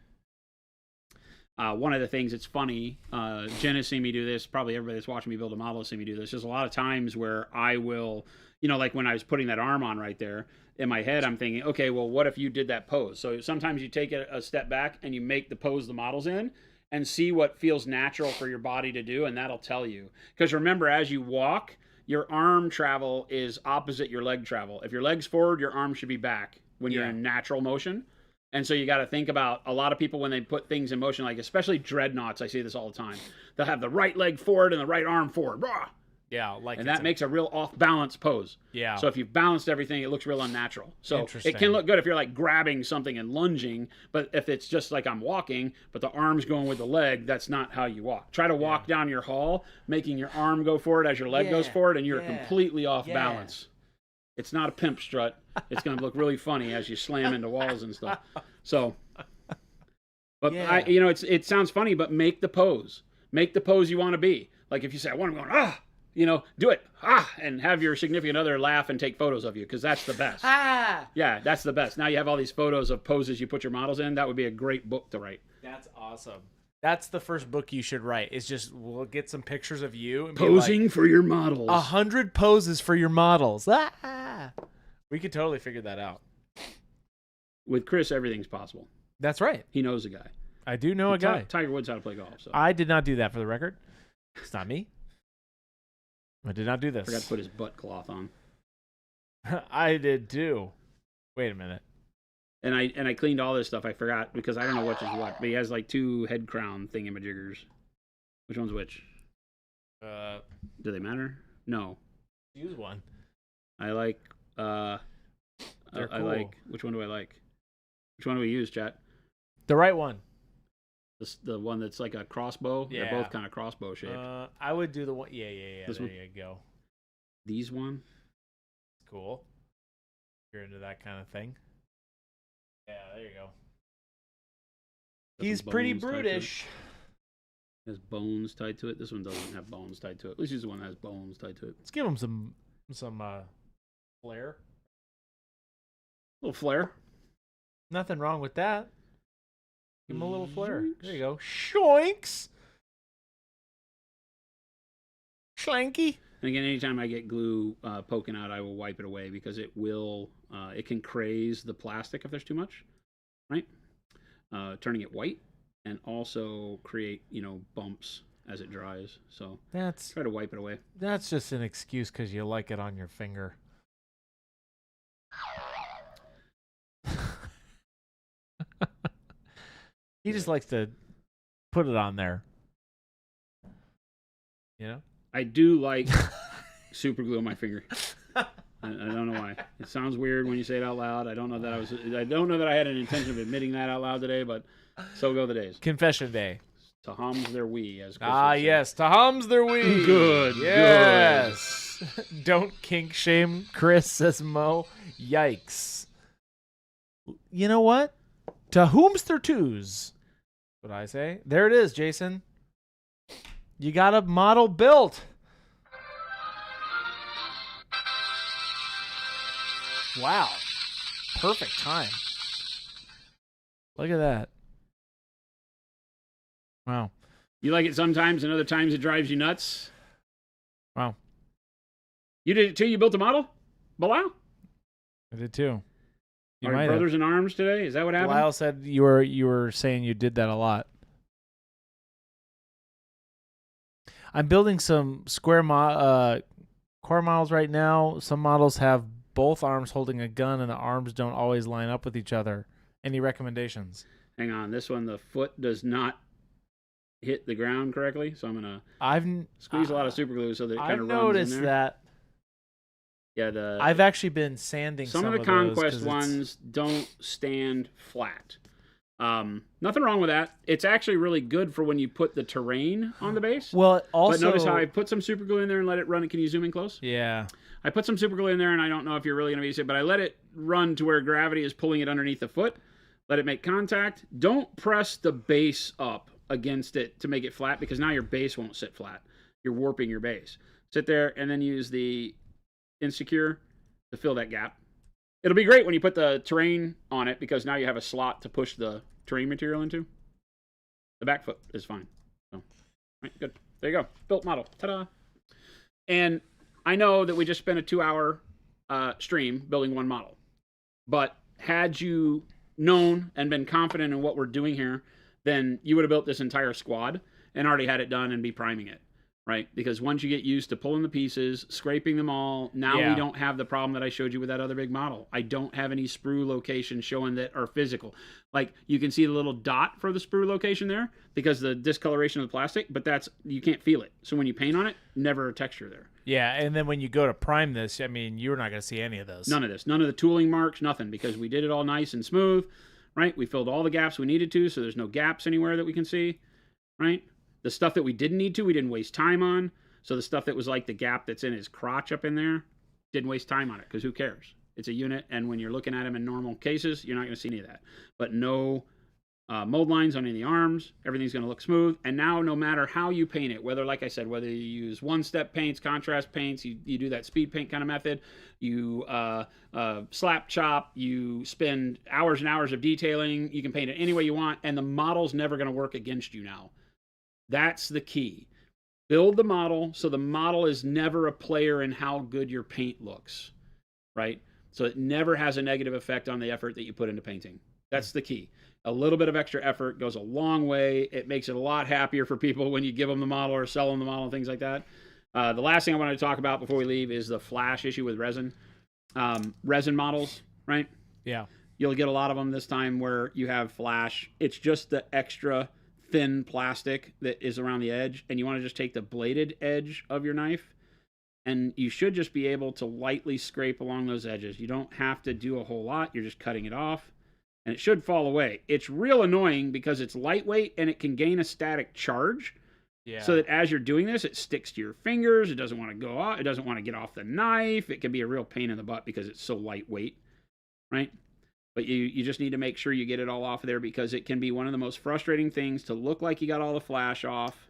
One of the things, it's funny, Jen has seen me do this, probably everybody that's watching me build a model has seen me do this. There's a lot of times where I will, like when I was putting that arm on right there, in my head I'm thinking, okay, well, what if you did that pose? So sometimes you take it a step back and you make the pose the model's in and see what feels natural for your body to do, and that'll tell you. Because remember, as you walk, your arm travel is opposite your leg travel. If your leg's forward, your arm should be back when you're in natural motion. And so you got to think about a lot of people when they put things in motion, like especially dreadnoughts, I see this all the time. They'll have the right leg forward and the right arm forward. Rah! Yeah, and that makes a real off-balance pose. Yeah. So if you've balanced everything, it looks real unnatural. So it can look good if you're like grabbing something and lunging, but if it's just like I'm walking, but the arm's going with the leg, that's not how you walk. Try to walk down your hall, making your arm go forward as your leg goes forward, and you're completely off balance. It's not a pimp strut. It's going to look really funny as you slam into walls and stuff. So, but it sounds funny, but make the pose. Make the pose you want to be. Like if you say, I want to go, do it, and have your significant other laugh and take photos of you, because that's the best. Yeah, that's the best. Now you have all these photos of poses you put your models in. That would be a great book to write. That's awesome. That's the first book you should write. It's just, we'll get some pictures of you. And posing for your models. 100 poses for your models. We could totally figure that out. With Chris, everything's possible. That's right. He knows a guy. I do know a guy. Tiger Woods how to play golf. So. I did not do that, for the record. It's not me. I did not do this. Forgot to put his butt cloth on. I did too. Wait a minute. And I cleaned all this stuff. I forgot because I don't know which is what. But he has like 2 head crown thingamajiggers. Which one's which? Do they matter? No. Use one. I like. They're cool. I like. Which one do I like? Which one do we use, chat? The right one. The one that's like a crossbow. Yeah. They're both kind of crossbow shaped. I would do the one. Yeah. This there one? you go. These one. Cool. You're into that kind of thing. Yeah, there you go. He's pretty brutish. Has bones tied to it. This one doesn't have bones tied to it. At least he's the one that has bones tied to it. Let's give him some flair. A little flair. Nothing wrong with that. Give him a little flair. There you go. Shoinks. Schlanky. And again, anytime I get glue poking out, I will wipe it away because it will. It can craze the plastic if there's too much, right? Turning it white and also create bumps as it dries. So try to wipe it away. That's just an excuse because you like it on your finger. He just likes to put it on there. I do like super glue on my finger. I don't know why. It sounds weird when you say it out loud. I don't know that I had an intention of admitting that out loud today, but so go the days. Confession day. To hums their wee, as Chris Ah, would say. yes. To hums their wee. Good. Yes. Don't kink shame Chris, says Mo. Yikes. You know what? To whom's their twos? What I say? There it is, Jason. You got a model built. Wow. Perfect time. Look at that. Wow. You like it sometimes, and other times it drives you nuts. Wow. You did it too? You built a model? Bilal? I did too. You Are might you brothers in arms today? Is that what happened? Lyle said you were saying you did that a lot. I'm building some core models right now. Some models have both arms holding a gun, and the arms don't always line up with each other. Any recommendations? Hang on. This one, the foot does not hit the ground correctly, so I'm gonna squeeze a lot of super glue so that it kind of runs in there. I've noticed that. Yeah, I've actually been sanding some of the Conquest ones don't stand flat. Nothing wrong with that. It's actually really good for when you put the terrain on the base. Well, also, but notice how I put some super glue in there and let it run. Can you zoom in close? Yeah. I put some super glue in there, and I don't know if you're really going to be safe, but I let it run to where gravity is pulling it underneath the foot. Let it make contact. Don't press the base up against it to make it flat, because now your base won't sit flat. You're warping your base. Sit there and then use the Insecure to fill that gap. It'll be great when you put the terrain on it, because now you have a slot to push the terrain material into. The back foot is fine. So, right, good. There you go. Built model. Ta-da. And I know that we just spent a 2-hour stream building one model. But had you known and been confident in what we're doing here, then you would have built this entire squad and already had it done and be priming it. Right? Because once you get used to pulling the pieces, scraping them all, now we don't have the problem that I showed you with that other big model. I don't have any sprue locations showing that are physical. Like, you can see the little dot for the sprue location there because the discoloration of the plastic, but you can't feel it. So when you paint on it, never a texture there. Yeah, and then when you go to prime this, I mean, you're not going to see any of those. None of this. None of the tooling marks, nothing, because we did it all nice and smooth, right? We filled all the gaps we needed to, so there's no gaps anywhere that we can see, right? The stuff that we didn't need to, we didn't waste time on. So the stuff that was like the gap that's in his crotch up in there, didn't waste time on it, because who cares? It's a unit, and when you're looking at him in normal cases, you're not going to see any of that. But no mold lines on any of the arms. Everything's going to look smooth. And now, no matter how you paint it, whether, like I said, whether you use one-step paints, contrast paints, you do that speed paint kind of method, you slap chop, you spend hours and hours of detailing, you can paint it any way you want, and the model's never going to work against you now. That's the key. Build the model so the model is never a player in how good your paint looks, right? So it never has a negative effect on the effort that you put into painting. That's the key. A little bit of extra effort goes a long way. It makes it a lot happier for people when you give them the model or sell them the model and things like that. The last thing I wanted to talk about before we leave is the flash issue with resin. Resin models, right? Yeah. You'll get a lot of them this time where you have flash. It's just the extra thin plastic that is around the edge, and you want to just take the bladed edge of your knife, and you should just be able to lightly scrape along those edges. You don't have to do a whole lot. You're just cutting it off, and it should fall away. It's real annoying because it's lightweight and it can gain a static charge. Yeah. So that as you're doing this, it sticks to your fingers. It doesn't want to go off. It doesn't want to get off the knife. It can be a real pain in the butt because it's so lightweight, right? But you just need to make sure you get it all off of there, because it can be one of the most frustrating things to look like you got all the flash off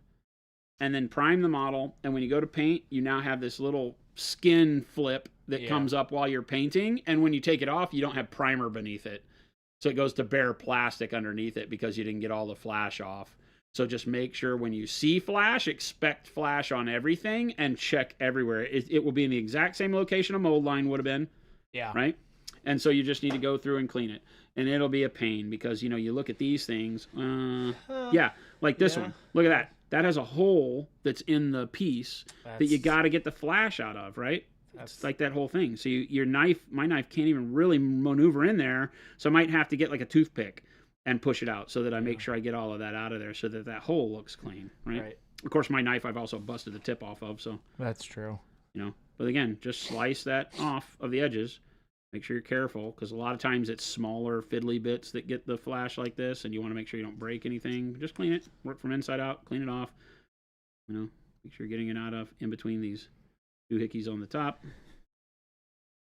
and then prime the model. And when you go to paint, you now have this little skin flip that comes up while you're painting. And when you take it off, you don't have primer beneath it. So it goes to bare plastic underneath it because you didn't get all the flash off. So just make sure when you see flash, expect flash on everything and check everywhere. It will be in the exact same location a mold line would have been. Yeah. Right? And so you just need to go through and clean it. And it'll be a pain because, you look at these things. Like this one. Look at that. That has a hole that's in the piece that you got to get the flash out of, right? It's like that whole thing. So my knife can't even really maneuver in there. So I might have to get like a toothpick and push it out so that I make sure I get all of that out of there so that hole looks clean, right? Of course, my knife I've also busted the tip off of, so That's true. you know. But again, just slice that off of the edges. Make sure you're careful, because a lot of times it's smaller fiddly bits that get the flash like this, and you want to make sure you don't break anything. Just clean it. Work from inside out. Clean it off. You know, make sure you're getting it out of in between these doohickeys on the top.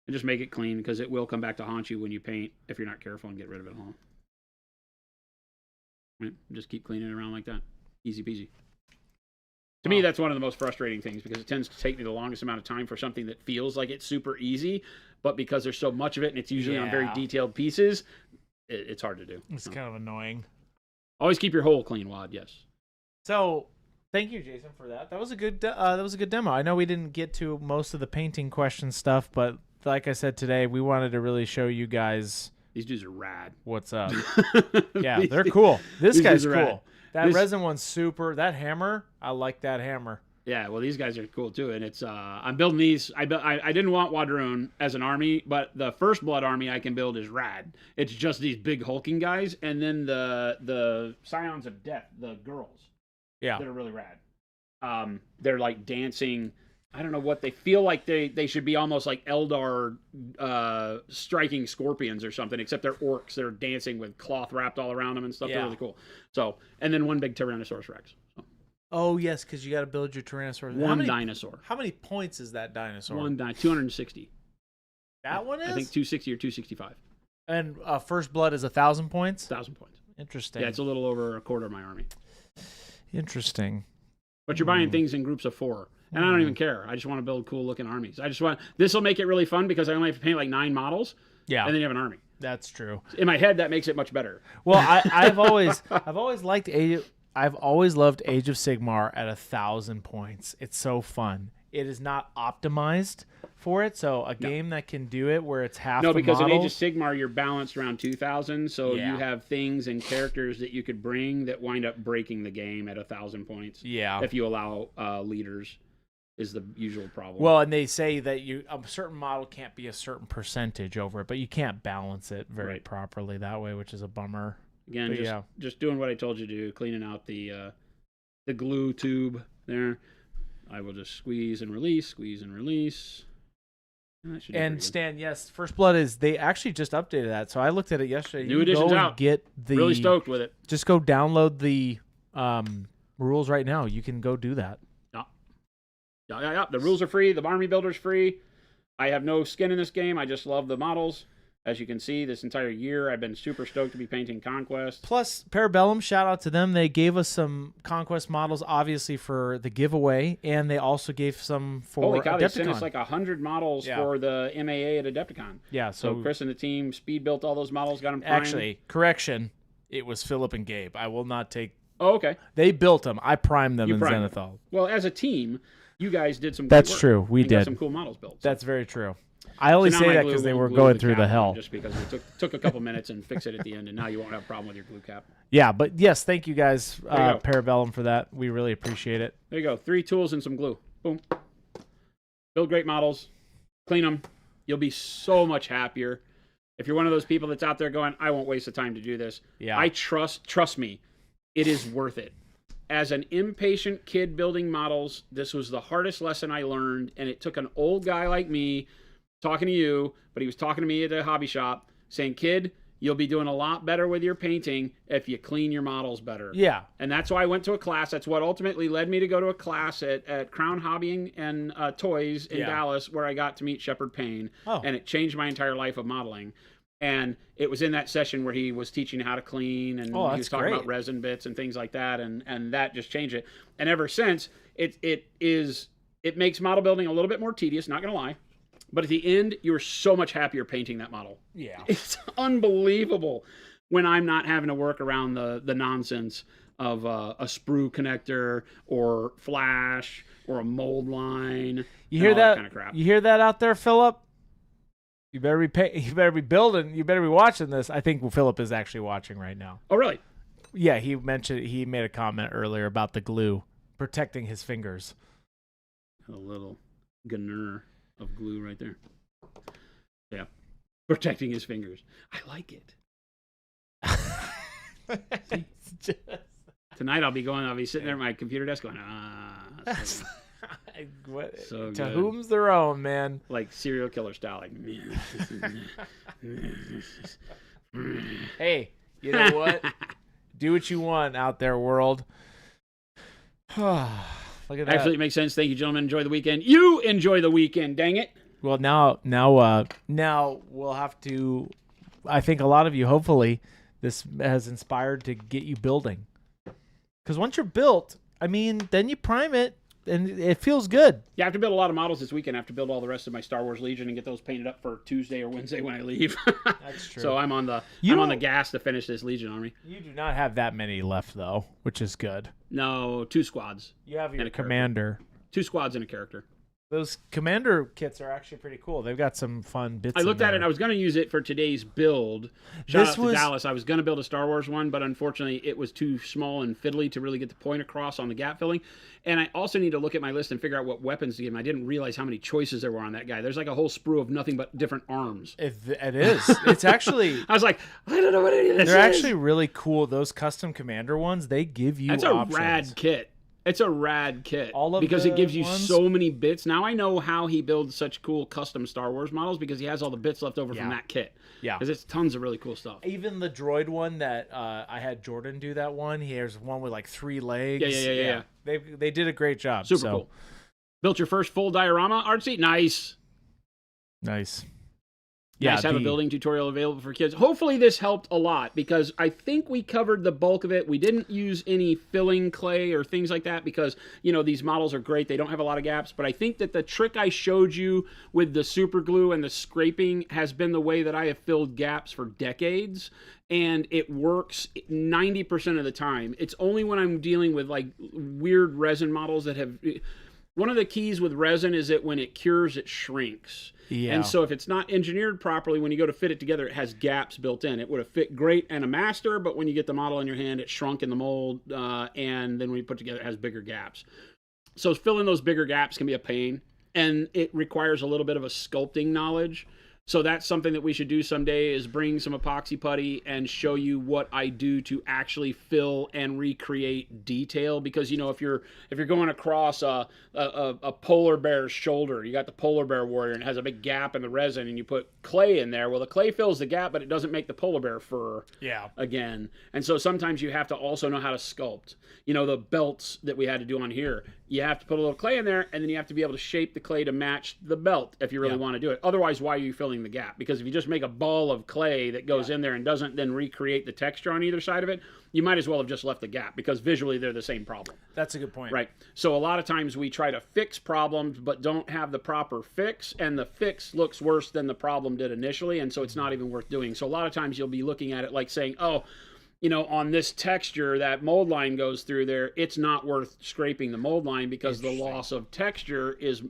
And just make it clean, because it will come back to haunt you when you paint if you're not careful and get rid of it all. Right? Just keep cleaning it around like that. Easy peasy. To me, that's one of the most frustrating things, because it tends to take me the longest amount of time for something that feels like it's super easy, but because there's so much of it and it's usually on very detailed pieces, it's hard to do. It's kind of annoying. Always keep your hole clean, Wad. Yes. So, thank you, Jason, for that. That was a good. Demo. I know we didn't get to most of the painting question stuff, but like I said today, we wanted to really show you guys. These dudes are rad. What's up? Yeah, they're cool. This guy's cool. Rad. That resin one's super. That hammer, I like that hammer. Yeah, well, these guys are cool too, and it's I'm building these. I didn't want Wadrone as an army, but the First Blood army I can build is rad. It's just these big hulking guys, and then the Scions of Death, the girls. Yeah, that are really rad. They're like dancing. I don't know what they feel like. They should be almost like Eldar striking scorpions or something, except they're orcs. They're dancing with cloth wrapped all around them and stuff. Yeah. They're really cool. So, and then one big Tyrannosaurus Rex. So. Oh yes, because you got to build your Tyrannosaurus. One dinosaur. How many points is that dinosaur? 260. That one is. I think 260 or 265. And First Blood is 1,000 points. 1,000 points. Interesting. Yeah, it's a little over a quarter of my army. Interesting. But you're buying things in groups of 4. And I don't even care. I just want to build cool looking armies. This will make it really fun, because I only have to paint like 9 models. Yeah. And then you have an army. That's true. In my head, that makes it much better. Well, I've always liked I've always loved Age of Sigmar at 1,000 points. It's so fun. It is not optimized for it, so a game that can do it where it's half. No, because model, in Age of Sigmar you're balanced around 2,000, so you have things and characters that you could bring that wind up breaking the game at 1,000 points. Yeah. If you allow leaders, is the usual problem. Well, and they say that a certain model can't be a certain percentage over it, but you can't balance it very properly that way, which is a bummer. Again, just doing what I told you to do, cleaning out the glue tube there. I will just squeeze and release, squeeze and release. And Stan, yes, First Blood they actually just updated that. So I looked at it yesterday. New edition's out. Really stoked with it. Just go download the rules right now. You can go do that. Yeah. The rules are free. The army builder's free. I have no skin in this game. I just love the models. As you can see, this entire year, I've been super stoked to be painting Conquest. Plus, Parabellum, shout out to them. They gave us some Conquest models, obviously, for the giveaway, and they also gave some for Holy cow, Adepticon. they sent us like 100 models for the MAA at Adepticon. Yeah, so Chris and the team speed built all those models, got them primed. Actually, correction, it was Philip and Gabe. I will not take... Oh, okay. They built them. I primed them in Zenithal. Well, as a team, you guys did some That's good work. true. We did. Got some cool models built. So. That's very true. I only say that because they were going through the hell. Just because we took a couple minutes and fixed it at the end, and now you won't have a problem with your glue cap. Yeah, but yes, thank you guys, Parabellum, for that. We really appreciate it. There you go. 3 tools and some glue. Boom. Build great models. Clean them. You'll be so much happier. If you're one of those people that's out there going, I won't waste the time to do this. Yeah. I trust me, it is worth it. As an impatient kid building models, this was the hardest lesson I learned, and it took an old guy like me talking to you, but he was talking to me at a hobby shop saying, kid, you'll be doing a lot better with your painting if you clean your models better. Yeah. And that's why I went to a class. That's what ultimately led me to go to a class at Crown Hobbying and Toys in Dallas, where I got to meet Shepard Payne. Oh. And it changed my entire life of modeling. And it was in that session where he was teaching how to clean, and he was talking about resin bits and things like that, and that just changed it. And ever since, it makes model building a little bit more tedious, not going to lie. But at the end, you're so much happier painting that model. Yeah. It's unbelievable when I'm not having to work around the nonsense of a sprue connector or flash or a mold line. You hear that kind of crap. You hear that out there, Philip? You better be building. You better be watching this. I think Philip is actually watching right now. Oh, really? Yeah, he made a comment earlier about the glue protecting his fingers. A little gunner of glue right there. Yeah. Protecting his fingers. I like it. Tonight I'll be sitting there at my computer desk going, What, so to good. whom's their own, man. Like serial killer style. Like, Hey, you know what? Do what you want out there, world. Look at that. Absolutely makes sense. Thank you, gentlemen. Enjoy the weekend. You enjoy the weekend, dang it. Well, now we'll have to. I think a lot of you, hopefully, this has inspired to get you building. Because once you're built, I mean, then you prime it, and it feels good. Yeah, I have to build a lot of models this weekend. I have to build all the rest of my Star Wars Legion and get those painted up for Tuesday or Wednesday when I leave. That's true. So I'm on the gas to finish this Legion army. You do not have that many left, though, which is good. No, 2 squads. You have your and a commander. 2 squads and a character. Those commander kits are actually pretty cool. They've got some fun bits. I looked at it and I was going to use it for today's build. Shout out to Dallas. I was going to build a Star Wars one, but unfortunately it was too small and fiddly to really get the point across on the gap filling. And I also need to look at my list and figure out what weapons to give him. I didn't realize how many choices there were on that guy. There's like a whole sprue of nothing but different arms. It is. It's actually... I was like, I don't know what any of this is. They're actually really cool. Those custom commander ones, they give you options. That's a rad kit. It's a rad kit because it gives you ones? so many bits. Now I know how he builds such cool custom Star Wars models because he has all the bits left over from that kit. Yeah. Because it's tons of really cool stuff. Even the droid one that I had Jordan do that one. He has one with like 3 legs. Yeah. They did a great job. Super cool. Built your first full diorama, Artsy? Nice. Yeah, nice to have a building tutorial available for kids. Hopefully this helped a lot because I think we covered the bulk of it. We didn't use any filling clay or things like that because, you know, these models are great. They don't have a lot of gaps. But I think that the trick I showed you with the super glue and the scraping has been the way that I have filled gaps for decades. And it works 90% of the time. It's only when I'm dealing with like weird resin models that have... One of the keys with resin is that when it cures, it shrinks. Yeah. And so if it's not engineered properly, when you go to fit it together, it has gaps built in. It would have fit great in a master, but when you get the model in your hand, it shrunk in the mold, and then when you put it together, it has bigger gaps. So filling those bigger gaps can be a pain, and it requires a little bit of a sculpting knowledge. So that's something that we should do someday is bring some epoxy putty and show you what I do to actually fill and recreate detail. Because, you know, if you're going across a polar bear's shoulder, you got the polar bear warrior and it has a big gap in the resin and you put clay in there. Well, the clay fills the gap, but it doesn't make the polar bear fur again. And so sometimes you have to also know how to sculpt. You know, the belts that we had to do on here, you have to put a little clay in there and then you have to be able to shape the clay to match the belt if you really want to do it. Otherwise, why are you filling the gap? Because if you just make a ball of clay that goes in there and doesn't then recreate the texture on either side of it, you might as well have just left the gap because visually they're the same problem. That's a good point. Right. So a lot of times we try to fix problems but don't have the proper fix, and the fix looks worse than the problem did initially, and so it's not even worth doing. So a lot of times you'll be looking at it like saying, oh, you know, on this texture, that mold line goes through there, it's not worth scraping the mold line because the loss of texture is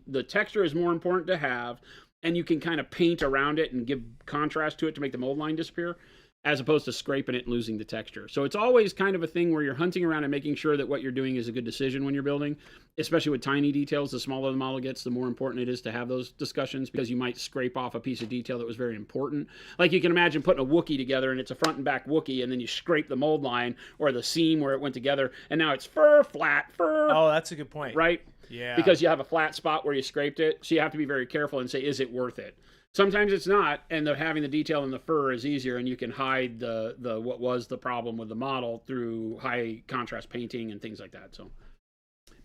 more important to have, and you can kind of paint around it and give contrast to it to make the mold line disappear, as opposed to scraping it and losing the texture. So it's always kind of a thing where you're hunting around and making sure that what you're doing is a good decision when you're building, especially with tiny details. The smaller the model gets, the more important it is to have those discussions because you might scrape off a piece of detail that was very important. Like you can imagine putting a Wookiee together and it's a front and back Wookiee, and then you scrape the mold line or the seam where it went together, and now it's flat fur. Oh, that's a good point. Right? Yeah. Because you have a flat spot where you scraped it, so you have to be very careful and say, is it worth it? Sometimes it's not, and having the detail in the fur is easier, and you can hide the what was the problem with the model through high contrast painting and things like that. So,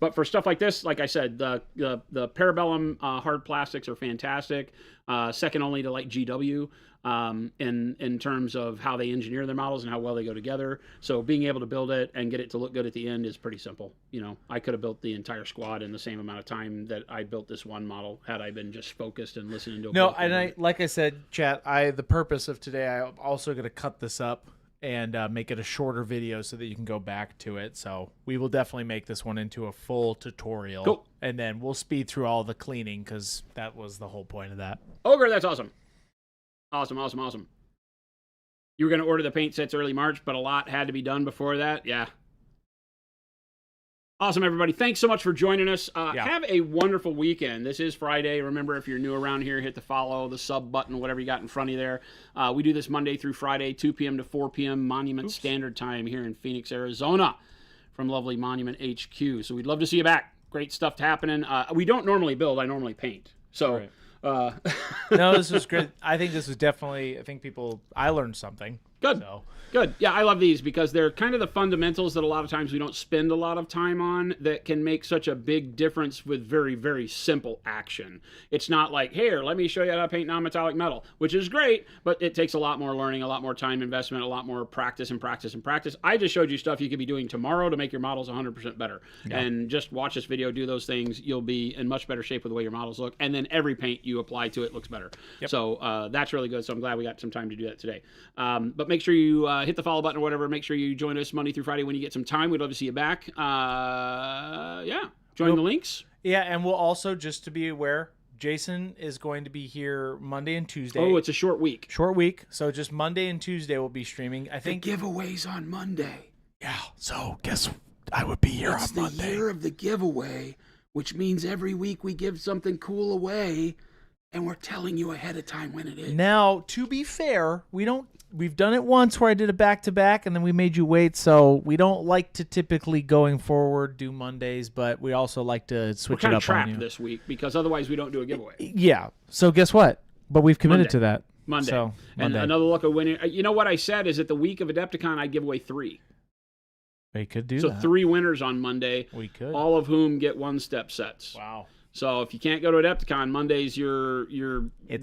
but for stuff like this, like I said, the Parabellum hard plastics are fantastic, second only to like GW in terms of how they engineer their models and how well they go together. So being able to build it and get it to look good at the end is pretty simple. You know, I could have built the entire squad in the same amount of time that I built this one model had I been just focused and listening to. No, and like I said, chat. The purpose of today, I'm also going to cut this up and make it a shorter video so that you can go back to it. So we will definitely make this one into a full tutorial. Cool. And then we'll speed through all the cleaning because that was the whole point of that. Ogre, that's awesome. Awesome. You were going to order the paint sets early March, but a lot had to be done before that. Yeah. Awesome, everybody. Thanks so much for joining us. Have a wonderful weekend. This is Friday. Remember, if you're new around here, hit the follow, the sub button, whatever you got in front of you there. We do this Monday through Friday, 2 p.m. to 4 p.m. Monument Standard Time here in Phoenix, Arizona. from lovely Monument HQ. So we'd love to see you back. Great stuff happening. We don't normally build. I normally paint. So. Right. No, this was great. I think this was definitely. I learned something. Good. So. Good. Yeah, I love these because they're kind of the fundamentals that a lot of times we don't spend a lot of time on that can make such a big difference with very, very simple action. It's not like, here, let me show you how to paint non-metallic metal, which is great, but it takes a lot more learning, a lot more time investment, a lot more practice and practice and practice. I just showed you stuff you could be doing tomorrow to make your models 100% better. Yeah. And just watch this video, do those things. You'll be in much better shape with the way your models look. And then every paint you apply to it looks better. Yep. So that's really good. So I'm glad we got some time to do that today. But make sure you hit the follow button or whatever. Make sure you join us Monday through Friday when you get some time. We'd love to see you back. Join the links. Yeah, and we'll also, just to be aware, Jason is going to be here Monday and Tuesday. Oh, it's a short week. Short week. So just Monday and Tuesday we'll be streaming. I think the giveaway's on Monday. Yeah. So guess I would be here on Monday. It's the year of the giveaway, which means every week we give something cool away, and we're telling you ahead of time when it is. Now, to be fair, we've done it once where I did a back-to-back and then we made you wait, so we don't like to typically going forward do Mondays, but we also like to switch it up on you. We're kind of trapped this week because otherwise we don't do a giveaway. Yeah. So guess what? But we've committed to that. Monday. So, and another look at winning. You know what I said is that the week of Adepticon I'd give away 3. We could do that. So 3 winners on Monday. We could. All of whom get 1-step sets. Wow. So if you can't go to Adepticon, Monday's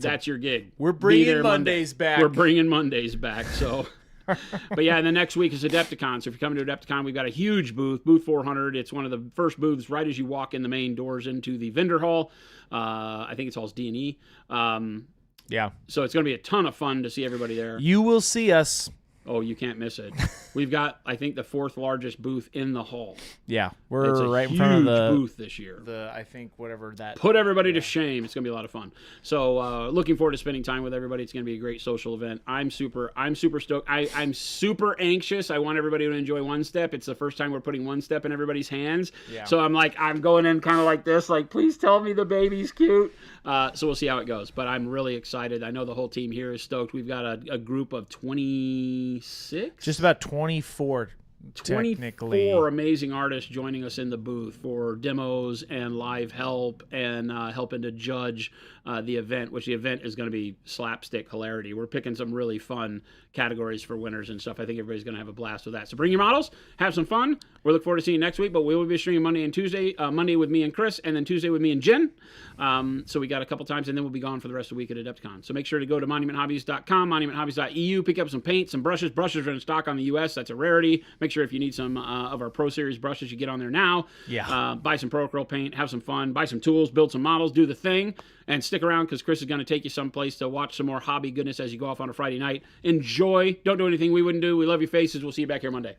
that's your gig. We're bringing Mondays back. We're bringing Mondays back. So, but yeah, and the next week is Adepticon. So if you're coming to Adepticon, we've got a huge booth 400. It's one of the first booths right as you walk in the main doors into the vendor hall. I think it's all D&E. Yeah. So it's going to be a ton of fun to see everybody there. You will see us. Oh, you can't miss it. We've got, I think, the 4th largest booth in the hall. Yeah, we're right in front of the booth this year. I think whatever that. Put everybody to shame. It's gonna be a lot of fun. So looking forward to spending time with everybody. It's gonna be a great social event. I'm super stoked. I'm super anxious. I want everybody to enjoy 1-step. It's the first time we're putting 1-step in everybody's hands. Yeah. So I'm going in kind of like this, like, please tell me the baby's cute. So we'll see how it goes. But I'm really excited. I know the whole team here is stoked. We've got a group of 26? Just about 24, technically. 24 amazing artists joining us in the booth for demos and live help and helping to judge the event, which the event is going to be slapstick hilarity. We're picking some really fun categories for winners and stuff. I think everybody's going to have a blast with that. So bring your models, have some fun. We look forward to seeing you next week, but we will be streaming Monday and Tuesday. Monday with me and Chris, and then Tuesday with me and Jen. So we got a couple times, and then we'll be gone for the rest of the week at Adepticon. So make sure to go to monumenthobbies.com, monumenthobbies.eu, pick up some paint, some brushes. Brushes are in stock on the US. That's a rarity. Make sure if you need some of our Pro Series brushes, you get on there now. Yeah. Buy some Pro Acryl paint, have some fun, buy some tools, build some models, do the thing, and stick around because Chris is going to take you someplace to watch some more hobby goodness as you go off on a Friday night. Enjoy. Don't do anything we wouldn't do. We love your faces. We'll see you back here Monday.